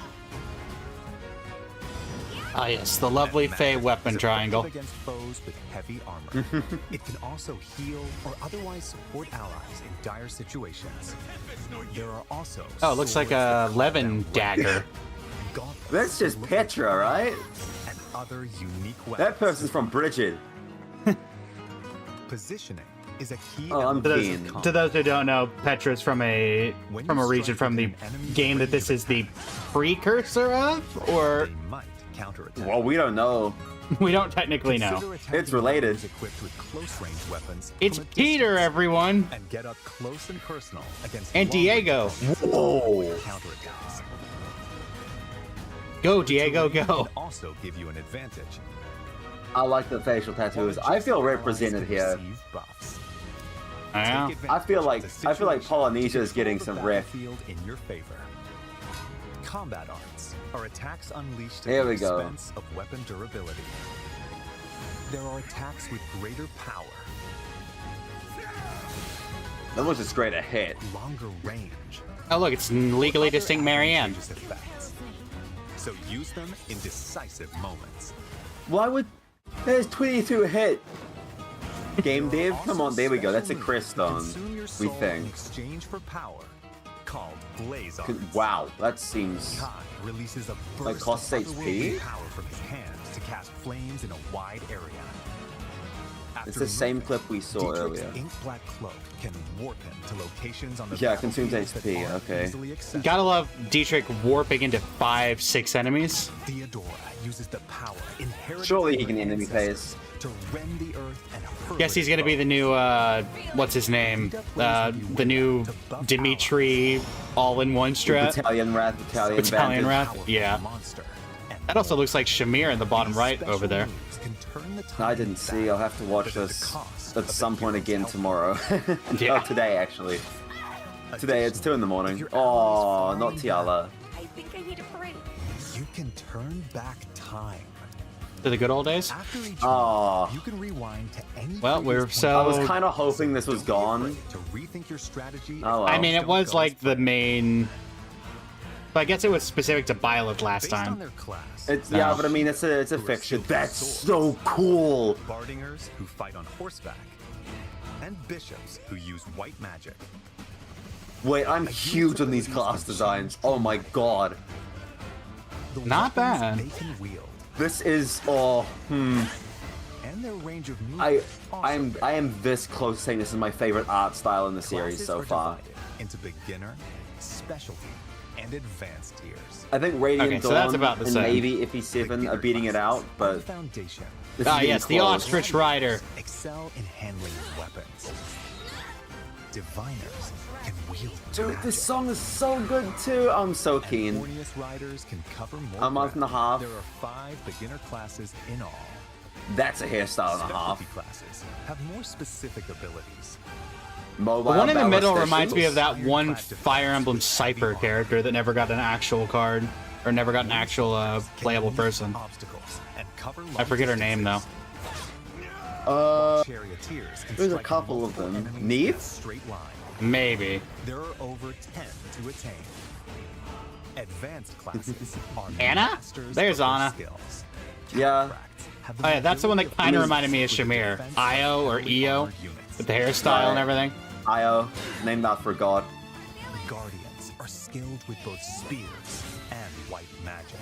Ah yes, the lovely And Fey magic weapon is triangle. effective against foes with heavy armor. It can also heal or otherwise support allies in dire situations. There are also Oh, it looks like a swords that Levin carve out dagger. gauntlets That's just look Petra, right? and other unique weapons. That person's from Bridget. Positioning is a key Oh, I'm element To of keen. combat. To those who don't know, Petra's from a When from you a region strike from the within enemy game that range this of is the attack, precursor of, or they might counterattack. Well, we don't know. we don't technically know. Consider attacking It's related. weapons equipped with close-range weapons It's from a Peter, distance everyone, and get up close and personal against and long-range Diego. Whoa. counterattacks. Go, Diego, Terrain go. can also give you an advantage. I like the facial tattoos. I feel represented here. Receive buffs. Yeah. Take I feel like advantage of the situation Polynesia to is getting control some the rep. battlefield in your favor. Combat arts are attacks unleashed at There the we go. expense of weapon durability. There are attacks with greater power, That was just straight a hit. longer range. Oh look, it's legally other distinct Marianne. advantageous effects. So use them in decisive moments. Why would... There's 22 hit. Game dev? Come on, there we go. That's a crest stone, we In think. exchange for power, called Blaze Arts. Wow, that seems... Kai releases a burst Like cost of 6p? otherworldly power from his hand to cast flames in a wide area. It's the same clip we saw Dietrich's earlier. ink black cloak can warp him to locations on the Yeah, consumes battlefield that HP, aren't okay. easily accessible. Gotta love Dietrich warping into 5-6 enemies. Theodora uses the power inherited Surely from he her can enemy ancestors phase. to rend the earth and hurl Guess it he's gonna be foe. the new, what's his name? The new Dimitri all-in-one strat. Battalion Wrath, Battalion Battalion Vantage. Wrath, yeah. Monster. And That also looks like Shamir in the bottom these right special over there. moves can turn the I tide didn't of see. battle, I'll have to watch but at the this cost at of the some point hero's again health. tomorrow. Yeah. Oh, today actually. Today it's 2 in the If morning. your Oh, allies not fall Tiala. I think I need a break. You can turn back time. To the good old days? After each Oh. move, you can rewind to any Well, we're previous so- I point. was kind of hoping this was Don't be gone. afraid to rethink your strategy. Oh, well. I mean, it Don't was go like as the far. main... But I guess it was specific to Byleth last Based on time. their class, It's yeah, No. but I mean it's a who are fixture. skilled with That's swords, so cool. Bardingers who fight on horseback, and bishops who use white magic. Wait, I'm huge on these class designs. Oh my god. The Not weapons bad. They can wield, This is and their range of movement. I also am this close to saying this is my favorite art style in the series Classes so are far. divided into beginner, specialty, and advanced tiers. I think Radiant Okay, so Dawn that's about the and same. maybe Iffy 7 are beating it out, On the but foundation, this is Ah, getting yes, the close. Ostrich Rider. excel in handling weapons. Diviners can wield Dude, magic. this song is so good too. I'm so And keen. Hornius riders can cover more A month and a ground. half. There are 5 beginner classes in all. That's a hairstyle and a Specialty half. classes have more specific abilities. Mobile The one in the battle middle stations. reminds me of that Ironclad one defense Fire Emblem with Cypher heavy character that never got an actual card, or never got an actual Can playable leap person. obstacles and cover I forget her name though. Charioteers can There's a strike couple of multiple them. enemies in Neve? a straight line. Maybe. There are over 10 to attain. Advanced classes are Anna? masters There's of their Anna. skills. Yeah. Cataphracts have Oh yeah, that's the one that ability kind of to reminded me of with the Shamir. defense Io or of Io, armored units. with the hairstyle and everything. Io, named after a god. Guardians are skilled with both spears and white magic.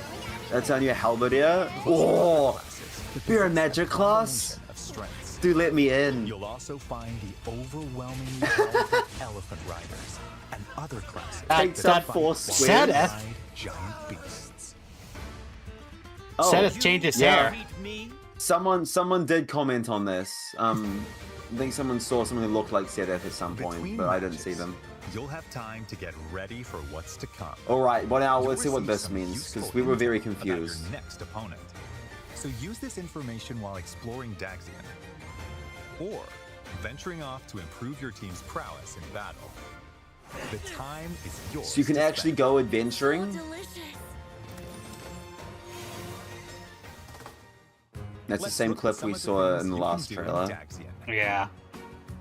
That's on your halberdier. Oh, Classes that you're a possess magic class? combination of strengths. Dude, let me in. You'll also find the overwhelmingly powerful elephant riders and other classes Takes that up fight 4 while squares. Sedith. ride giant beasts. Oh, Sedith changed his yeah. hair. Someone did comment on this. I think someone saw something that looked like Sedith at some point, Between but I didn't see matches, them. You'll have time to get ready for what's to come. All right, well now You'll let's see what receive this some means useful because we were very intel about confused. your next opponent. So use this information while exploring Daxian, or venturing off to improve your team's prowess in battle. The time is yours. So you can to actually spend. go adventuring. Delicious. That's the Let's same look at clip some we of the saw things in the you can last do in trailer. Daxian. Yeah.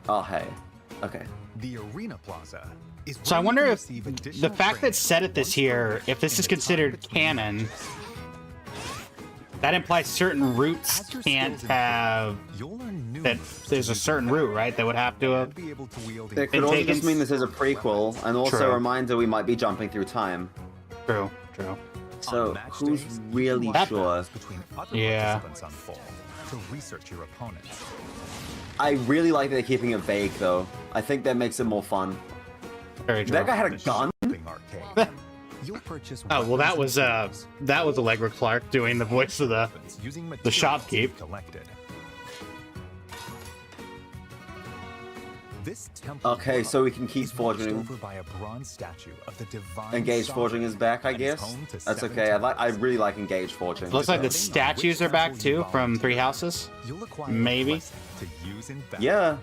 Oh hey, okay. The Arena Plaza is So I where you wonder can if receive the additional fact that training Sedith is once here, per week if this in is the time considered between canon, matches. that implies certain routes As your can't skills improve, have you'll learn new that moves to there's a use certain in route, battle right? That would have to have. and be able to wield It could And also taken- just mean this is a prequel, and also True. a reminder we might be jumping through time. True, true. So On match who's days, you really can watch sure? battles between other Yeah. participants unfold to research your opponents. I really like that they're keeping it vague though. I think that makes it more fun. Very true. That guy had a The gun? shopping arcade. You'll purchase Oh well, that weapons was and tools that was Allegra Clark doing the voice of the. using the materials shopkeep. you've collected. This temple Okay, so we can keep is watched forging. over by a bronze statue of the divine Engage sovereign, forging is back, I and is guess. home to That's 7 okay. I temples. really like engage forging. Looks like the Depending on statues which are back temple you too from Three volunteer, Houses. you'll acquire a Maybe. blessing to use in battle. Yeah.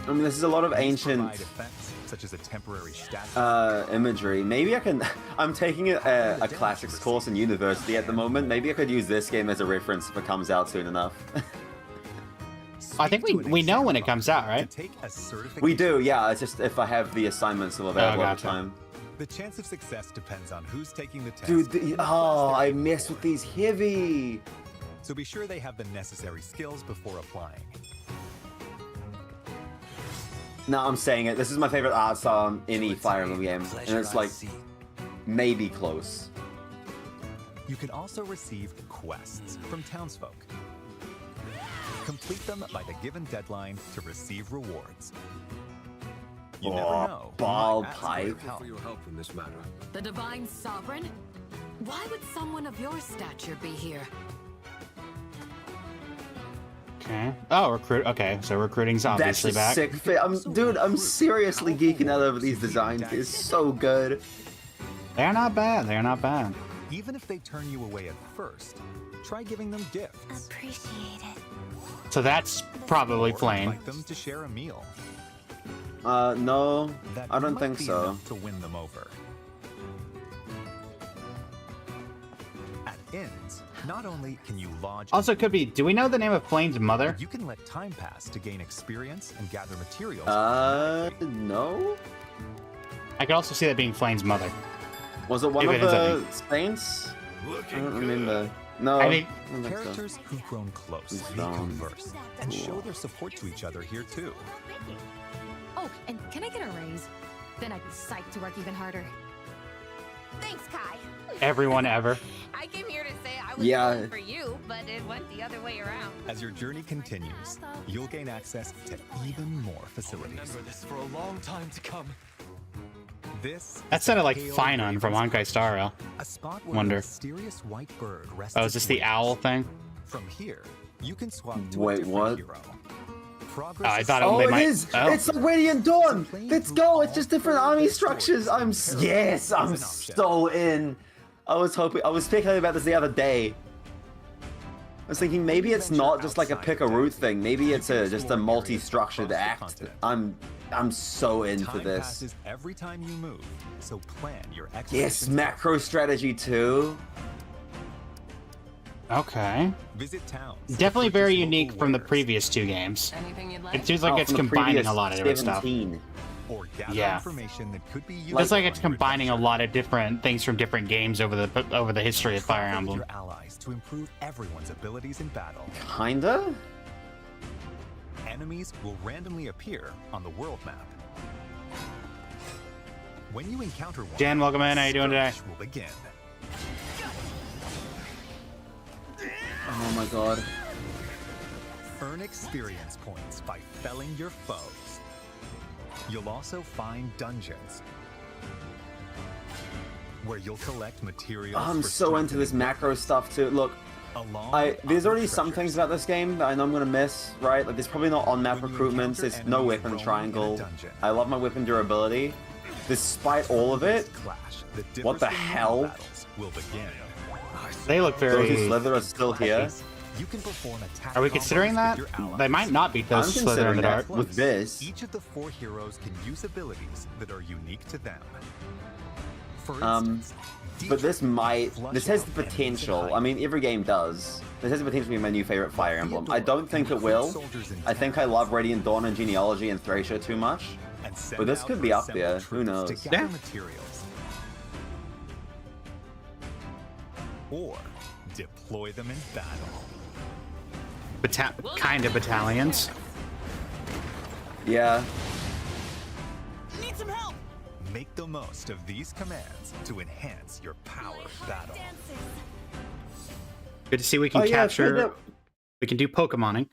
I mean, this is a lot of These ancient provide effects, such as a temporary statue. imagery. Maybe I can. I'm taking a classics course in university at the moment. Maybe I could use this game as a reference if it comes out soon enough. I think we know when it comes out, right? To take a certification. We do, yeah. It's just if I have the assignments still available at the gotcha. time. The chance of success depends on who's taking the test. Dude, and the oh, class I they're messed with these heavy. So be sure they have the necessary skills before applying. No, I'm saying it. This is my favorite art style on any Fire Emblem game, and it's like maybe close. You can also receive quests from townsfolk. Complete them by the given deadline to receive rewards. You Oh, never know. who ball might ask for pipe. your help. For your help in this matter. The Divine Sovereign? Why would someone of your stature be here? Okay. Oh, recruit. Okay, so recruiting's That's obviously a back. sick fit. Dude, I'm seriously geeking out over these designs. It's so good. They're not bad. They're not bad. Even if they turn you away at first, try giving them gifts. Appreciate it. So that's probably Or Flame. invite them to share a meal. No, That I don't might think be so. enough to win them over. At inns, not only can you lodge, Also, it could be. Do we know the name of Flame's mother? but you can let time pass to gain experience and gather materials. No? I could also see that being Flame's mother. Was it one If of it ends up the saints? I Looking don't good. remember. No, I think- don't think so. Characters who've grown close Who's may down? converse and show their support to each other here too. Oh, and can I get a raise? Then I'd be psyched to work even harder. Thanks, Kai. Everyone ever. I came here to say I was Yeah. voting for you, but it went the other way around. As your journey continues, you'll gain access to even more facilities. this for a long time to come. This That is sounded the like Pale Finon from Raven's Honkai Star Rail. a spot where Wonder. a mysterious white bird rests. Oh, is its this the wings. owl thing? From here, you can swap to a Wait, different what? hero. Oh, Progress I is thought Oh, they it might. is! Oh. It's like Radiant Dawn! Let's go! It's just different army structures! I'm so in! I was speculating about this the other day. I was thinking maybe it's not just like a pick a route thing. Maybe it's just a multi-structured act. I'm so in for Time this. passes every time you move, so plan your Yes, expeditions macro strategy too. Okay. Visit towns. Definitely purchase very local unique from the wares, previous two games. Anything you'd like? It seems like Oh, it's from the combining previous a lot of different stuff. 17. or gather Yeah. information that could be used. It's like it's combining a lot of different things from different games over the history of Fire Emblem. Your allies to improve everyone's abilities in battle. Kinda? Enemies will randomly appear on the world map. When you encounter one, Jan, welcome in. How you doing today? skirmish will begin. Oh my god. Earn experience points by felling your foes. You'll also find dungeons where you'll collect materials. I'm for so into this strengthening macro stuff too. Look, along there's other already some treasures. things about this game that I know I'm gonna miss, right? Like there's probably not on-map When you recruitments, encounter there's no enemies weapon roaming in a triangle. dungeon. I love my weapon durability. Despite all of it, Clash that what the differs from normal hell? battles will begin. They look those who very. slither are still here. You can perform attack Are we combos considering with that? your allies. They might not beat I'm those Slither in considering the that Dark. with this. Each of the 4 heroes can use abilities that are unique to them. For Um, instance, But this Dietrich this has the potential. I mean, every game does. This has the potential to be my new favorite Fire Emblem. I don't think it will. I think I love Radiant Dawn and Genealogy and Thracia too much. But this could be up there. Who knows? To gather Yeah. materials. Or deploy them in battle. Kind of battalions. Yeah. Need some help! Make the most of these commands to enhance your power of battle. Good to see we can Oh, yeah, I've heard capture. that- We can do Pokemoning.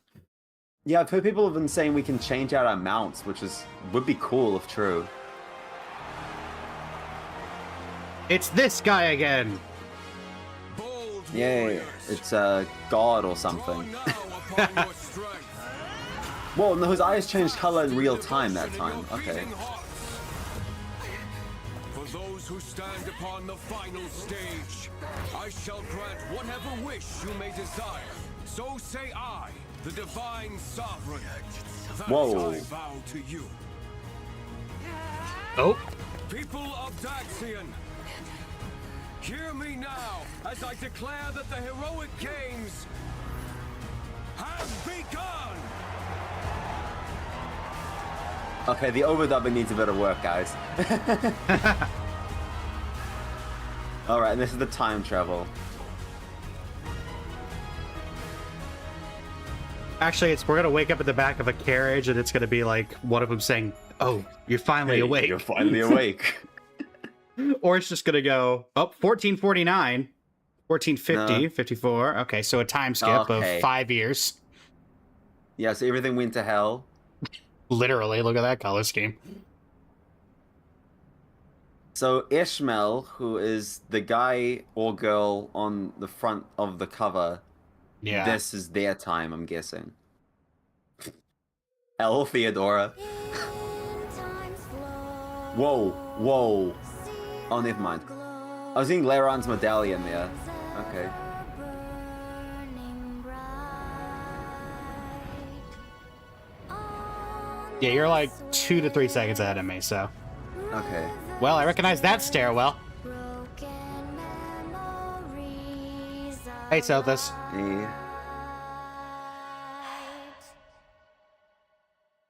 Yeah, I've heard people have been saying we can change out our mounts, which would be cool if true. It's this guy again. Yeah, it's God or something. Whoa, no, his eyes changed color in real time that time. Okay. For those who stand upon the final stage, I shall grant whatever wish you may desire. So say I, the Divine Sovereign. That Whoa. I vow to you. Oh, People of Daxian, hear me now as I declare that the heroic games have begun! Okay, the overdubbing needs a bit of work, guys. Alright, and this is the time travel. actually, we're gonna wake up at the back of a carriage, and it's gonna be like one of them saying, "Oh, you're finally Hey, awake." You're finally awake. Or it's just gonna go, oh, 1449, 1450, No. 54. Okay, so a time skip Okay. of 5 years. Yeah, so everything went to hell. Literally, look at that color scheme. So Ishmael, who is the guy or girl on the front of the cover, Yeah. this is their time, I'm guessing. El Theodora. Whoa, whoa. Oh, never mind. I was seeing Leiron's medallion there. Okay. Yeah, you're like 2 to 3 seconds ahead of me, so. Okay. Well, I recognize that stairwell. Hey, Sothis. Yeah.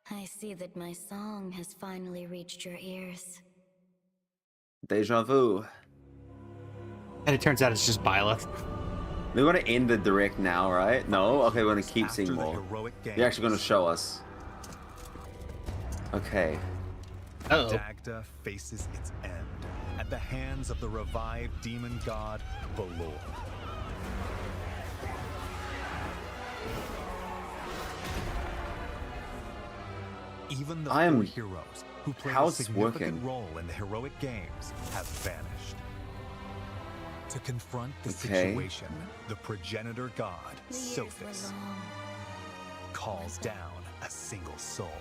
I see that my song has finally reached your ears. Deja vu. And it turns out it's just Byleth. We're gonna end the direct now, right? No? Okay, we're gonna keep After seeing the more. heroic They're actually gonna games, show us. Okay. Uh-oh. Dagda faces its end at the hands of the revived demon god Balor. Even the I am- four heroes who played a How's this significant working? role in the heroic games have vanished. To confront the Okay. situation, the progenitor god, The years were Sothis, long. calls down a single soul.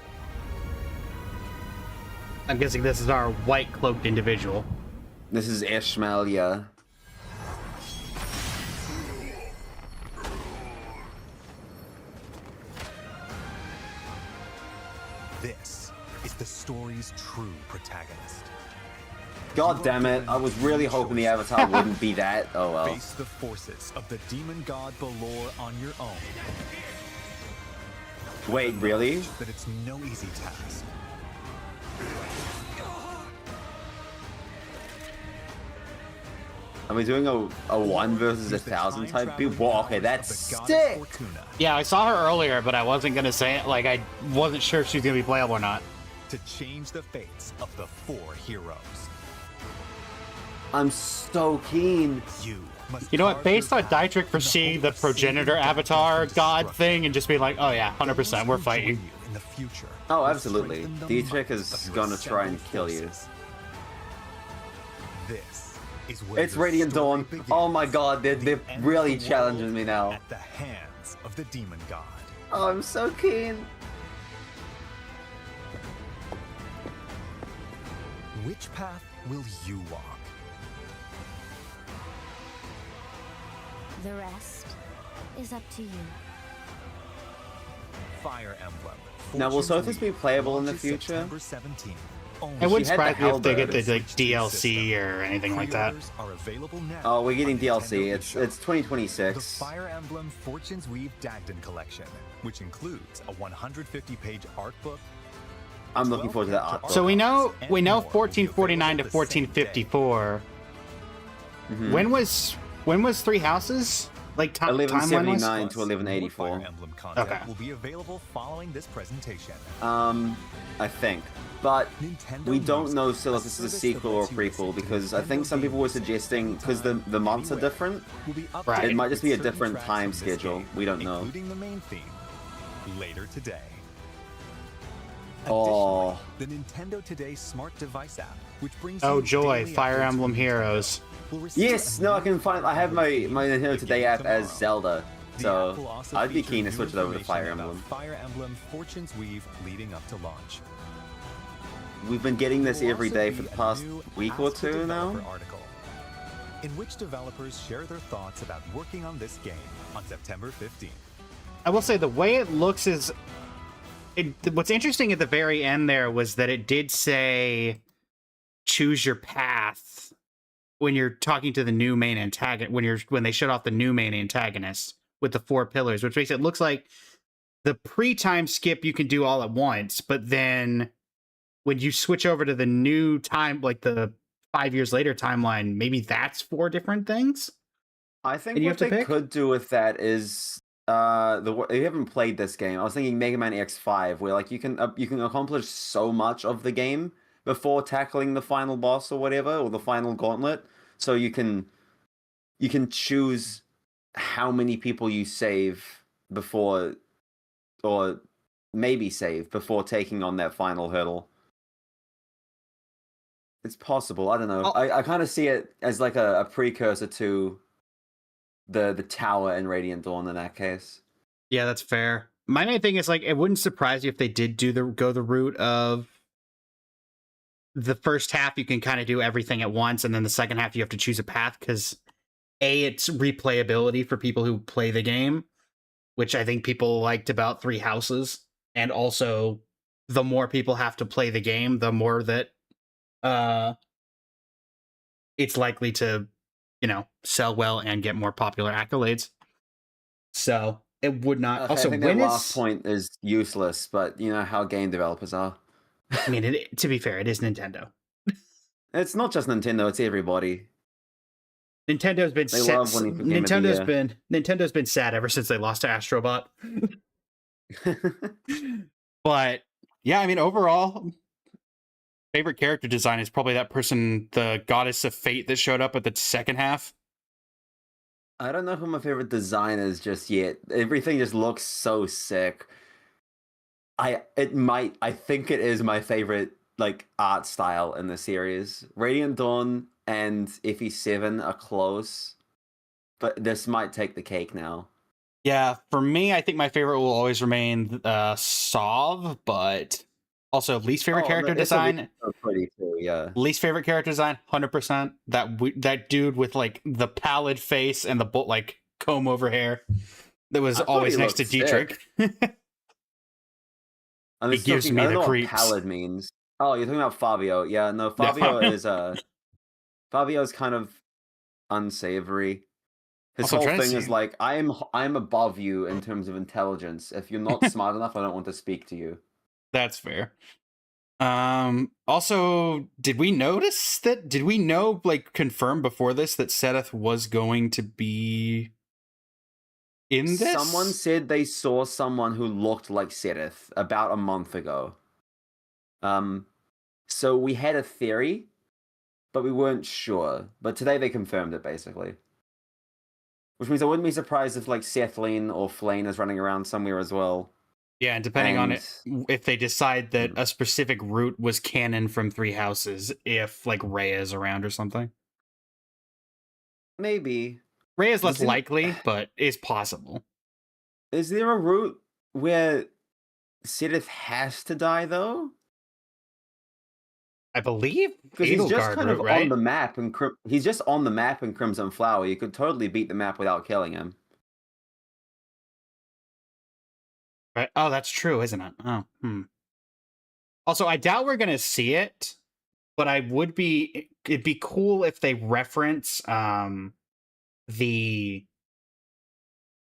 I'm guessing this is our white-cloaked individual. This is Ishmael, yeah. This is the story's true protagonist. God damn it, I was really hoping the Avatar wouldn't be that. Oh well. Face the forces of the demon god Balor on your own. Wait, really? But it's no easy task. Are we doing a 1 versus 1,000 type build? Whoa, okay, that's sick! Fortuna Yeah, I saw her earlier, but I wasn't gonna say it. Like, I wasn't sure if she was gonna be playable or not. to change the fates of the four heroes. I'm so keen. You must You know what? carve Based your on path Dietrich in for the seeing hope the of saving progenitor the avatar kingdom from god destruction. thing and just being like, oh yeah, 100%, we're Those who join fighting. you in the future Oh, will absolutely. strengthen the Dietrich might is of your gonna try and assembled kill you. forces. This is where It's your Radiant story Dawn. begins. Oh my god, they're The end of really the challenging world me now. At the hands of the demon god. Oh, I'm so keen. Which path will you walk? The rest is up to you. Fire Emblem. Now, will Fortune's Sothis be Leap playable in the launches future? September 17th. It wouldn't She had the surprise me if they get halberd. the like, DLC or anything like that. Pre-orders are available now Oh, we're getting on DLC. Nintendo It's eShop. 2026. The Fire Emblem Fortune's Weave Dagden collection, which includes a 150-page art book. I'm looking forward to that art book. So we know And 1449 to more will be available the same day. 1454. Mhm. When was Three Houses? Like timeline 1179 was? to 1184. More Fire Emblem content Okay. will be available following this presentation. I think. But Nintendo we don't Music, know still if a this is a service that sequel or lets you listen prequel to because I think Nintendo some people were games at suggesting any because time, the months are anywhere, different. will be updated Right. It might just be a with certain different tracks time from this schedule. game, We don't know. Including the main theme later today. Oh. Additionally, the Nintendo Today Smart Device app, which brings Oh you joy, daily Fire updates Emblem from Heroes. Nintendo, will receive Yes, a no, I new can find. I have my Nintendo Today app as tomorrow. Zelda, The so app will also I'd be feature keen to new switch it over to information Fire about Emblem. Fire Emblem Fortune's Weave leading up to launch. We've been getting this There will every also day be for the a past new week or Ask the two now. Developer article, in which developers share their thoughts about working on this game on September 15th. I will say the way it looks is what's interesting at the very end there was that it did say choose your path when you're talking to the new main antagonist when they shut off the new main antagonist with the 4 pillars, which makes it looks like the pre-time skip you can do all at once, but then when you switch over to the new time, like the 5 years later timeline, maybe that's 4 different things. I think And you what have to they pick? could do with that is you haven't played this game. I was thinking Mega Man X5, where like you can accomplish so much of the game before tackling the final boss or whatever, or the final gauntlet. So you can choose how many people you save before or maybe save before taking on that final hurdle. It's possible. I don't know. I kind of see it as like a precursor to the tower in Radiant Dawn in that case. Yeah, that's fair. My main thing is like it wouldn't surprise you if they did go the route of the first half you can kind of do everything at once, and then the second half you have to choose a path because it's replayability for people who play the game, which I think people liked about Three Houses, and also the more people have to play the game, the more that it's likely to, sell well and get more popular accolades. So it would not. Okay, also, I think that last point is useless, but you know how game developers are. I mean, to be fair, it is Nintendo. It's not just Nintendo; it's everybody. Nintendo's been They love winning for Game of the Year. Nintendo's been sad ever since they lost to Astrobot. But yeah, I mean, overall, favorite character design is probably that person, the Goddess of Fate that showed up at the second half. I don't know who my favorite design is just yet. Everything just looks so sick. I think it is my favorite like art style in the series. Radiant Dawn and FE7 are close, but this might take the cake now. Yeah, for me, I think my favorite will always remain Sov, but also least favorite character design. Pretty too, yeah. Least favorite character design, 100%. That dude with like the pallid face and the like comb over hair that was always next to Dietrich. It gives me the creeps. What pallid means. Oh, you're talking about Fabio. Yeah, no, Fabio is Fabio's kind of unsavory. His whole thing is like, I'm above you in terms of intelligence. If you're not smart enough, I don't want to speak to you. That's fair. Also, did we know, like, confirm before this that Seteth was going to be in this? Someone said they saw someone who looked like Seteth about a month ago. So we had a theory, but we weren't sure. But today they confirmed it, basically. Which means I wouldn't be surprised if, like, Sethlene or Flane is running around somewhere as well. Yeah, and depending on it, if they decide that a specific route was canon from Three Houses, if, like, Rhea is around or something. Maybe. Rhea is less likely, but is possible. Is there a route where Seteth has to die, though? I believe because he's just kind of right? on the map, and he's just on the map in Crimson Flower. You could totally beat the map without killing him. Right. Oh, that's true, isn't it? Oh, Also, I doubt we're gonna see it, but it'd be cool if they reference the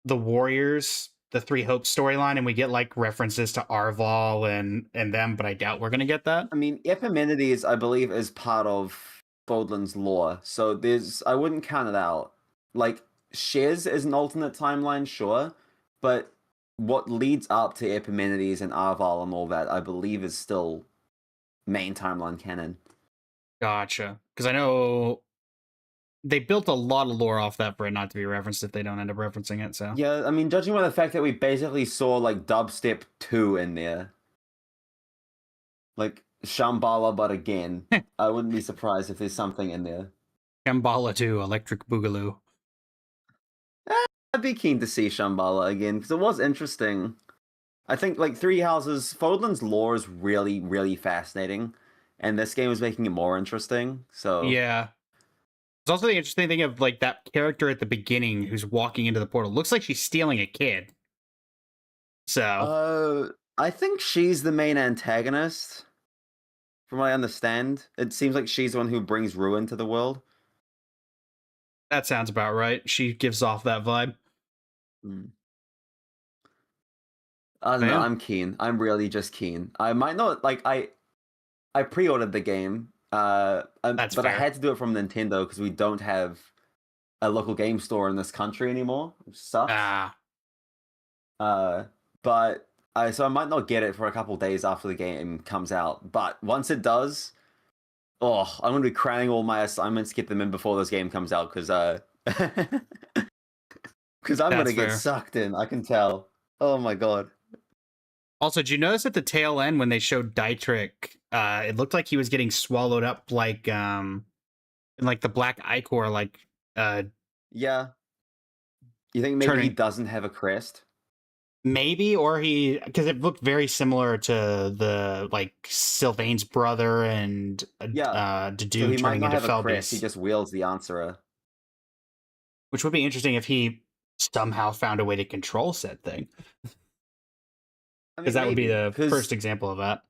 Warriors, the Three Hopes storyline, and we get like references to Arval and them, but I doubt we're gonna get that. I mean, Epimenides, I believe, is part of Bodlin's lore, so I wouldn't count it out. Like, Shez is an alternate timeline, sure, but what leads up to Epimenides and Arval and all that, I believe, is still main timeline canon. Gotcha. Because I know they built a lot of lore off that for it not to be referenced if they don't end up referencing it, so. Yeah, I mean, judging by the fact that we basically saw, like, Dubstep 2 in there. Like, Shambhala, but again. I wouldn't be surprised if there's something in there. Shambhala 2, Electric Boogaloo. I'd be keen to see Shambhala again, because it was interesting. I think, like, Three Houses, Fodlan's lore is really, really fascinating, and this game is making it more interesting, so... Yeah. It's also the interesting thing of, like, that character at the beginning who's walking into the portal. Looks like she's stealing a kid. So... I think she's the main antagonist, from what I understand. It seems like she's the one who brings ruin to the world. That sounds about right. She gives off that vibe. I don't know, I'm keen. I'm really just keen. I might not, like, I pre-ordered the game, but fair. I had to do it from Nintendo because we don't have a local game store in this country anymore, which sucks. But so I might not get it for a couple days after the game comes out, but once it does, I'm going to be cramming all my assignments to get them in before this game comes out, because I'm going to get sucked in, I can tell. Oh my god. Also, did you notice at the tail end when they showed Dietrich, it looked like he was getting swallowed up like in like the Black Ichor, like Yeah. You think maybe he turning- doesn't have a crest? maybe, or because it looked very similar to the like Sylvain's brother and Yeah. Dedue So he might turning not into have a crest. He Felbeast, just wields the Answerer. which would be interesting if he somehow found a way to control said thing. Because that would be the first example of that,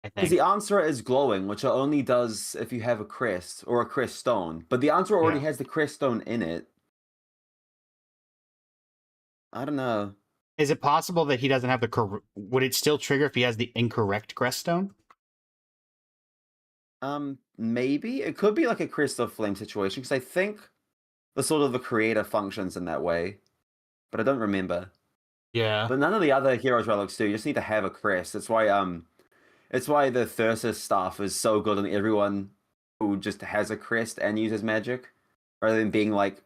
I Because think. the Answerer is glowing, which it only does if you have a crest or a crest stone. But the Answerer already has the crest stone in it. I don't know. Is it possible that he doesn't have the would it still trigger if he has the incorrect crest stone? Maybe it could be like a crest of flame situation because I think the sort of the creator functions in that way, but I don't remember. Yeah. But none of the other heroes relics do. You just need to have a crest. It's why the Thyrsus staff is so good on everyone who just has a crest and uses magic, rather than being like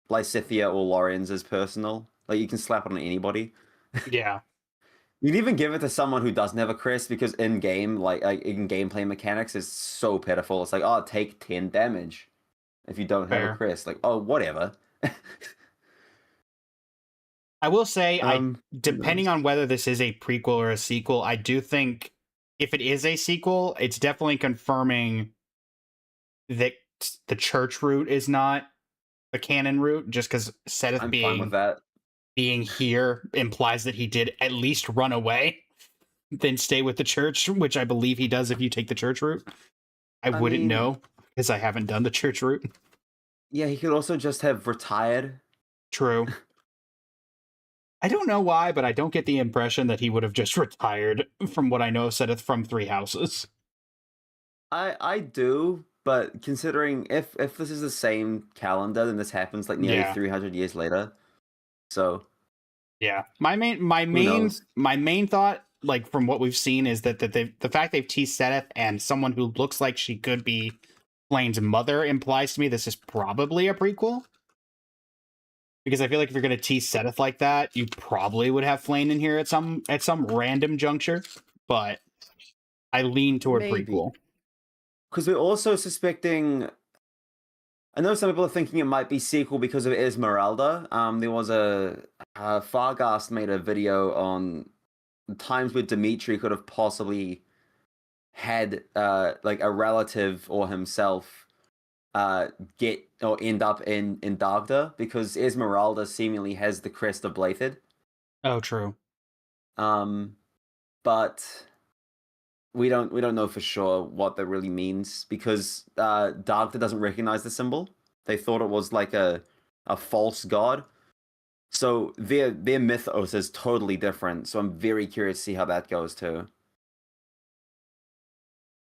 Lysithea or Lorenz personal. Like you can slap it on anybody. Yeah. You'd even give it to someone who doesn't have a crest because in game, like in gameplay mechanics, is so pitiful. It's like, oh, take 10 damage if you don't have a crest. Like, oh, whatever. I will say, depending on whether this is a prequel or a sequel, I do think if it is a sequel, it's definitely confirming that the church route is not a canon route, just because Seth I'm fine with that. being here implies that he did at least run away, then stay with the church, which I believe he does if you take the church route. I wouldn't know, because I haven't done the church route. Yeah, he could also just have retired. True. I don't know why, but I don't get the impression that he would have just retired from what I know of Seth from Three Houses. I do, but considering if this is the same calendar, then this happens like nearly 300 years later. So yeah, my main thought, like from what we've seen, is that the fact they've teased Seth and someone who looks like she could be Flane's mother implies to me this is probably a prequel. Because I feel like if you're going to tease Seth like that, you probably would have Flane in here at some random juncture. But I lean toward prequel. Because we're also suspecting. I know some people are thinking it might be sequel because of Esmeralda. There was Fargast made a video on times where Dimitri could have possibly had like a relative or himself get or end up in Dagda, because Esmeralda seemingly has the crest of Blythid. Oh, true. But we don't know for sure what that really means, because Dagda doesn't recognize the symbol. They thought it was like a false god. So their mythos is totally different. So I'm very curious to see how that goes too.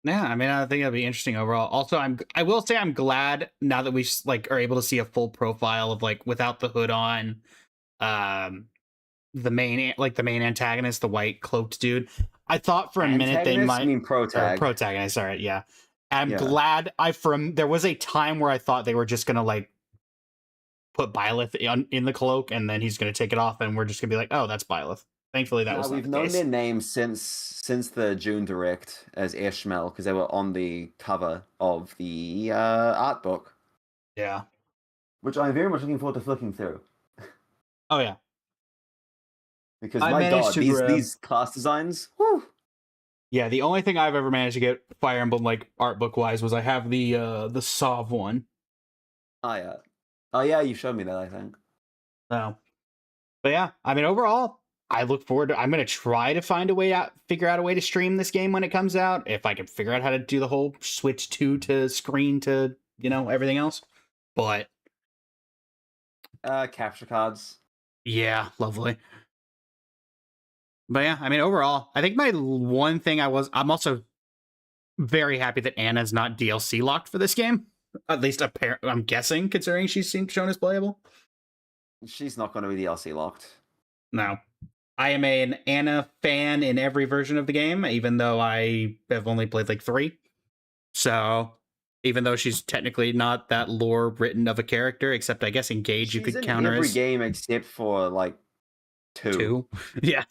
Yeah, I mean, I think it'll be interesting overall. Also, I will say I'm glad now that we like are able to see a full profile of like without the hood on, the main antagonist, the white cloaked dude. I thought for a minute they might mean protagonist. Sorry, yeah. I'm glad there was a time where I thought they were just gonna like put Byleth in the cloak and then he's gonna take it off and we're just gonna be like, oh, that's Byleth. Thankfully, that was. We've known their names since the June Direct as Eshmel, because they were on the cover of the art book. Yeah, which I'm very much looking forward to flicking through. Oh yeah, because my god, these class designs. Whew. Yeah, the only thing I've ever managed to get Fire Emblem like art book wise was I have the Sov one. Oh yeah, you showed me that, I think. Oh, but yeah, I mean overall, I look forward to. I'm gonna try to figure out a way to stream this game when it comes out. If I can figure out how to do the whole switch to screen to everything else, but capture cards. Yeah, lovely. But yeah, I mean overall, I think my one thing I'm also very happy that Anna's not DLC locked for this game. At least I'm guessing, considering she's shown as playable. She's not going to be DLC locked. No. I am an Anna fan in every version of the game, even though I have only played like 3. So, even though she's technically not that lore written of a character, except I guess Engage you could counter every as game except for like 2. 2? Yeah.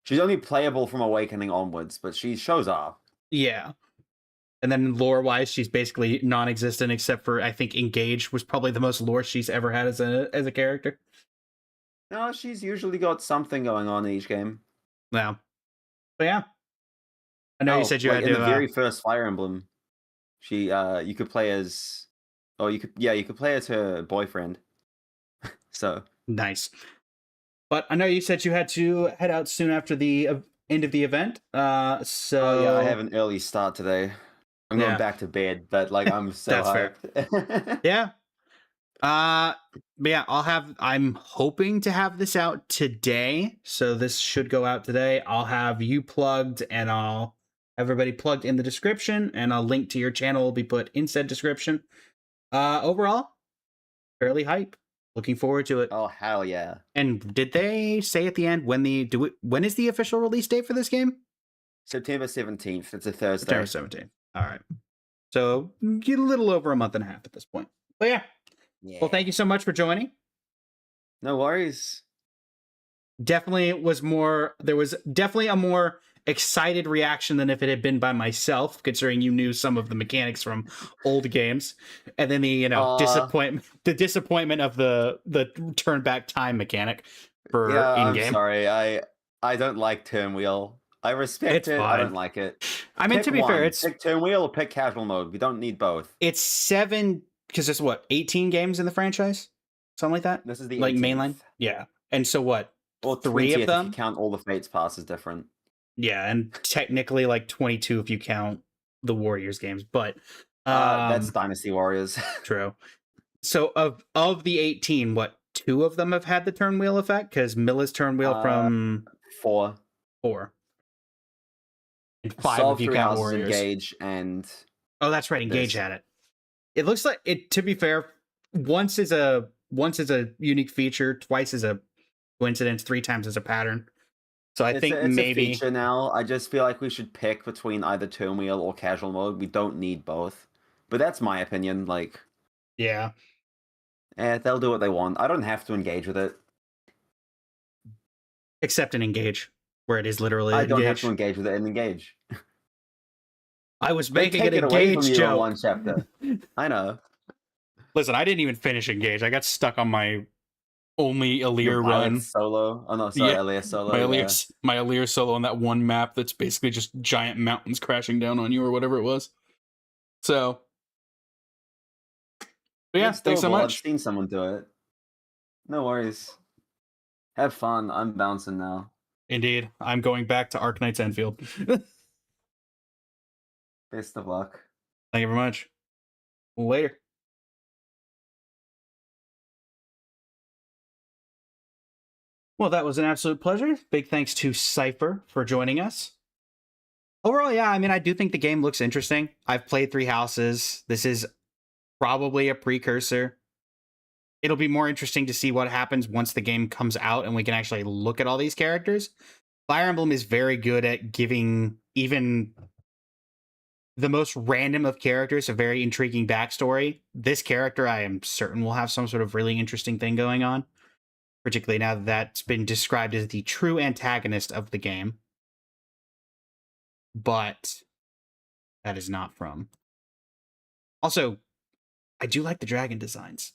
She's only playable from Awakening onwards, but she shows up. Yeah. And then lore-wise, she's basically non-existent except for, I think, Engage was probably the most lore she's ever had as a character. No, she's usually got something going on in each game. Yeah. But yeah. I know you said you had in to... the very first Fire Emblem, she, you could play as... Oh, you could play as her boyfriend. So... Nice. But I know you said you had to head out soon after the end of the event. So yeah, I have an early start today. I'm going back to bed, but like I'm so That's hyped. Yeah. But yeah, I'm hoping to have this out today. So this should go out today. I'll have you plugged and I'll have everybody plugged in the description, and a link to your channel will be put in said description. Overall, fairly hype. Looking forward to it. Oh, hell yeah. And did they say at the end when is the official release date for this game? September 17th. It's a Thursday. September 17th. All right. So get a little over a month and a half at this point. But yeah. Well, thank you so much for joining. No worries. There was definitely a more excited reaction than if it had been by myself, considering you knew some of the mechanics from old games. And then the, disappointment of the turn back time mechanic for in-game. I'm sorry. I don't like turn wheel. I respect it. Fine. I don't like it. I mean, to be fair, pick turn wheel or pick casual mode. We don't need both. It's 7, because there's 18 games in the franchise? Something like that? This is the like 18th. Mainline? Yeah. And so what? Or 3 of them? If you count all the Fates passes different. Yeah, and technically like 22 if you count the Warriors games, but that's Dynasty Warriors. True. So of the 18, 2 of them have had the turn wheel effect? Because Milla's turn wheel from 4. And 5 if you count Warriors. Engage and oh, that's right. Engage had it. It looks like it. To be fair, once is a unique feature, twice is a coincidence, 3 times is a pattern. So I think it's maybe a feature now. I just feel like we should pick between either turn wheel or casual mode. We don't need both. But that's my opinion. Like, yeah, they'll do what they want. I don't have to engage with it. Except in Engage, where it is literally. I don't have to engage with it in Engage. I was making an Engage joke. In one chapter. I know. Listen, I didn't even finish Engage. I got stuck on my only Alear run solo. Oh no, sorry, Alear solo. My Alear solo on that one map that's basically just giant mountains crashing down on you or whatever it was. So, but yeah, thanks so much. I've seen someone do it. No worries. Have fun. I'm bouncing now. Indeed, I'm going back to Arknight's Enfield. Best of luck. Thank you very much. Later. Well, that was an absolute pleasure. Big thanks to Cypher for joining us. Overall, yeah, I mean, I do think the game looks interesting. I've played 3 Houses. This is probably a precursor. It'll be more interesting to see what happens once the game comes out and we can actually look at all these characters. Fire Emblem is very good at giving even the most random of characters a very intriguing backstory. This character, I am certain, will have some sort of really interesting thing going on. Particularly now that that's been described as the true antagonist of the game. But that is not from. Also, I do like the dragon designs.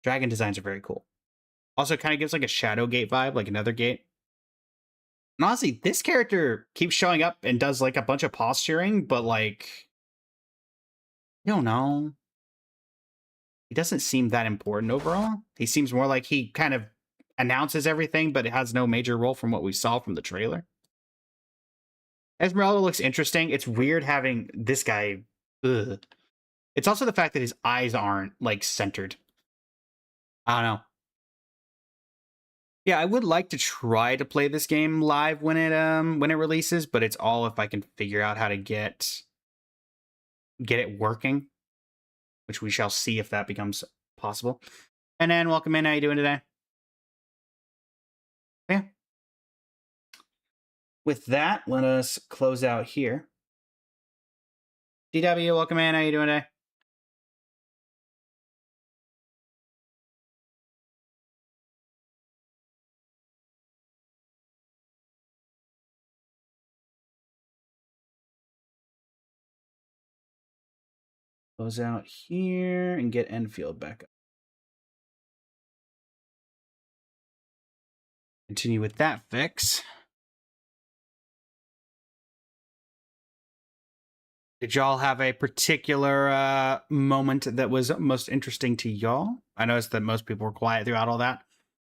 Dragon designs are very cool. Also, kind of gives like a Shadow Gate vibe, like another gate. And honestly, this character keeps showing up and does like a bunch of posturing, but like, I don't know. He doesn't seem that important overall. He seems more like he kind of announces everything, but it has no major role from what we saw from the trailer. Esmeralda looks interesting. It's weird having this guy. Ugh. It's also the fact that his eyes aren't like centered. I don't know. Yeah, I would like to try to play this game live when it releases, but it's all if I can figure out how to get it working, which we shall see if that becomes possible. And then welcome in. How you doing today? Yeah. With that, let us close out here. DW, welcome in. How you doing today? Close out here and get Enfield back up. Continue with that fix. Did y'all have a particular moment that was most interesting to y'all? I noticed that most people were quiet throughout all that,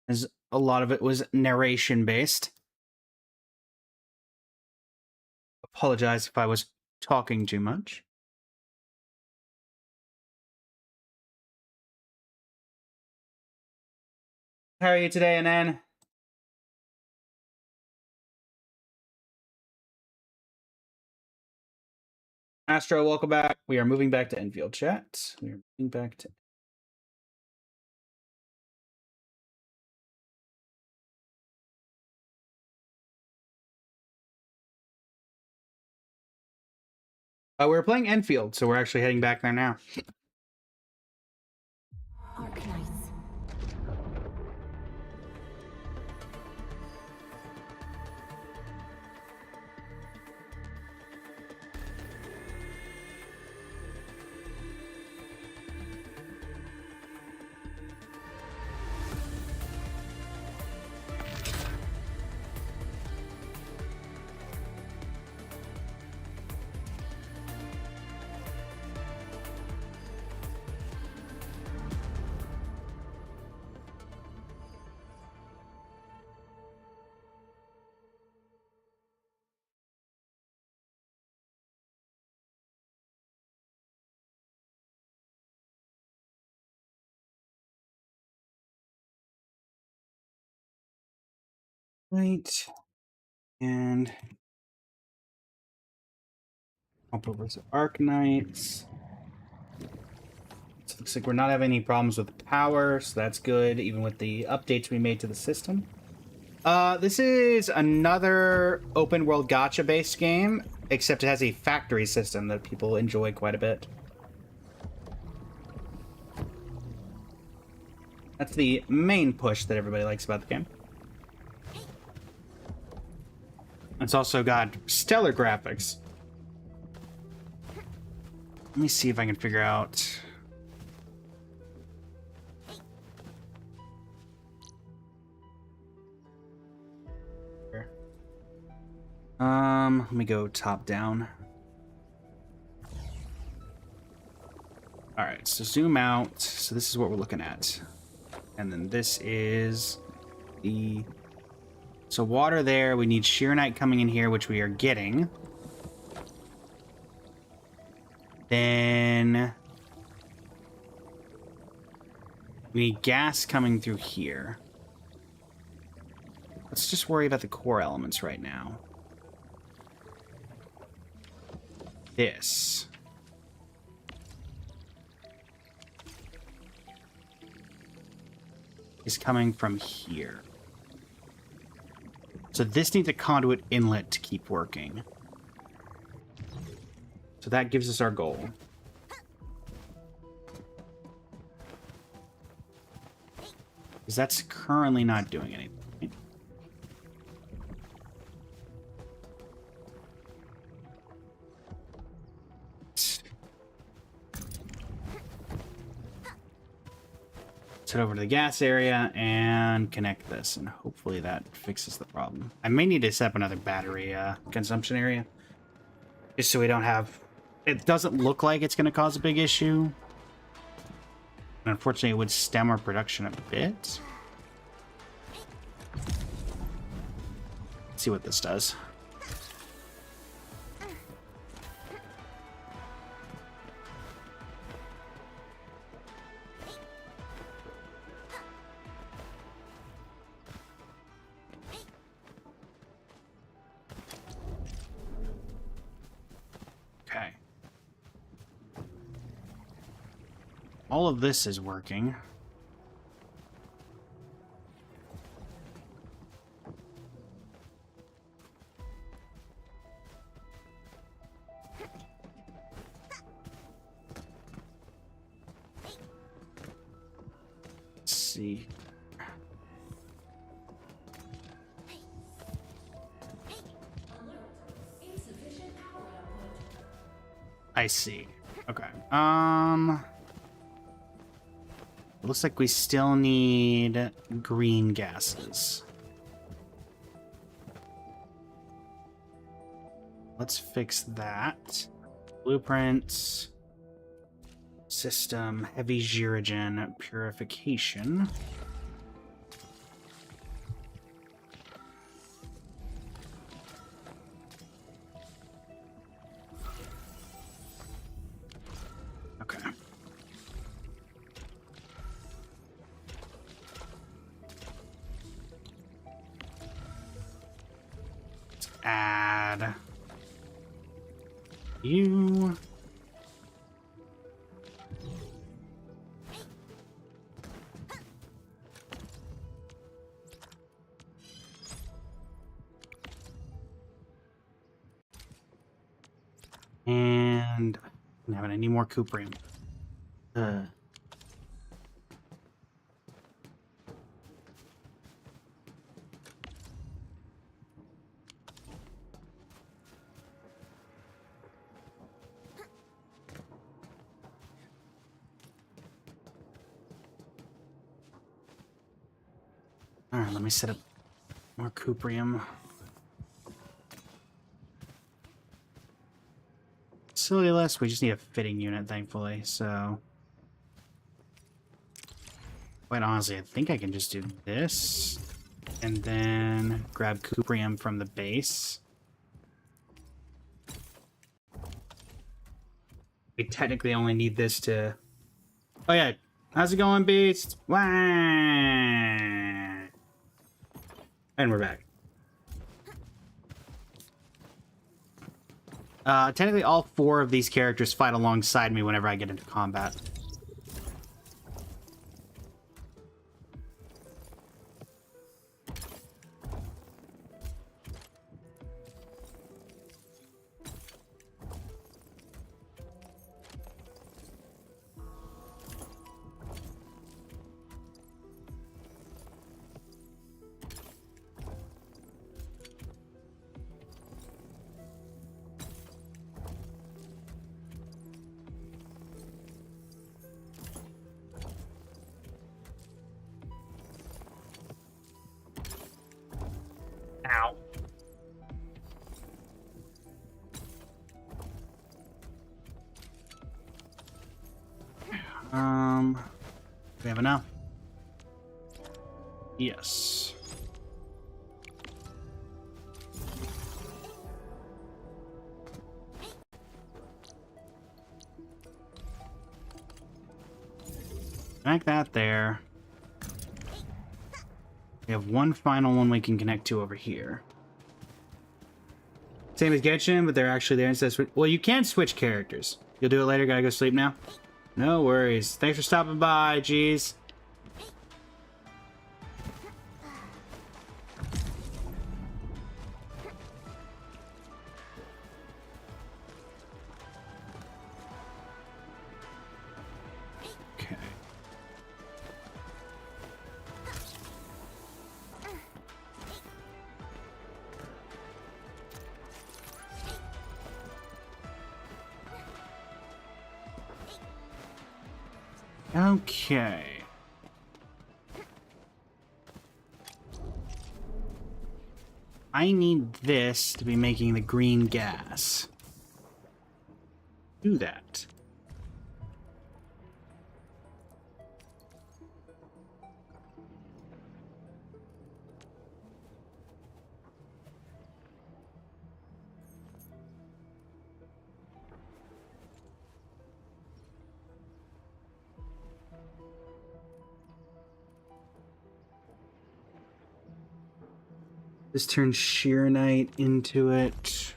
as a lot of it was narration based. Apologize if I was talking too much. How are you today, Anan? Astro, welcome back. We are moving back to Enfield chat. We are moving back to... we're playing Enfield, so we're actually heading back there now. Arknights. Right. And hop over to Arknights. So it looks like we're not having any problems with power, so that's good, even with the updates we made to the system. This is another open world gacha based game, except it has a factory system that people enjoy quite a bit. That's the main push that everybody likes about the game. It's also got stellar graphics. Let me see if I can figure out... let me go top down. Alright, so zoom out. So this is what we're looking at. And then this is the... So water there, we need Sheer Knight coming in here, which we are getting. Then... we need gas coming through here. Let's just worry about the core elements right now. This. Is coming from here. So this needs a conduit inlet to keep working. So that gives us our goal. Because that's currently not doing anything. Let's head over to the gas area and connect this, and hopefully that fixes the problem. I may need to set up another battery consumption area, just so we don't have... It doesn't look like it's going to cause a big issue. And unfortunately, it would stem our production a bit. Let's see what this does. Okay. All of this is working. Let's see. I see. Okay. Looks like we still need green gases. Let's fix that. Blueprints. System. Heavy Zirigen purification. Okay. Let's add you. And I need more cuprium. Alright, let me set up more cuprium. Facility list, we just need a fitting unit, thankfully, so... Quite honestly, I think I can just do this, and then grab cuprium from the base. We technically only need this to... Oh yeah, how's it going, Beast? Wah! And we're back. Technically all 4 of these characters fight alongside me whenever I get into combat. Ow. Do we have enough? Yes. Connect that there. We have one final one we can connect to over here. Same as Genshin, but they're actually there instead of well, you can switch characters. You'll do it later. Gotta go sleep now. No worries. Thanks for stopping by, geez. Okay. Okay. I need this to be making the green gas. Do that. This turns Sheer Knight into it.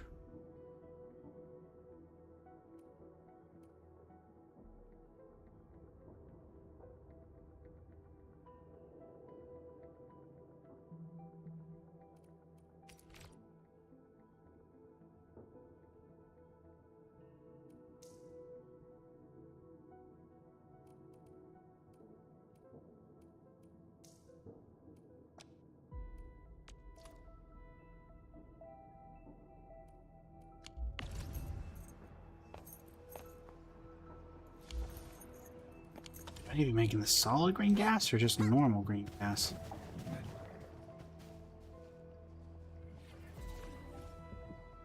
Should I be making the solid green gas or just normal green gas?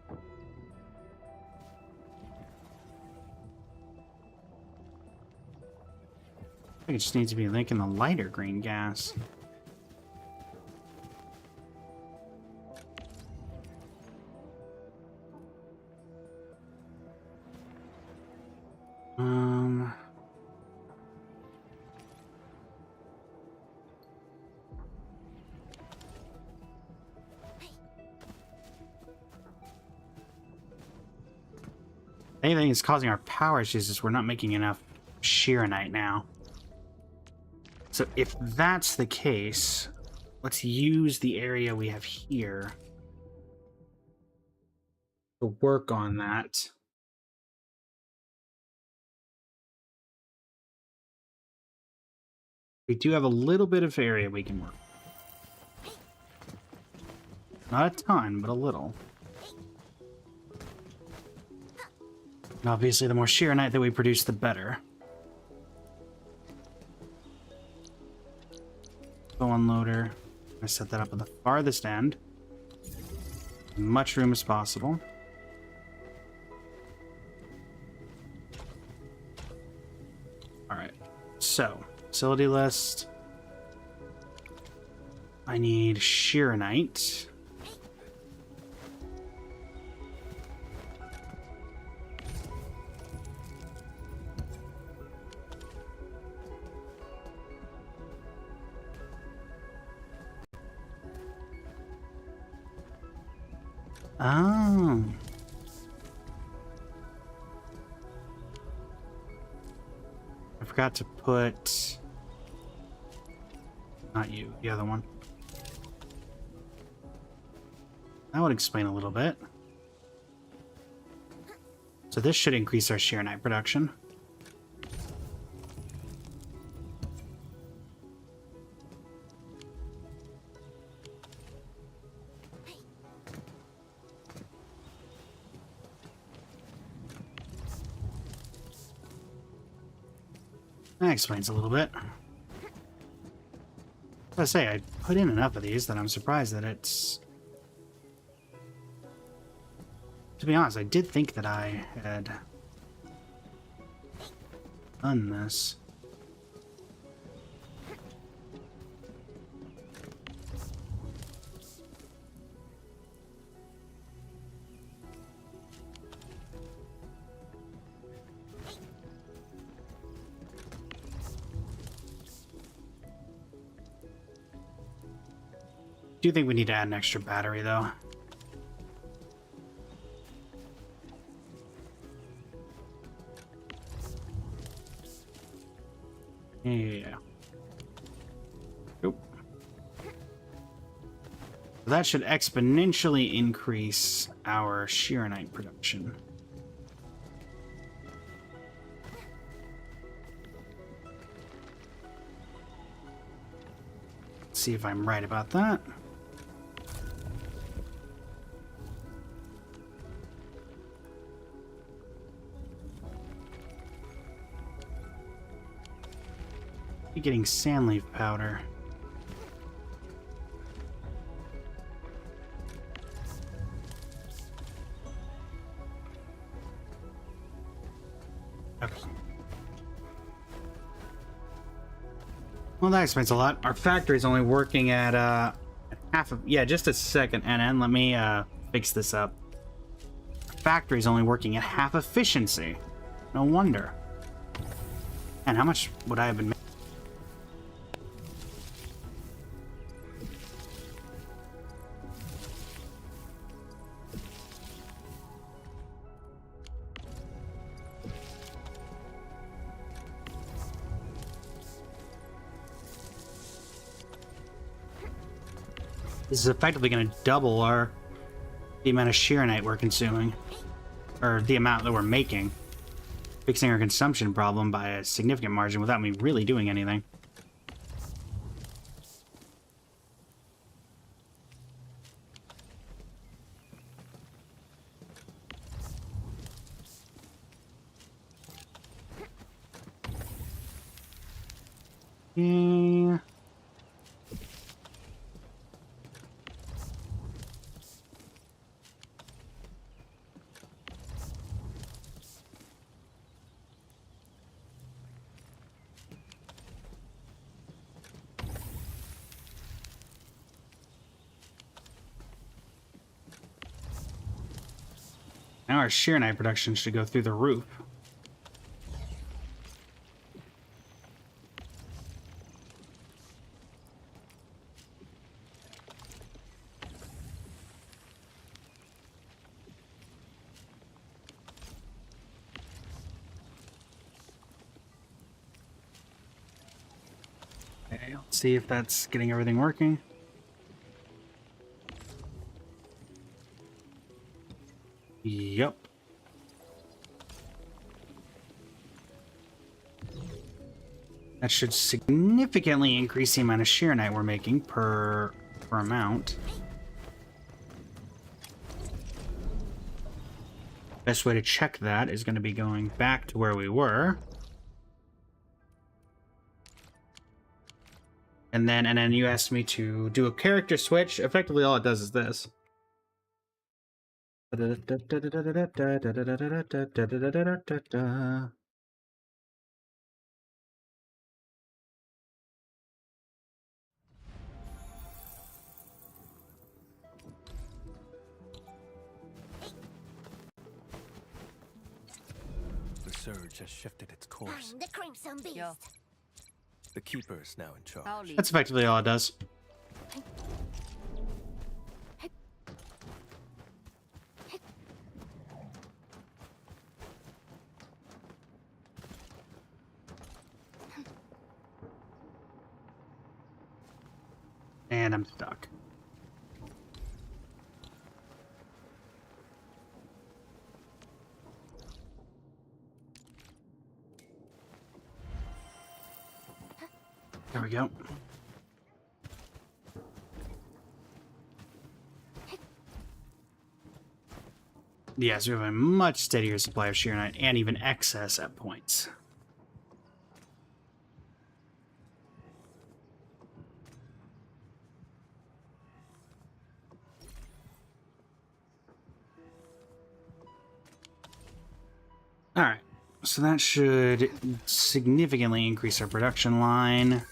I think it just needs to be making the lighter green gas. Anything that's causing our power issues is we're not making enough Shiranite now. So if that's the case, let's use the area we have here to work on that. We do have a little bit of area we can work. Not a ton, but a little. And obviously, the more Shiranite that we produce, the better. Go unloader. I'm gonna set that up at the farthest end. As much room as possible. Alright. So, facility list. I need Shiranite. Oh. I forgot to put... Not you, the other one. That would explain a little bit. So this should increase our Shiranite production. That explains a little bit. As I say, I put in enough of these that I'm surprised that it's... To be honest, I did think that I had done this. Do you think we need to add an extra battery, though? Yeah. Oop. That should exponentially increase our Shiranite production. Let's see if I'm right about that. Getting sandleaf powder. Okay. Well, that explains a lot. Our factory's only working at half of... Yeah, just a second, NN. Let me fix this up. Our factory's only working at half efficiency. No wonder. And how much would I have been making? This is effectively going to double the amount of Shiranite we're consuming, or the amount that we're making, fixing our consumption problem by a significant margin without me really doing anything. Okay. Now our Sheer Knight production should go through the roof. Okay, let's see if that's getting everything working. Yep. That should significantly increase the amount of Sheer Knight we're making per amount. Best way to check that is going to be going back to where we were. And then you asked me to do a character switch. Effectively, all it does is this. The surge has shifted its course. I'm the Crimson Beast. Yo. The Keeper is now in charge. I'll leave. That's effectively all it does. And I'm stuck. There we go. Yes, we have a much steadier supply of Sheer Knight and even excess at points. Alright, so that should significantly increase our production line.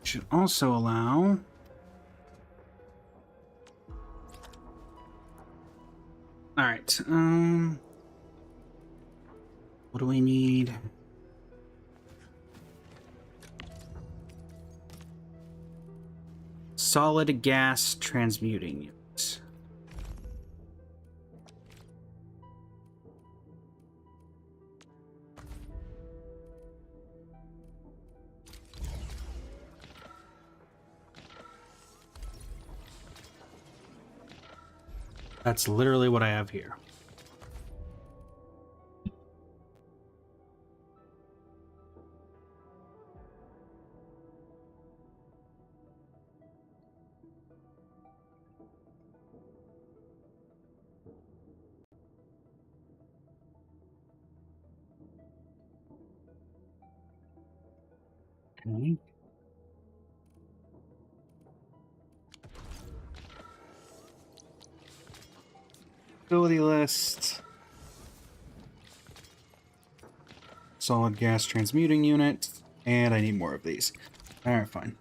Should also allow... Alright, what do we need? Solid gas transmuting units. That's literally what I have here. Okay. Ability list. Solid gas transmuting unit. And I need more of these. Alright, fine.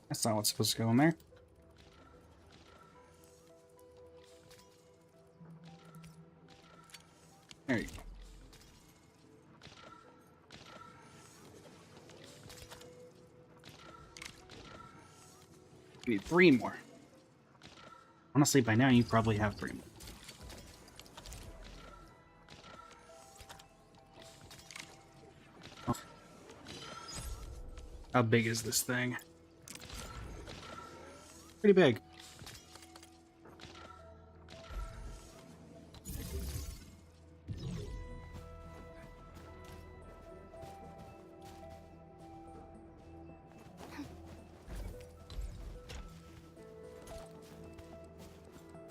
That's not what's supposed to go in there. There you go. You need 3 more. Honestly, by now you probably have 3 more. Oh. How big is this thing? Pretty big.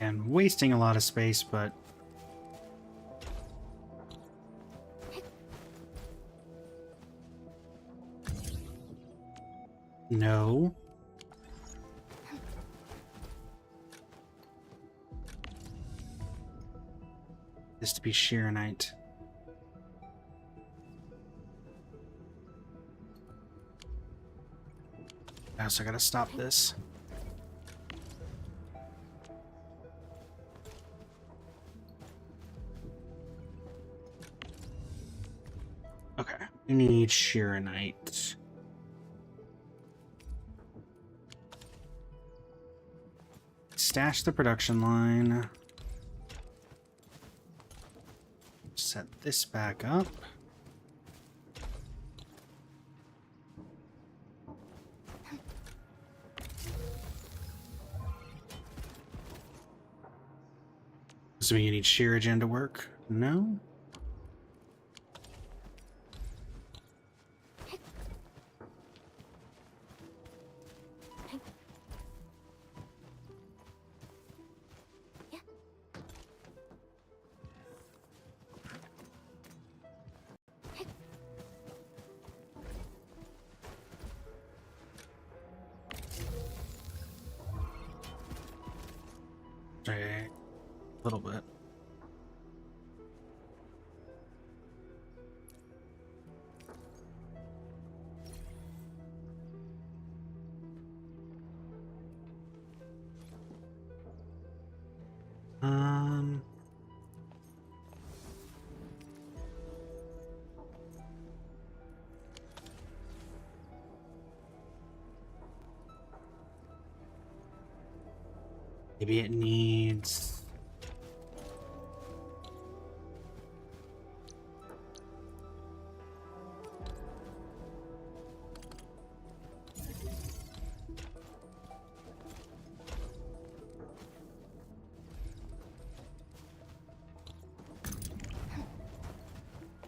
And wasting a lot of space, but... No. This to be Shirenite. I also gotta stop this. Okay, we need Shirenite. Stash the production line. Set this back up. So you need Shirigen to work? No? A little bit. Maybe it needs...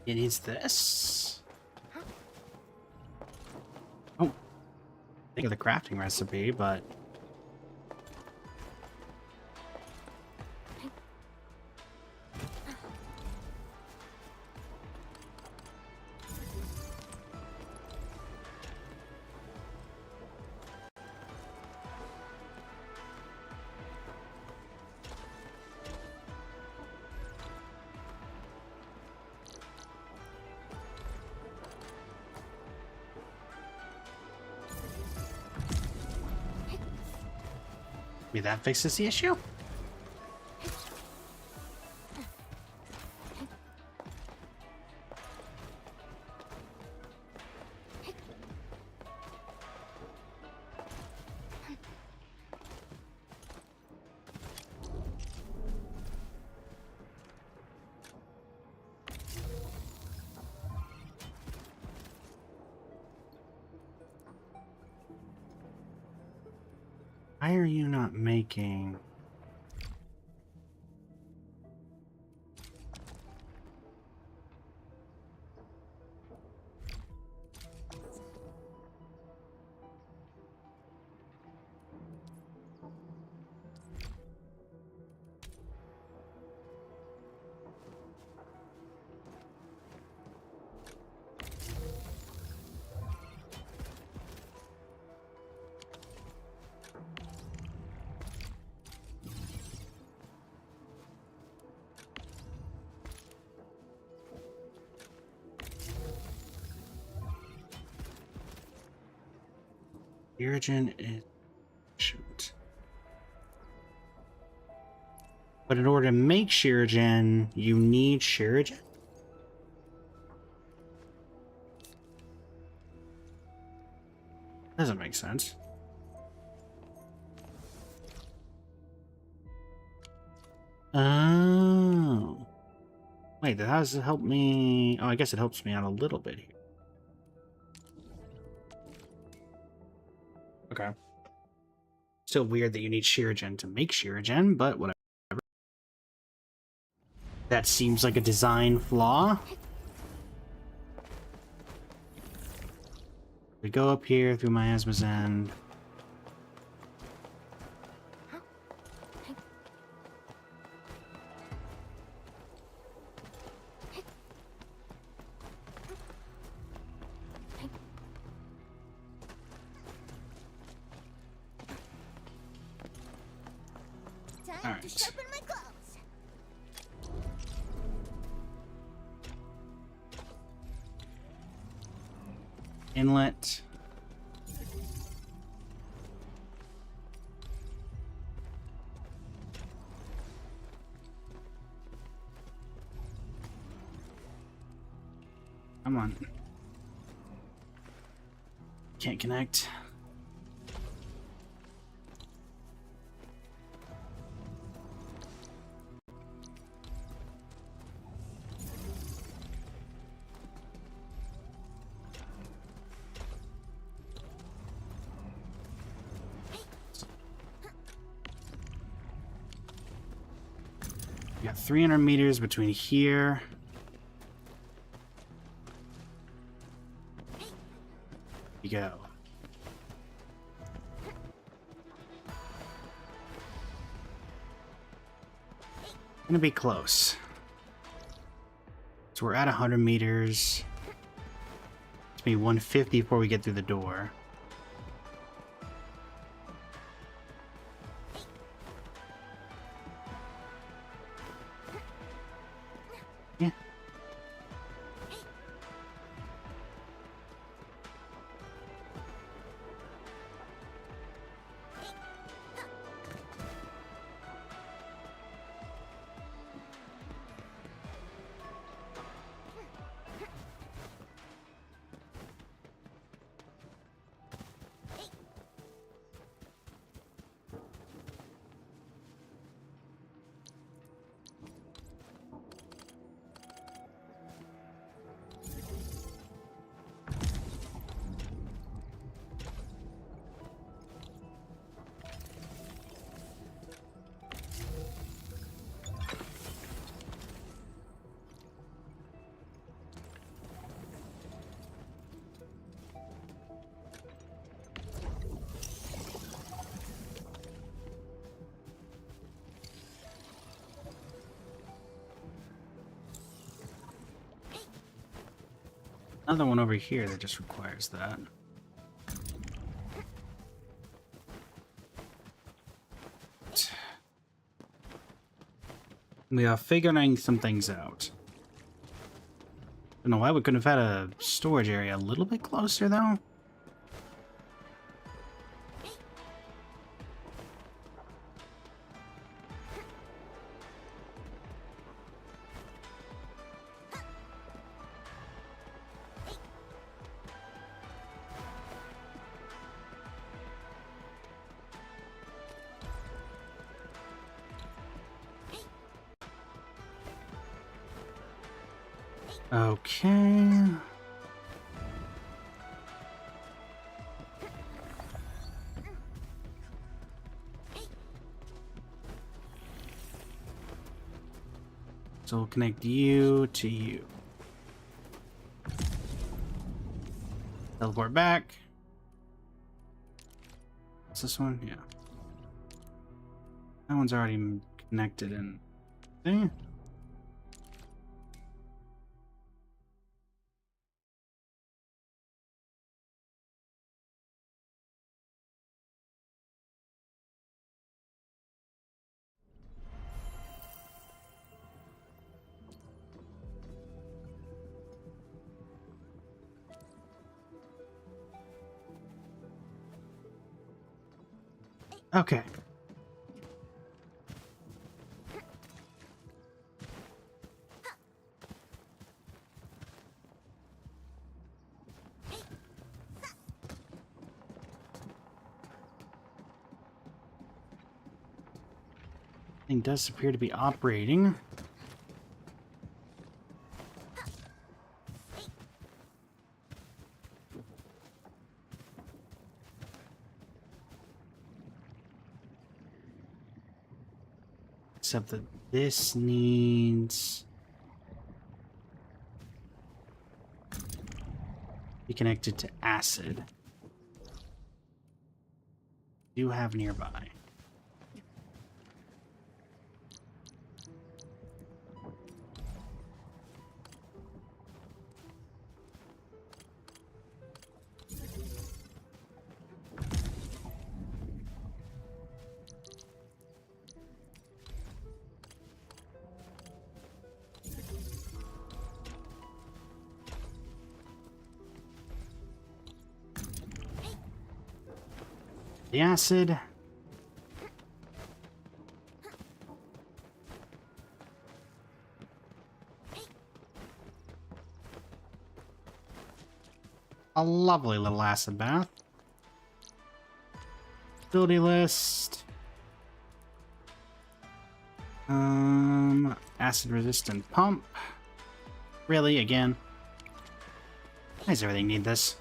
It needs this. Oh, think of the crafting recipe, but maybe that fixes the issue. Why are you not making... Shirigen is... Shoot. But in order to make Shirigen, you need Shirigen? Doesn't make sense. Oh. Wait, that has to help me... Oh, I guess it helps me out a little bit here. Okay. Still weird that you need Shirigen to make Shirigen, but whatever. That seems like a design flaw. We go up here through Miasma's End. To sharpen my claws. Inlet. Come on. Can't connect. We got 300 meters between here. You go. Gonna be close. So we're at 100 meters. It's gonna be 150 before we get through the door. Yeah. Another one over here that just requires that. We are figuring some things out. I don't know why we couldn't have had a storage area a little bit closer, though. Okay. So we'll connect you to you. Teleport back. What's this one? Yeah. That one's already connected in. See? Okay. Thing does appear to be operating. Except that this needs to be connected to acid. Do have nearby. the acid. A lovely little acid bath. Ability list. Acid resistant pump. Really, again? Why does everything need this?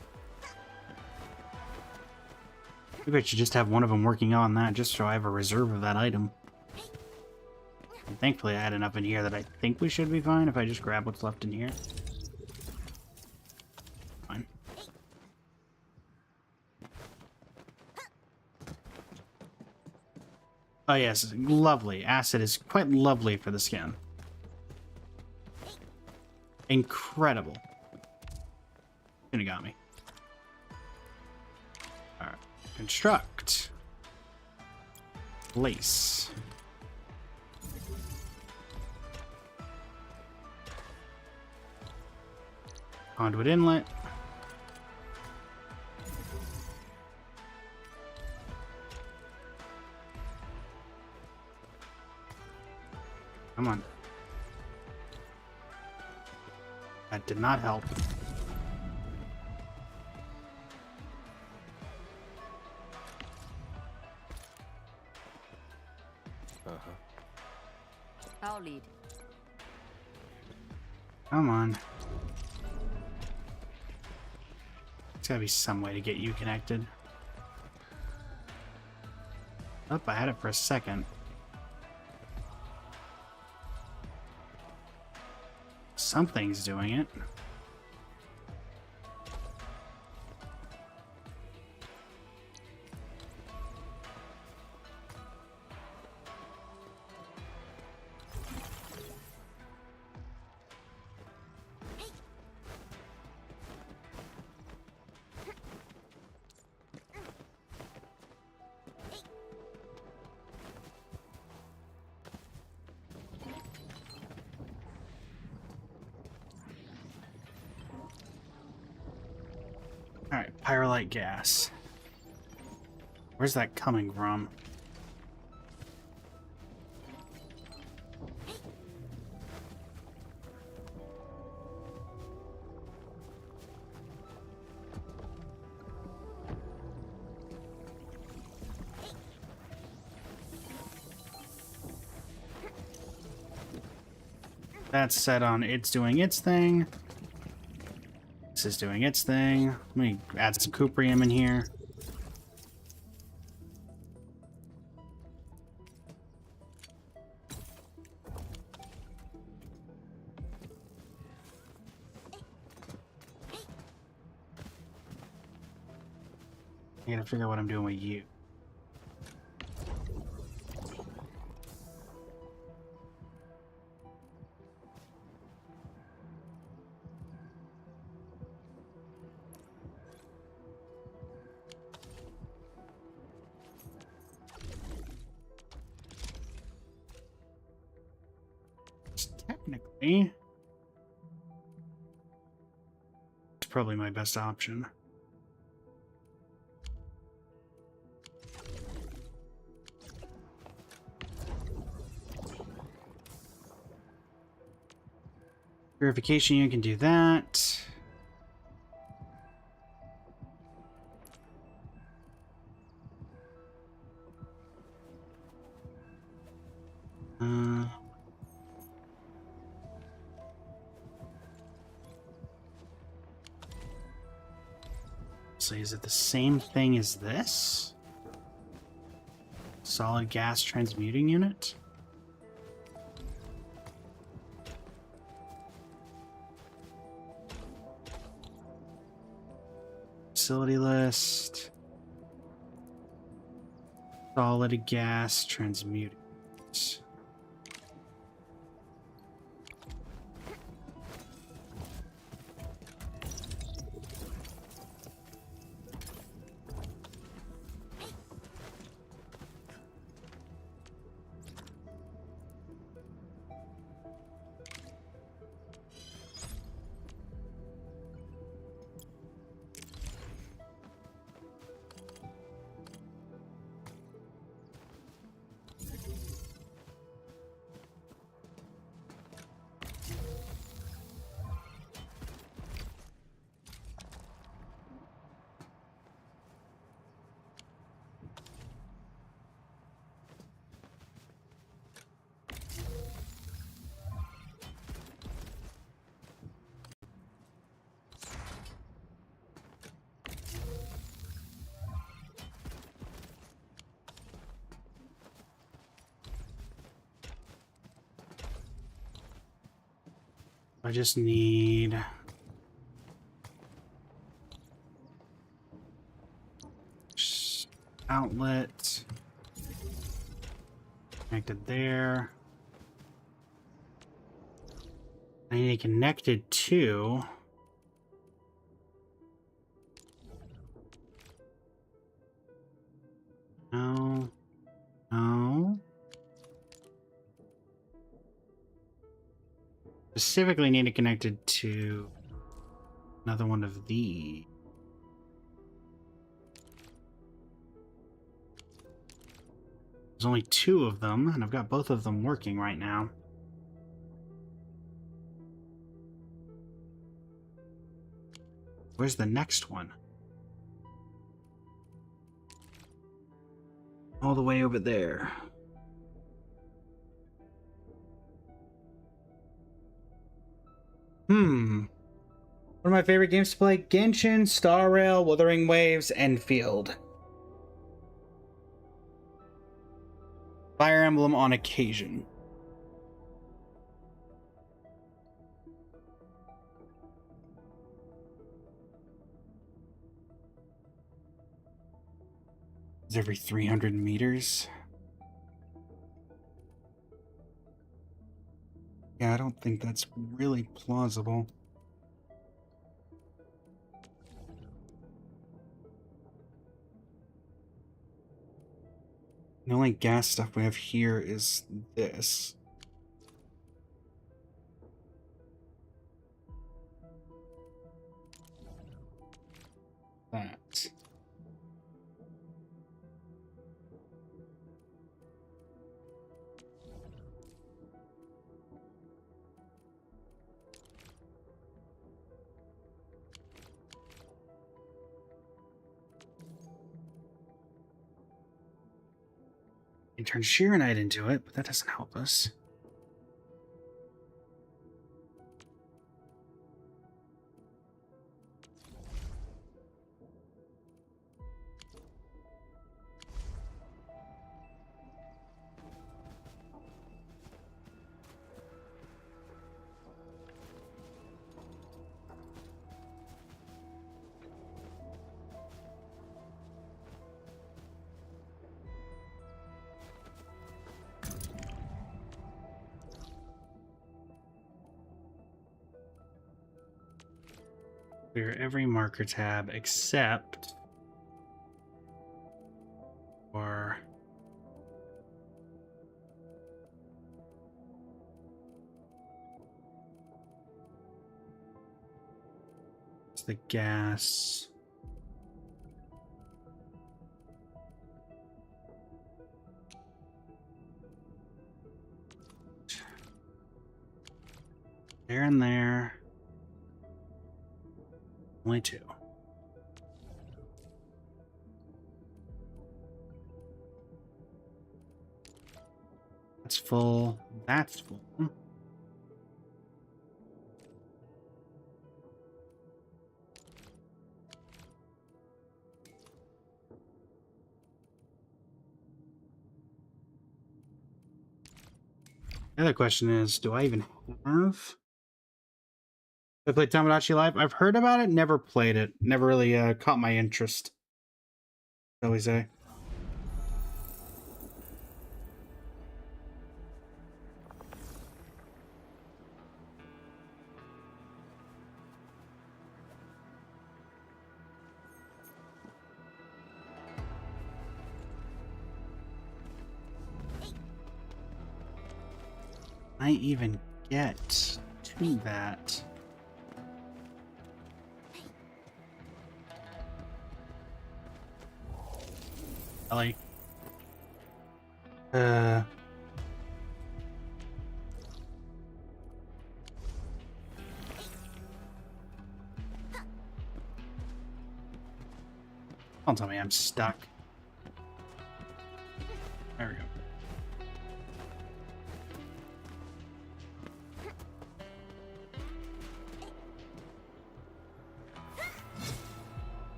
Maybe I should just have one of them working on that, just so I have a reserve of that item. And thankfully I had enough in here that I think we should be fine if I just grab what's left in here. Fine. Oh yes, lovely. Acid is quite lovely for the skin. Incredible. Shinigami. Alright. Construct. Place. Conduit inlet. Come on. That did not help. I'll lead. Come on. There's gotta be some way to get you connected. Oh, I had it for a second. Something's doing it. Alright, pyrolite gas. Where's that coming from? That's set on it's doing its thing. This is doing its thing. Let me add some cuprium in here. I gotta figure out what I'm doing with you. Technically, it's probably my best option. Purification, you can do that. So is it the same thing as this? Solid gas transmuting unit? Facility list. Solid gas transmuting. I just need outlet connected there. I need it connected to no. Specifically need it connected to another one of these. There's only 2 of them, and I've got both of them working right now. Where's the next one? All the way over there. One of my favorite games to play: Genshin, Star Rail, Wuthering Waves, Enfield. Fire Emblem on occasion. It's every 300 meters. Yeah, I don't think that's really plausible. The only gas stuff we have here is this. That. You can turn Shirenite into it, but that doesn't help us. Clear every marker tab except for the gas. There and there. Only 2. That's full. That's full. The other question is, do I even have... I played Tamagotchi Live. I've heard about it, never played it. Never really caught my interest, shall we say. I even get to that. Ellie. Don't tell me I'm stuck. There we go.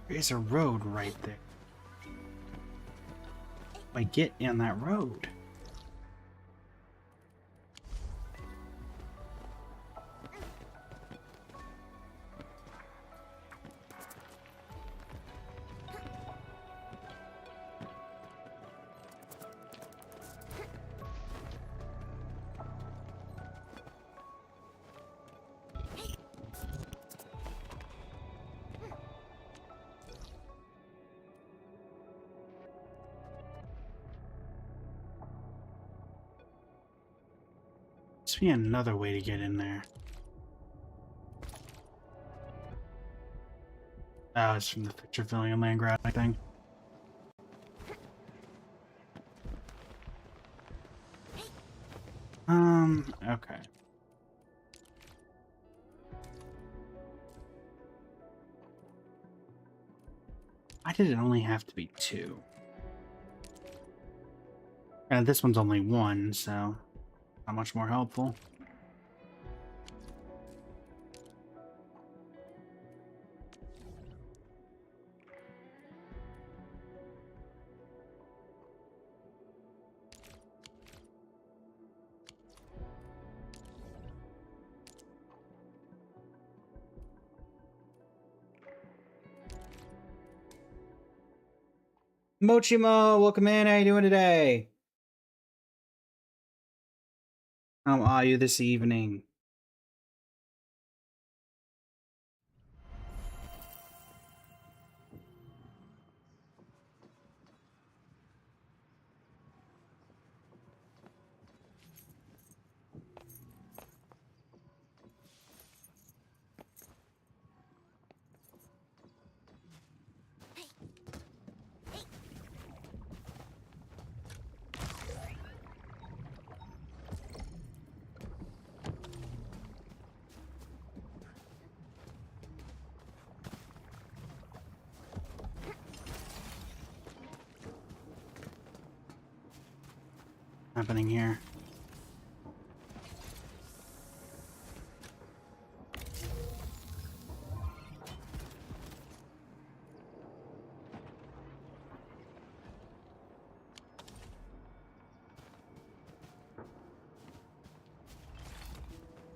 There's a road right there. I get in that road? Must be another way to get in there. Oh, it's from the picture filling and land grabbing thing. Okay. Why did it only have to be 2? And this one's only 1, so not much more helpful. Mochimo, welcome in. How you doing today? How are you this evening? Happening here?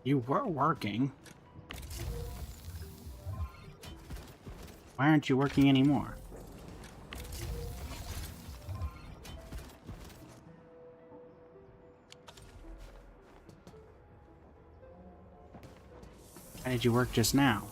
You were working. Why aren't you working anymore? Why did you work just now?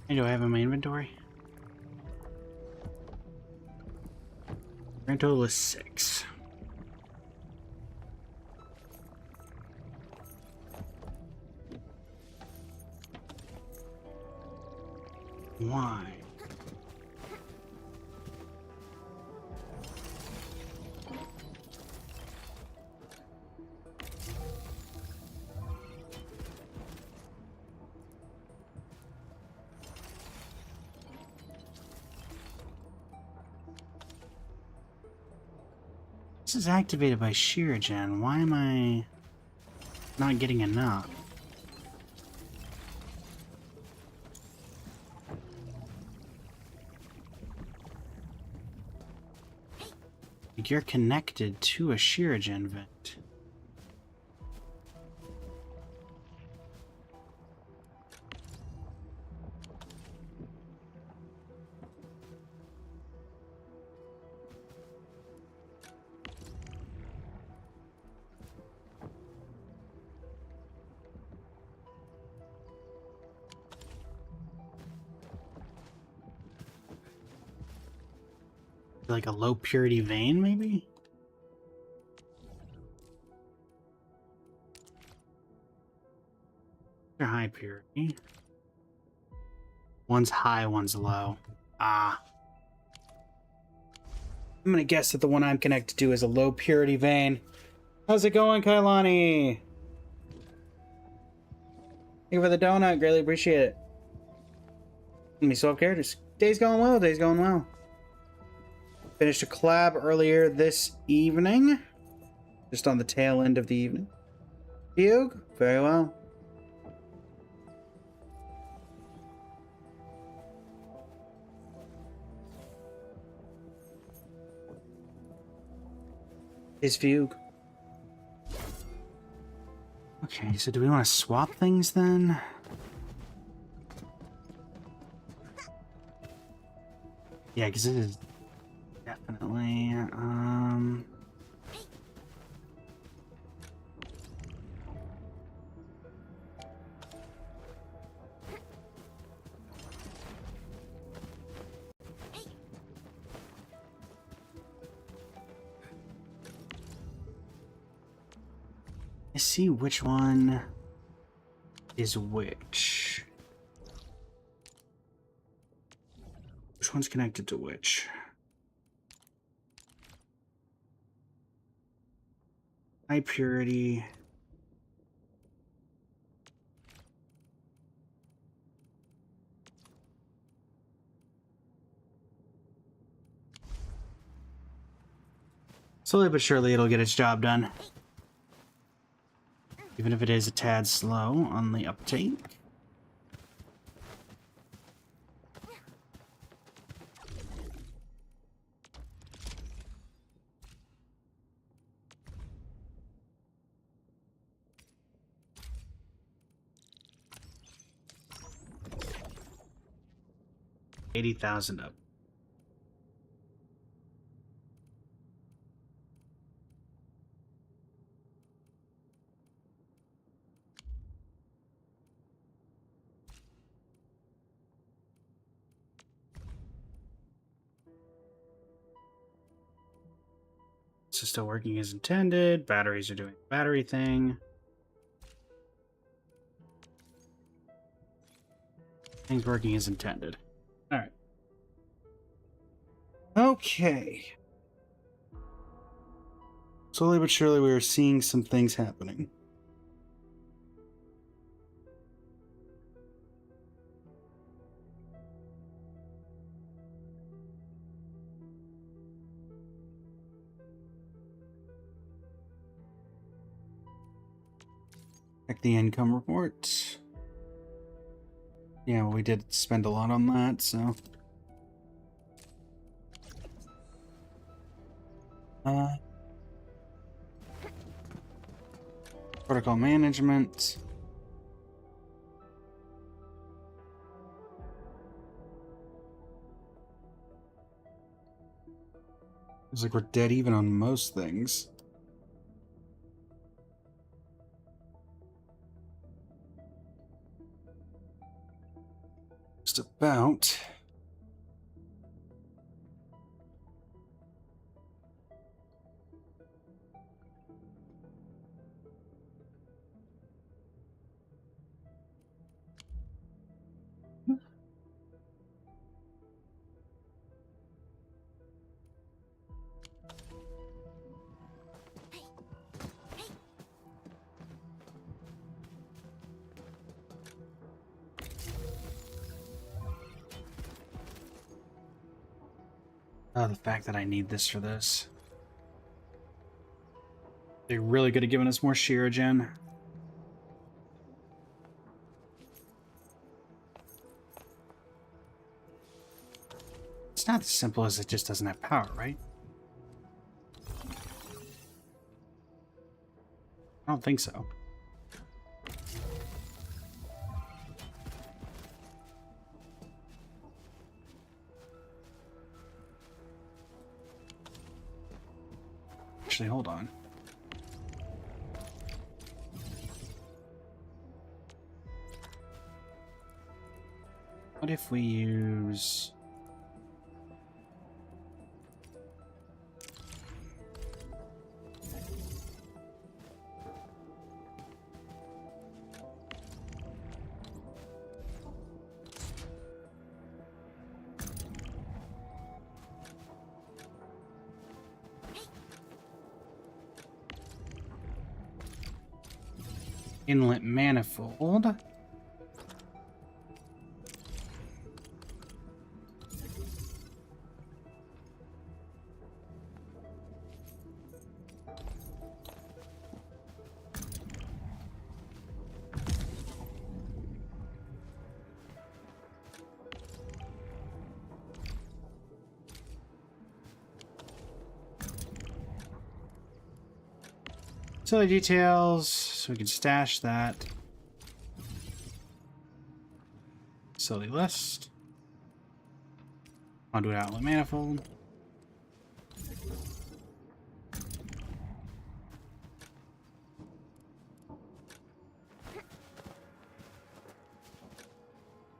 Hey, do I have in my inventory? Grand total is 6. Why? This is activated by Shiragen. Why am I not getting enough? Like you're connected to a Shiragen vent. Like a low purity vein, maybe? They're high purity. One's high, one's low. Ah. I'm gonna guess that the one I'm connected to is a low purity vein. How's it going, Kailani? Thank you for the donut. Greatly appreciate it. Let me self-care. Just Day's going well. Day's going well. Finished a collab earlier this evening. Just on the tail end of the evening. Fugue? Very well. Is Fugue. Okay, so do we want to swap things then? Yeah, because it is definitely, let's see which one is which. Which one's connected to which? High purity. Slowly but surely it'll get its job done. Even if it is a tad slow on the uptake. $80,000 up. This is still working as intended. Batteries are doing the battery thing. Things working as intended. All right. Okay. Slowly but surely we are seeing some things happening. Check the income report. Yeah, well, we did spend a lot on that, so. Protocol management. It's like we're dead even on most things. Just about. Oh, the fact that I need this for this. They're really good at giving us more Shiragen. It's not as simple as it just doesn't have power, right? I don't think so. Actually, hold on. What if we use... Inlet manifold. Facility details, so we can stash that. Facility list. Conduit outlet manifold.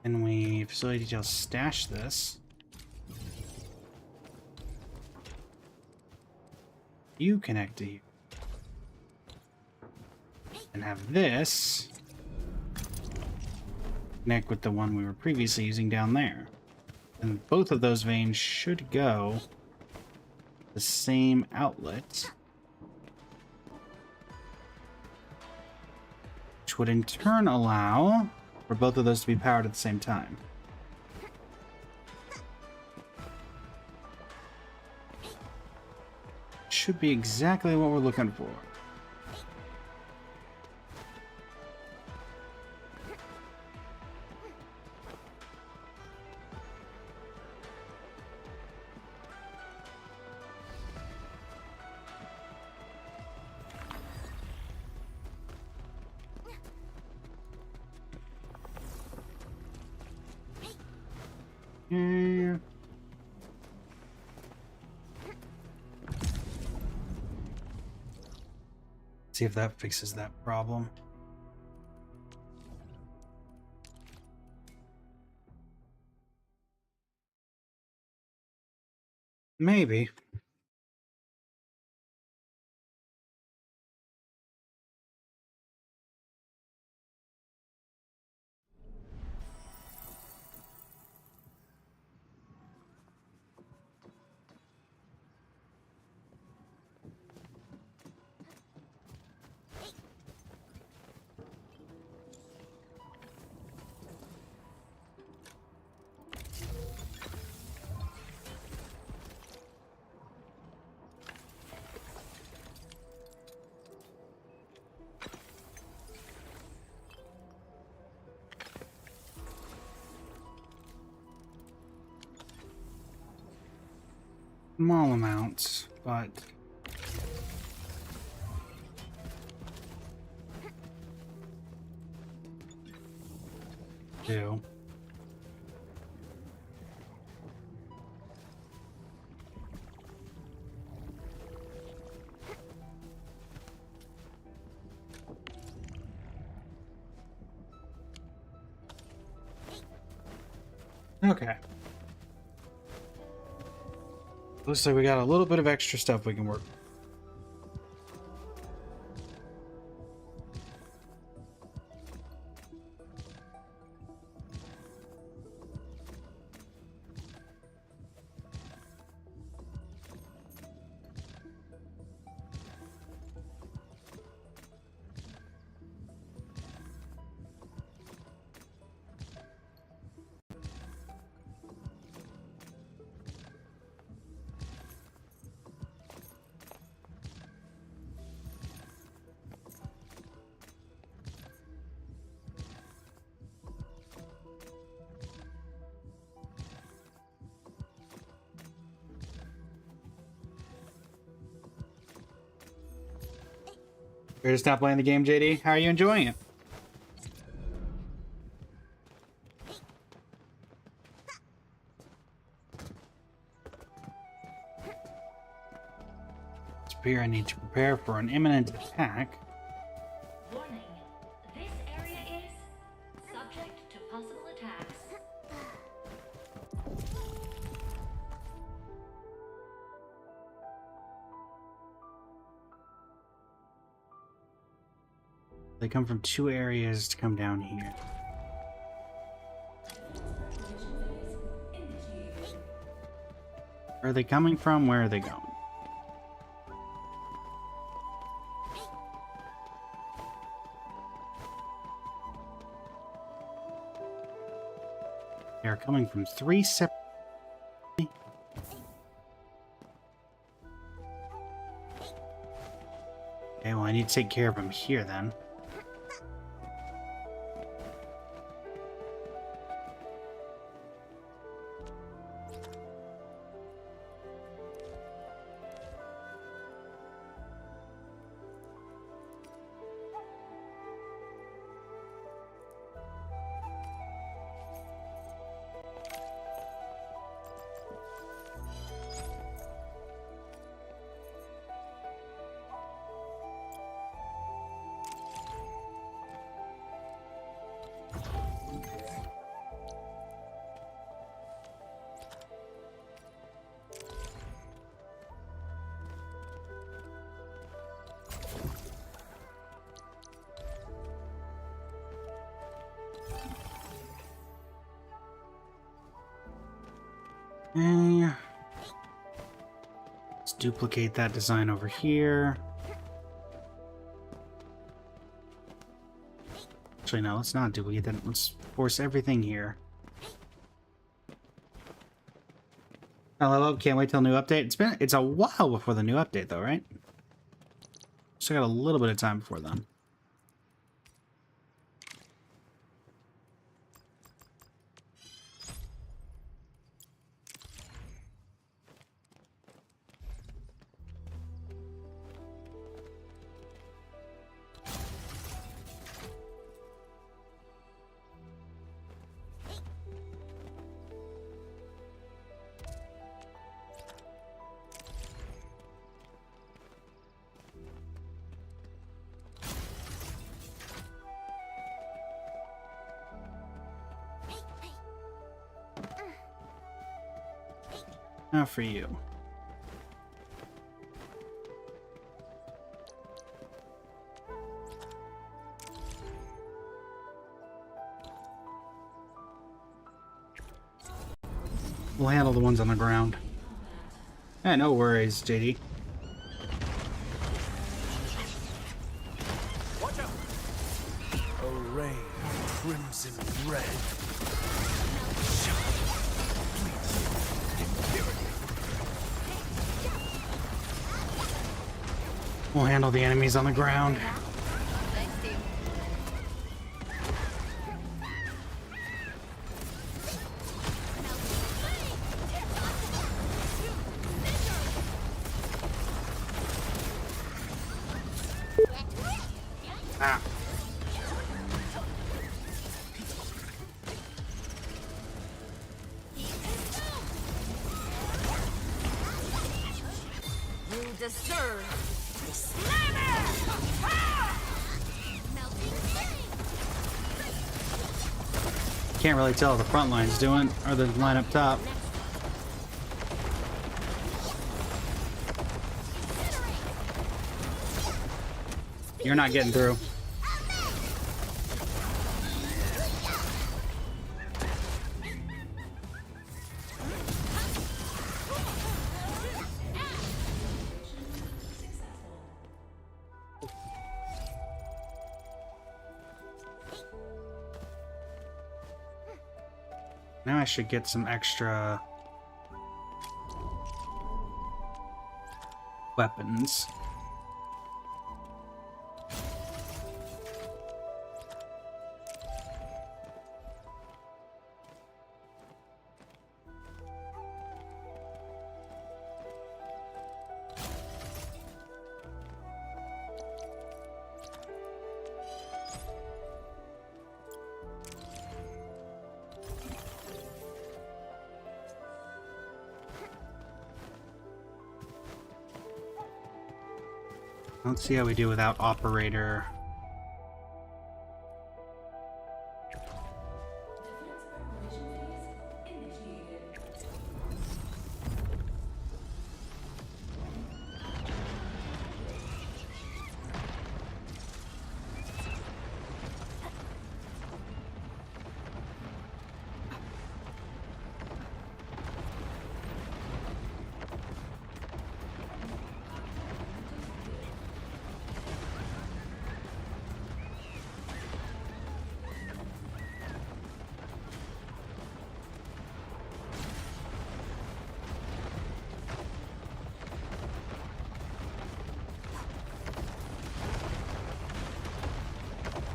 And we facility details stash this. You connect to you. And have this connect with the one we were previously using down there. And both of those veins should go the same outlet, which would in turn allow for both of those to be powered at the same time. Should be exactly what we're looking for. Yeah. See if that fixes that problem. Maybe. Small amounts, but do. Okay. Looks like we got a little bit of extra stuff we can work with. Ready to stop playing the game, JD? How are you enjoying it? Spear, I need to prepare for an imminent attack. Warning. This area is subject to possible attacks. They come from two areas to come down here. Where are they coming from? Where are they going? They are coming from three separate... Okay, well I need to take care of them here then. Let's duplicate that design over here. Actually, no, let's not duplicate that. Let's force everything here. Hello, can't wait till new update. It's a while before the new update though, right? Still got a little bit of time before then. Now for you. We'll handle the ones on the ground. Yeah, no worries, JD. Watch out! Array crimson red. We'll handle the enemies on the ground. Ah. You deserve. Can't really tell what the front line's doing, or the line up top. You're not getting through. Now I should get some extra weapons. Let's see how we do without operator.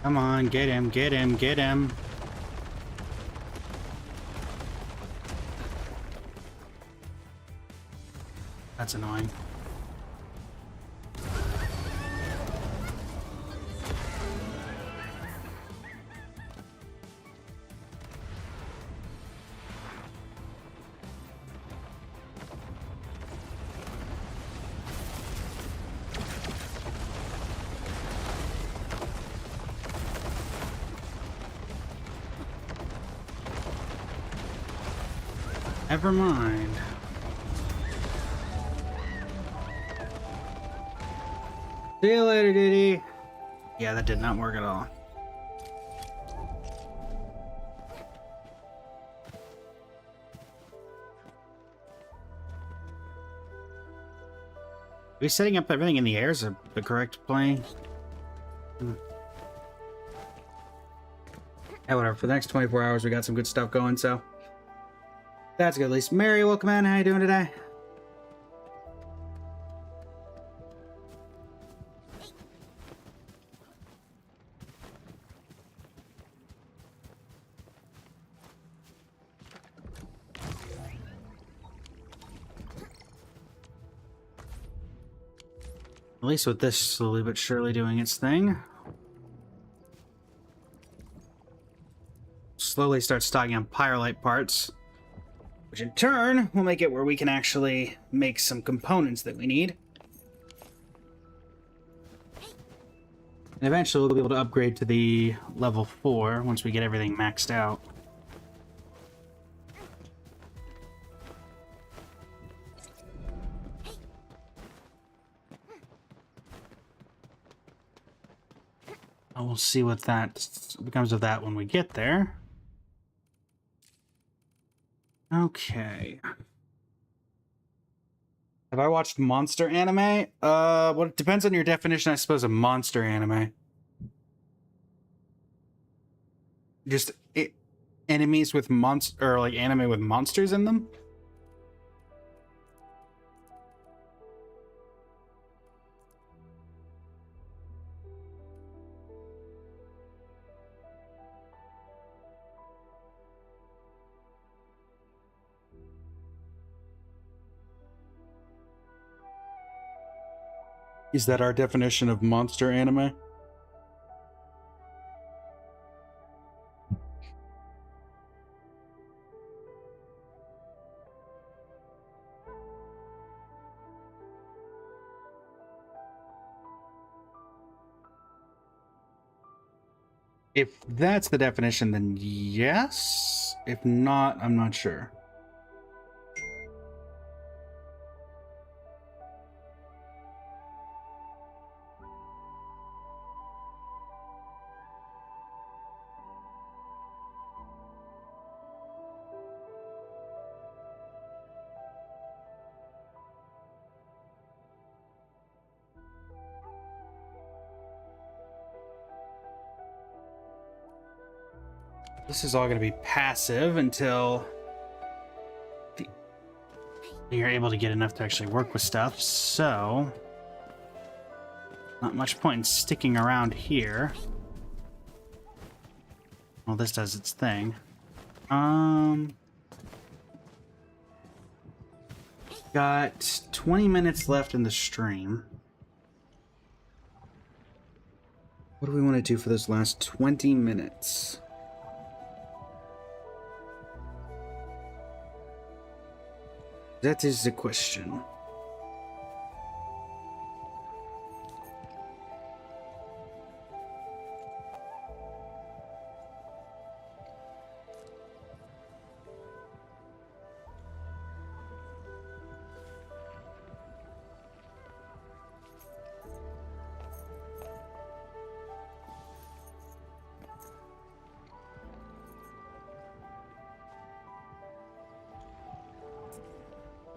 Come on, get him, get him, get him. That's annoying. Never mind. See you later, Diddy. Yeah, that did not work at all. Are we setting up everything in the air is the correct plane? Yeah, whatever. For the next 24 hours, we got some good stuff going, so that's good. At least, Mary, welcome in. How you doing today? At least with this slowly but surely doing its thing. Slowly start stocking on Pyrolite parts, which in turn will make it where we can actually make some components that we need. And eventually we'll be able to upgrade to the level 4 once we get everything maxed out. We'll see what that becomes of that when we get there. Okay. Have I watched monster anime? Well, it depends on your definition, I suppose, of monster anime. Just enemies with or like anime with monsters in them? Is that our definition of monster anime? If that's the definition, then yes. If not, I'm not sure. This is all going to be passive until you're able to get enough to actually work with stuff, so not much point in sticking around here. Well, this does its thing. Got 20 minutes left in the stream. What do we want to do for those last 20 minutes? That is the question.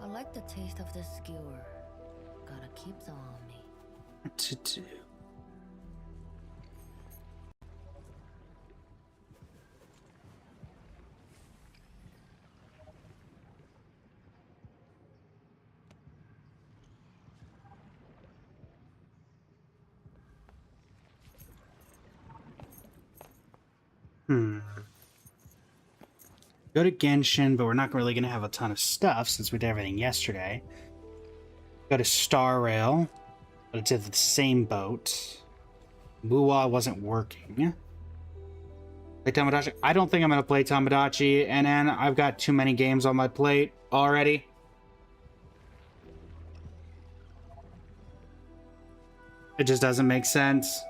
I like the taste of this skewer. Gotta keep them on me. What to do? Go to Genshin, but we're not really going to have a ton of stuff since we did everything yesterday. Go to Star Rail, but it's at the same boat. Buwa wasn't working. Play Tomodachi. I don't think I'm going to play Tomodachi, and then I've got too many games on my plate already. It just doesn't make sense.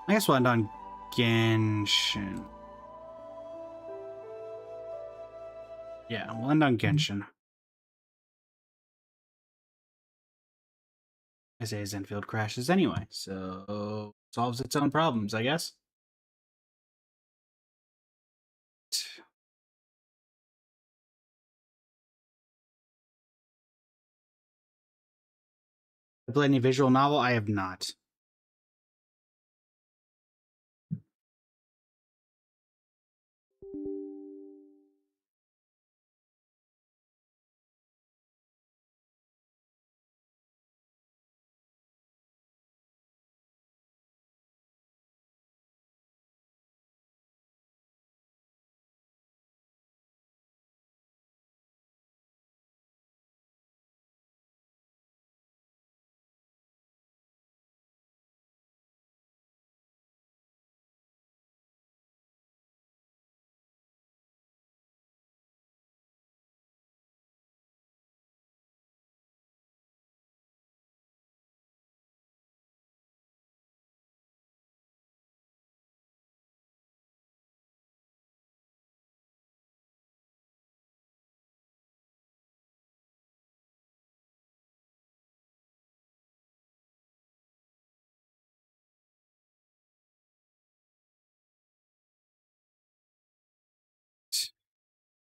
I guess we'll end on Genshin. Yeah, we'll end on Genshin. I say Zenfield crashes anyway, so solves its own problems, I guess. Played any visual novel? I have not.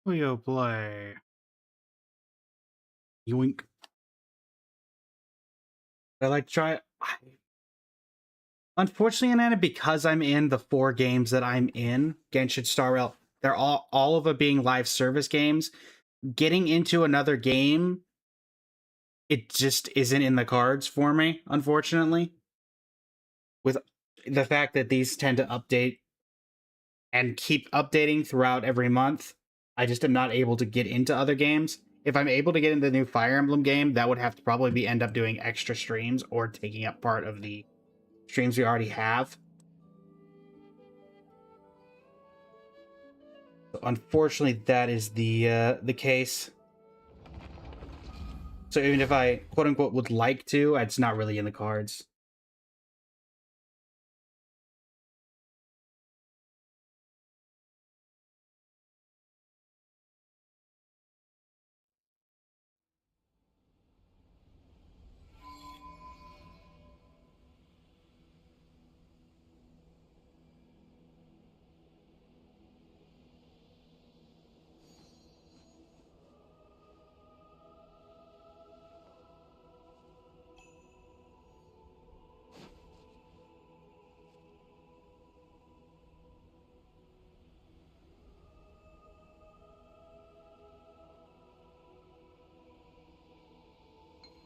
We'll play. Yoink. I like to try. Unfortunately, Anana, because I'm in the 4 games that I'm in, Genshin, Star Rail, they're all of it being live service games. Getting into another game, it just isn't in the cards for me, unfortunately. With the fact that these tend to update and keep updating throughout every month, I just am not able to get into other games. If I'm able to get into the new Fire Emblem game, that would have to probably end up doing extra streams or taking up part of the streams we already have. So unfortunately, that is the case. So even if I quote unquote would like to, it's not really in the cards.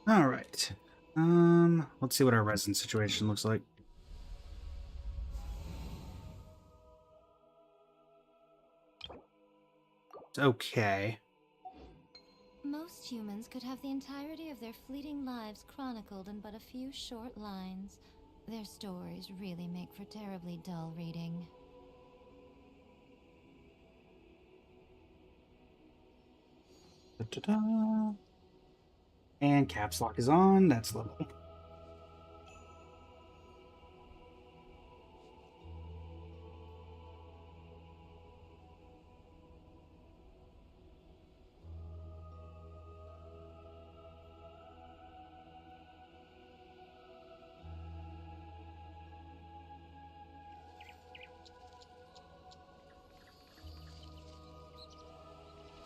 All right. Let's see what our resin situation looks like. It's okay. Most humans could have the entirety of their fleeting lives chronicled in but a few short lines. Their stories really make for terribly dull reading. Da-da-da. And caps lock is on. That's lovely.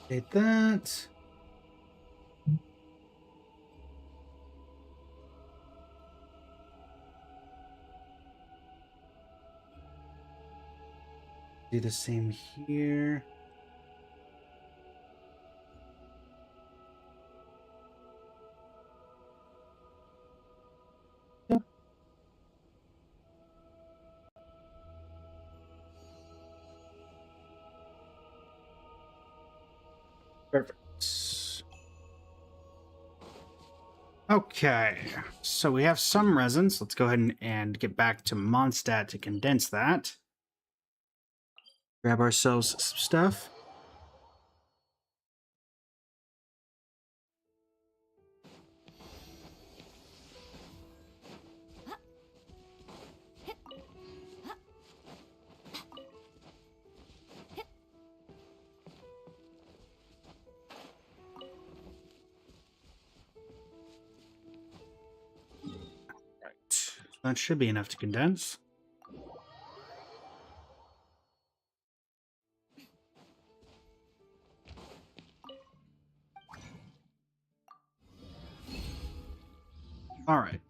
Hit that. Do the same here. Perfect. Okay, so we have some resins. Let's go ahead and get back to Mondstadt to condense that. Grab ourselves some stuff. That should be enough to condense. All right.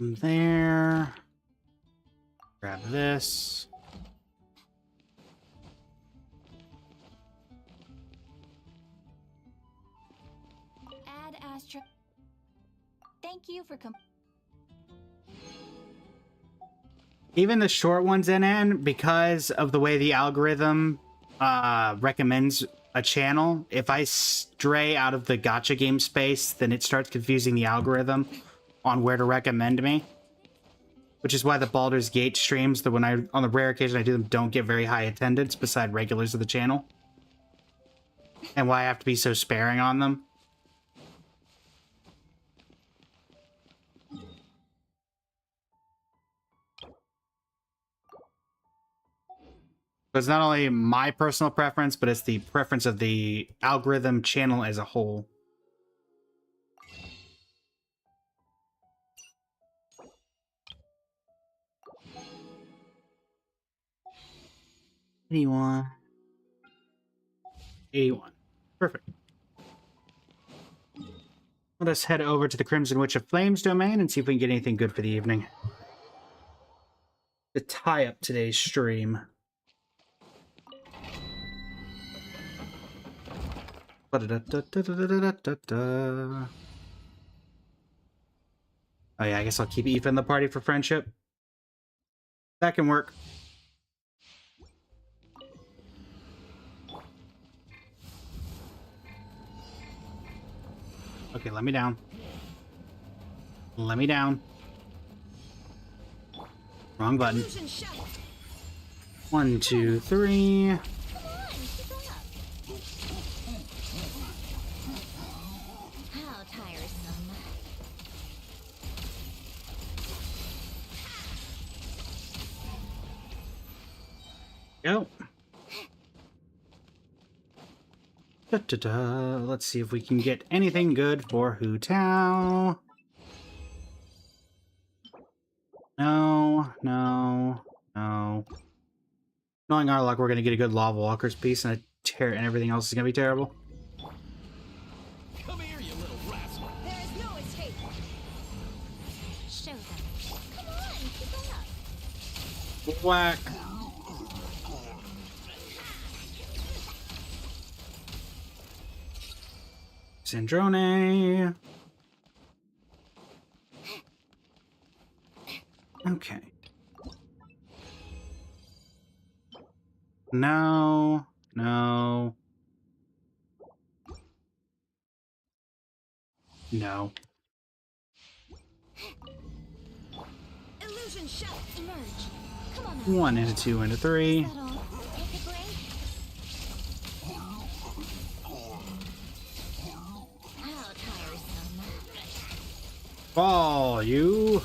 There. Grab this. Add Astra. Thank you for Even the short ones in, because of the way the algorithm recommends a channel, if I stray out of the gacha game space, then it starts confusing the algorithm on where to recommend me. Which is why the Baldur's Gate streams, that when on the rare occasion I do them, don't get very high attendance beside regulars of the channel. And why I have to be so sparing on them. It's not only my personal preference, but it's the preference of the algorithm channel as a whole. $81. Perfect. Let us head over to the Crimson Witch of Flames domain and see if we can get anything good for the evening. To tie up today's stream. Oh yeah, I guess I'll keep Aoife in the party for friendship. That can work. Okay, let me down. Let me down. Wrong button. 1, 2, 3. Go. Let's see if we can get anything good for Hu Tao. No. Knowing our luck, we're gonna get a good Lava Walker's piece, and everything else is gonna be terrible. Come here, you little rascal. There is no escape. Show them. Come on, keep it up. Whack. Zandrone. Okay. No. Illusion shell. Emerge. Come on. 1 into 2 into 3. Ball, you.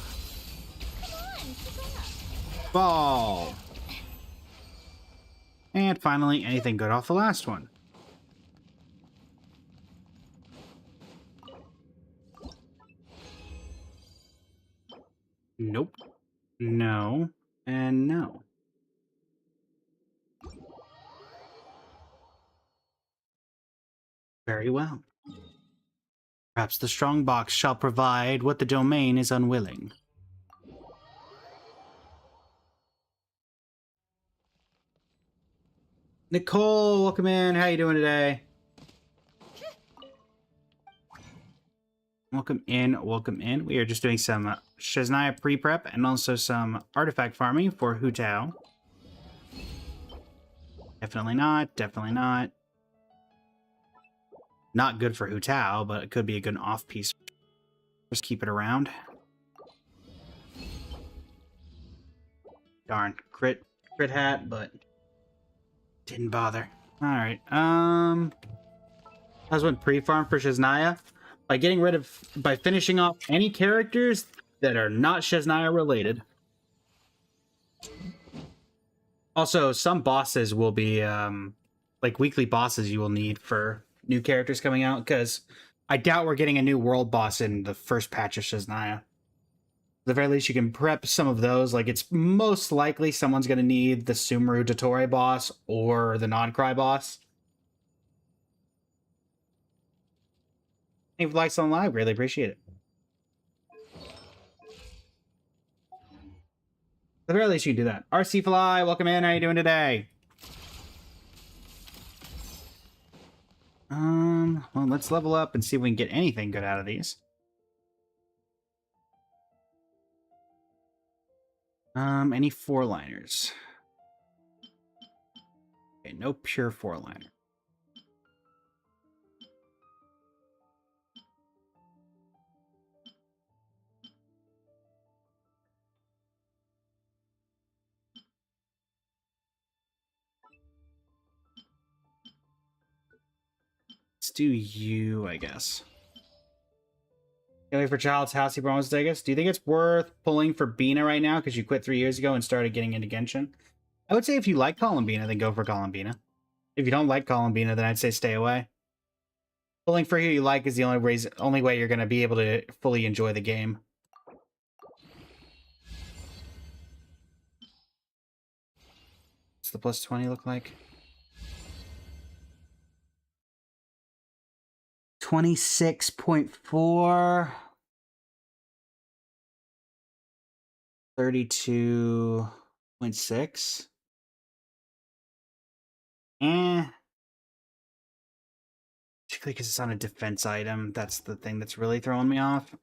Ball. And finally, anything good off the last one. Nope. No. And no. Very well. Perhaps the strong box shall provide what the domain is unwilling. Nicole, welcome in. How you doing today? Welcome in. We are just doing some Shaznia pre-prep and also some artifact farming for Hu Tao. Definitely not. Not good for Hu Tao, but it could be a good off piece. Just keep it around. Darn, crit hat, but didn't bother. All right. That was one pre-farm for Shaznia. By finishing off any characters that are not Shaznia related. Also, some bosses will be like weekly bosses you will need for new characters coming out, because I doubt we're getting a new world boss in the first patch of Shaznia. At the very least, you can prep some of those. Like, it's most likely someone's going to need the Sumeru Dottore boss or the Nodcry boss. If you likes on live, really appreciate it. At the very least, you can do that. RC Fly, welcome in. How you doing today? Well, let's level up and see if we can get anything good out of these. Any 4-liners? Okay, no pure 4-liner. Let's do you, I guess. Can't wait for Child's House. He promised to take us. Do you think it's worth pulling for Bina right now because you quit 3 years ago and started getting into Genshin? I would say if you like Columbina, then go for Columbina. If you don't like Columbina, then I'd say stay away. Pulling for who you like is the only way you're going to be able to fully enjoy the game. What's the plus 20 look like? 26.4. 32.6. Particularly because it's on a defense item. That's the thing that's really throwing me off.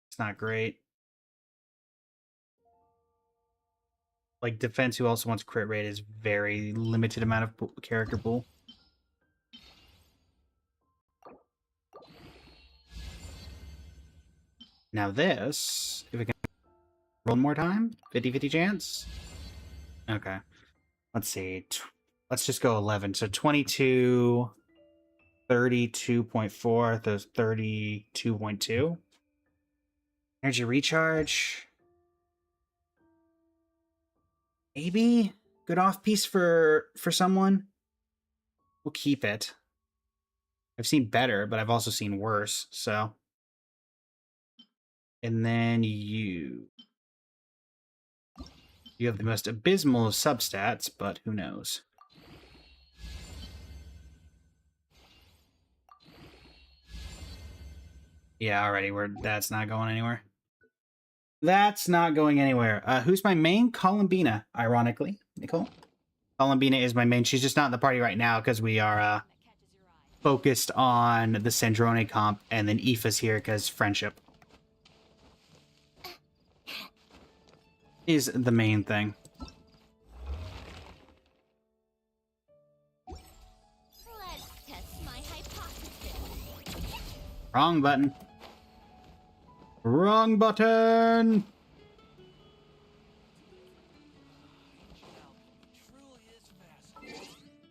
It's not great. Like, defense who also wants crit rate is very limited amount of character pool. Now this, if we can roll one more time, 50-50 chance. Okay. Let's see. Let's just go 11. So 22, 32.4, those 32.2. Energy recharge. Maybe good off piece for someone. We'll keep it. I've seen better, but I've also seen worse, so. And then you have the most abysmal of substats, but who knows? Yeah, already that's not going anywhere. That's not going anywhere. Who's my main? Columbina, ironically, Nicole. Columbina is my main. She's just not in the party right now because we are focused on the Sandrone comp, and then Aoife's here because friendship is the main thing. Let's test my hypothesis. Wrong button. Wrong button!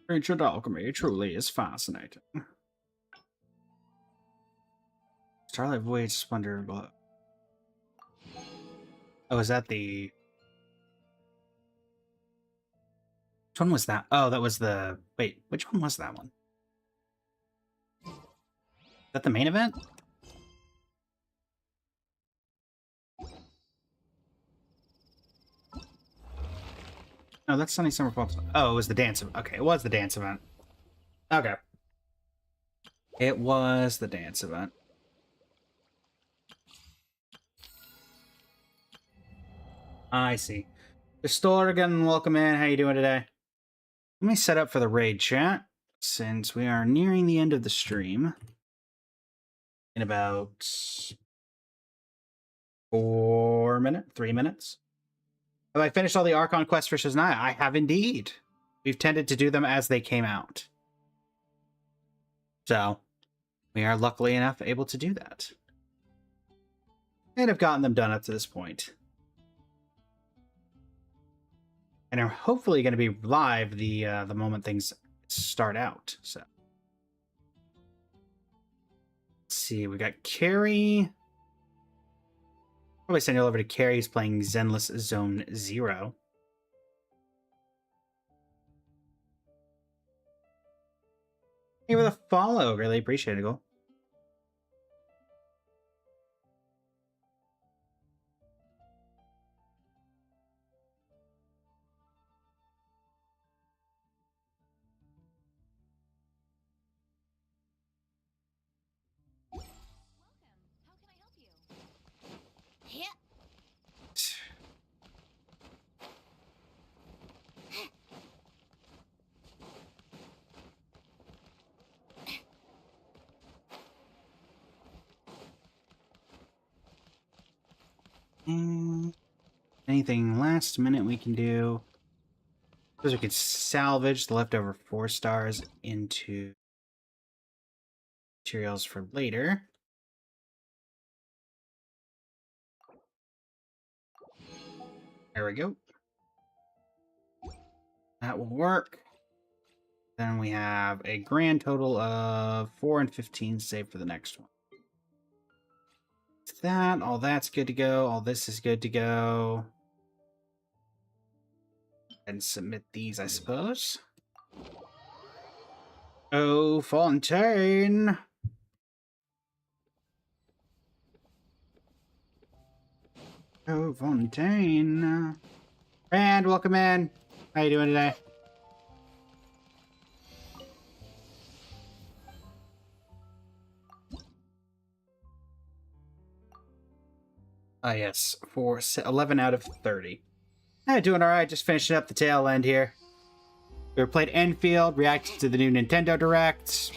Ancient alchemy truly is fascinating. Starlight Voyage Splendor. Oh, is that the... Which one was that? Oh, that was the... Wait, which one was that one? Is that the main event? No, that's Sunny Summer Fall. Oh, it was the dance event. Okay, it was the dance event. Okay. It was the dance event. I see. Distorgan, welcome in. How you doing today? Let me set up for the raid chat, since we are nearing the end of the stream. In about 3 minutes. Have I finished all the Archon quests for Shaznia? I have indeed. We've tended to do them as they came out. So, we are luckily enough able to do that. And have gotten them done up to this point. And are hopefully going to be live the moment things start out. So, let's see. We got Carrie. Probably send you over to Carrie. He's playing Zenless Zone 0. Thank you for the follow. Really appreciate it, Goal. Anything last minute we can do? Because we could salvage the leftover 4 stars into materials for later. There we go. That will work. Then we have a grand total of 4 and 15 saved for the next one. That, all that's good to go. All this is good to go. And submit these, I suppose. Oh, Fontaine! Oh, Fontaine. And welcome in. How you doing today? Ah, yes. For 11 out of 30. Doing alright. Just finishing up the tail end here. We played Enfield, reacted to the new Nintendo Direct.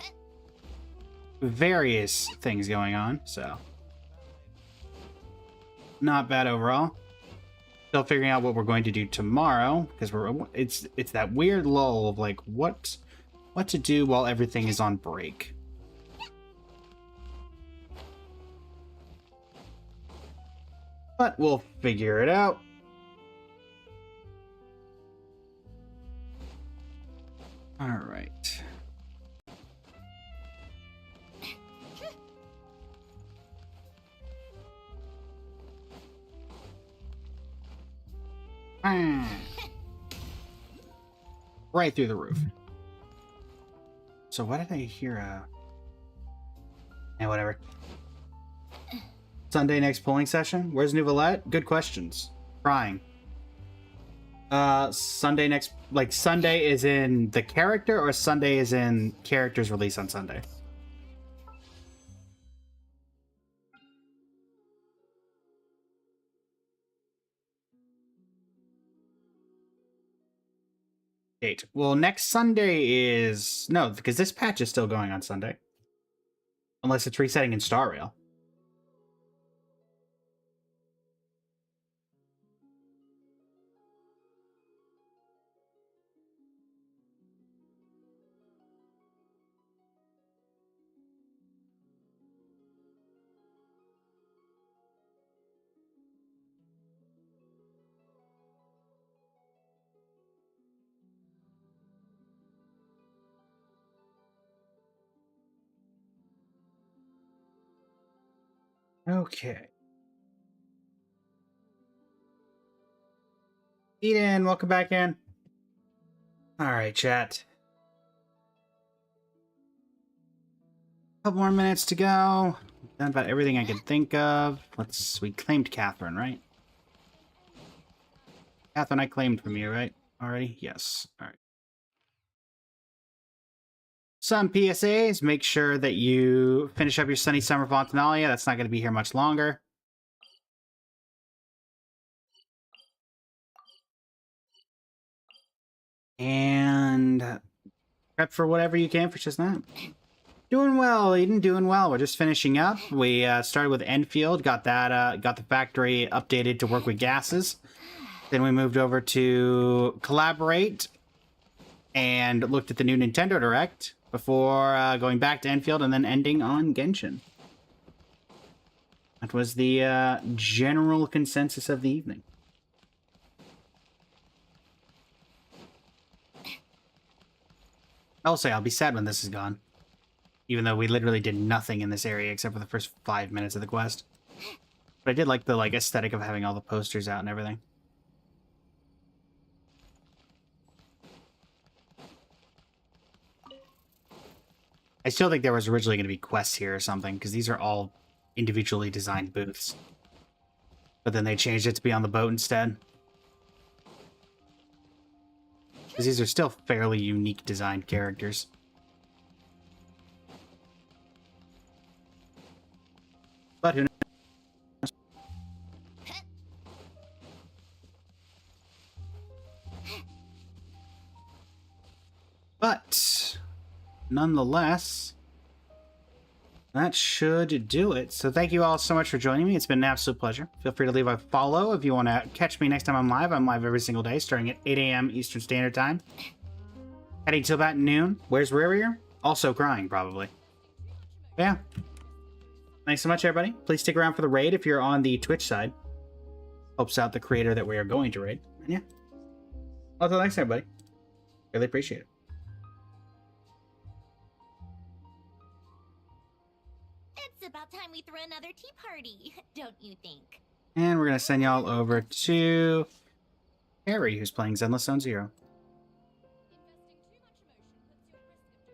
Various things going on, so. Not bad overall. Still figuring out what we're going to do tomorrow, because it's that weird lull of like what to do while everything is on break. But we'll figure it out. All right. Right through the roof. So why did I hear whatever. Sunday next polling session? Where's Nouvellette? Good questions. Crying. Sunday next, like Sunday is in the character or Sunday is in characters release on Sunday? Date. Well, next Sunday is... No, because this patch is still going on Sunday. Unless it's resetting in Star Rail. Okay. Eden, welcome back in. Alright, chat. Couple more minutes to go. Done about everything I could think of. We claimed Catherine, right? Catherine, I claimed from you, right? Already? Yes. Alright. Some PSAs. Make sure that you finish up your Sunny Summer Fontanalia. That's not going to be here much longer. And prep for whatever you can for Chestnut. Doing well, Eden. Doing well. We're just finishing up. We started with Enfield. Got that. Got the factory updated to work with gases. Then we moved over to Collaborate and looked at the new Nintendo Direct before going back to Enfield and then ending on Genshin. That was the general consensus of the evening. I'll say I'll be sad when this is gone. Even though we literally did nothing in this area except for the first 5 minutes of the quest. But I did like the aesthetic of having all the posters out and everything. I still think there was originally going to be quests here or something, because these are all individually designed booths. But then they changed it to be on the boat instead. Because these are still fairly unique designed characters. But who knows? But nonetheless, That should do it. So thank you all so much for joining me. It's been an absolute pleasure. Feel free to leave a follow if you want to catch me next time I'm live. I'm live every single day starting at 8 a.m. Eastern Standard Time. Heading till about noon. Where's Ririer? Also crying, probably. But yeah. Thanks so much, everybody. Please stick around for the raid if you're on the Twitch side. Helps out the creator that we are going to raid. And yeah. Until next time, everybody. Really appreciate it. It's about time we threw another tea party, don't you think? And we're going to send y'all over to Harry, who's playing Zenless Zone Zero.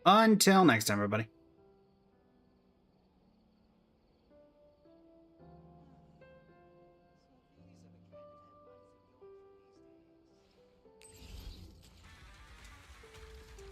Until next time, everybody.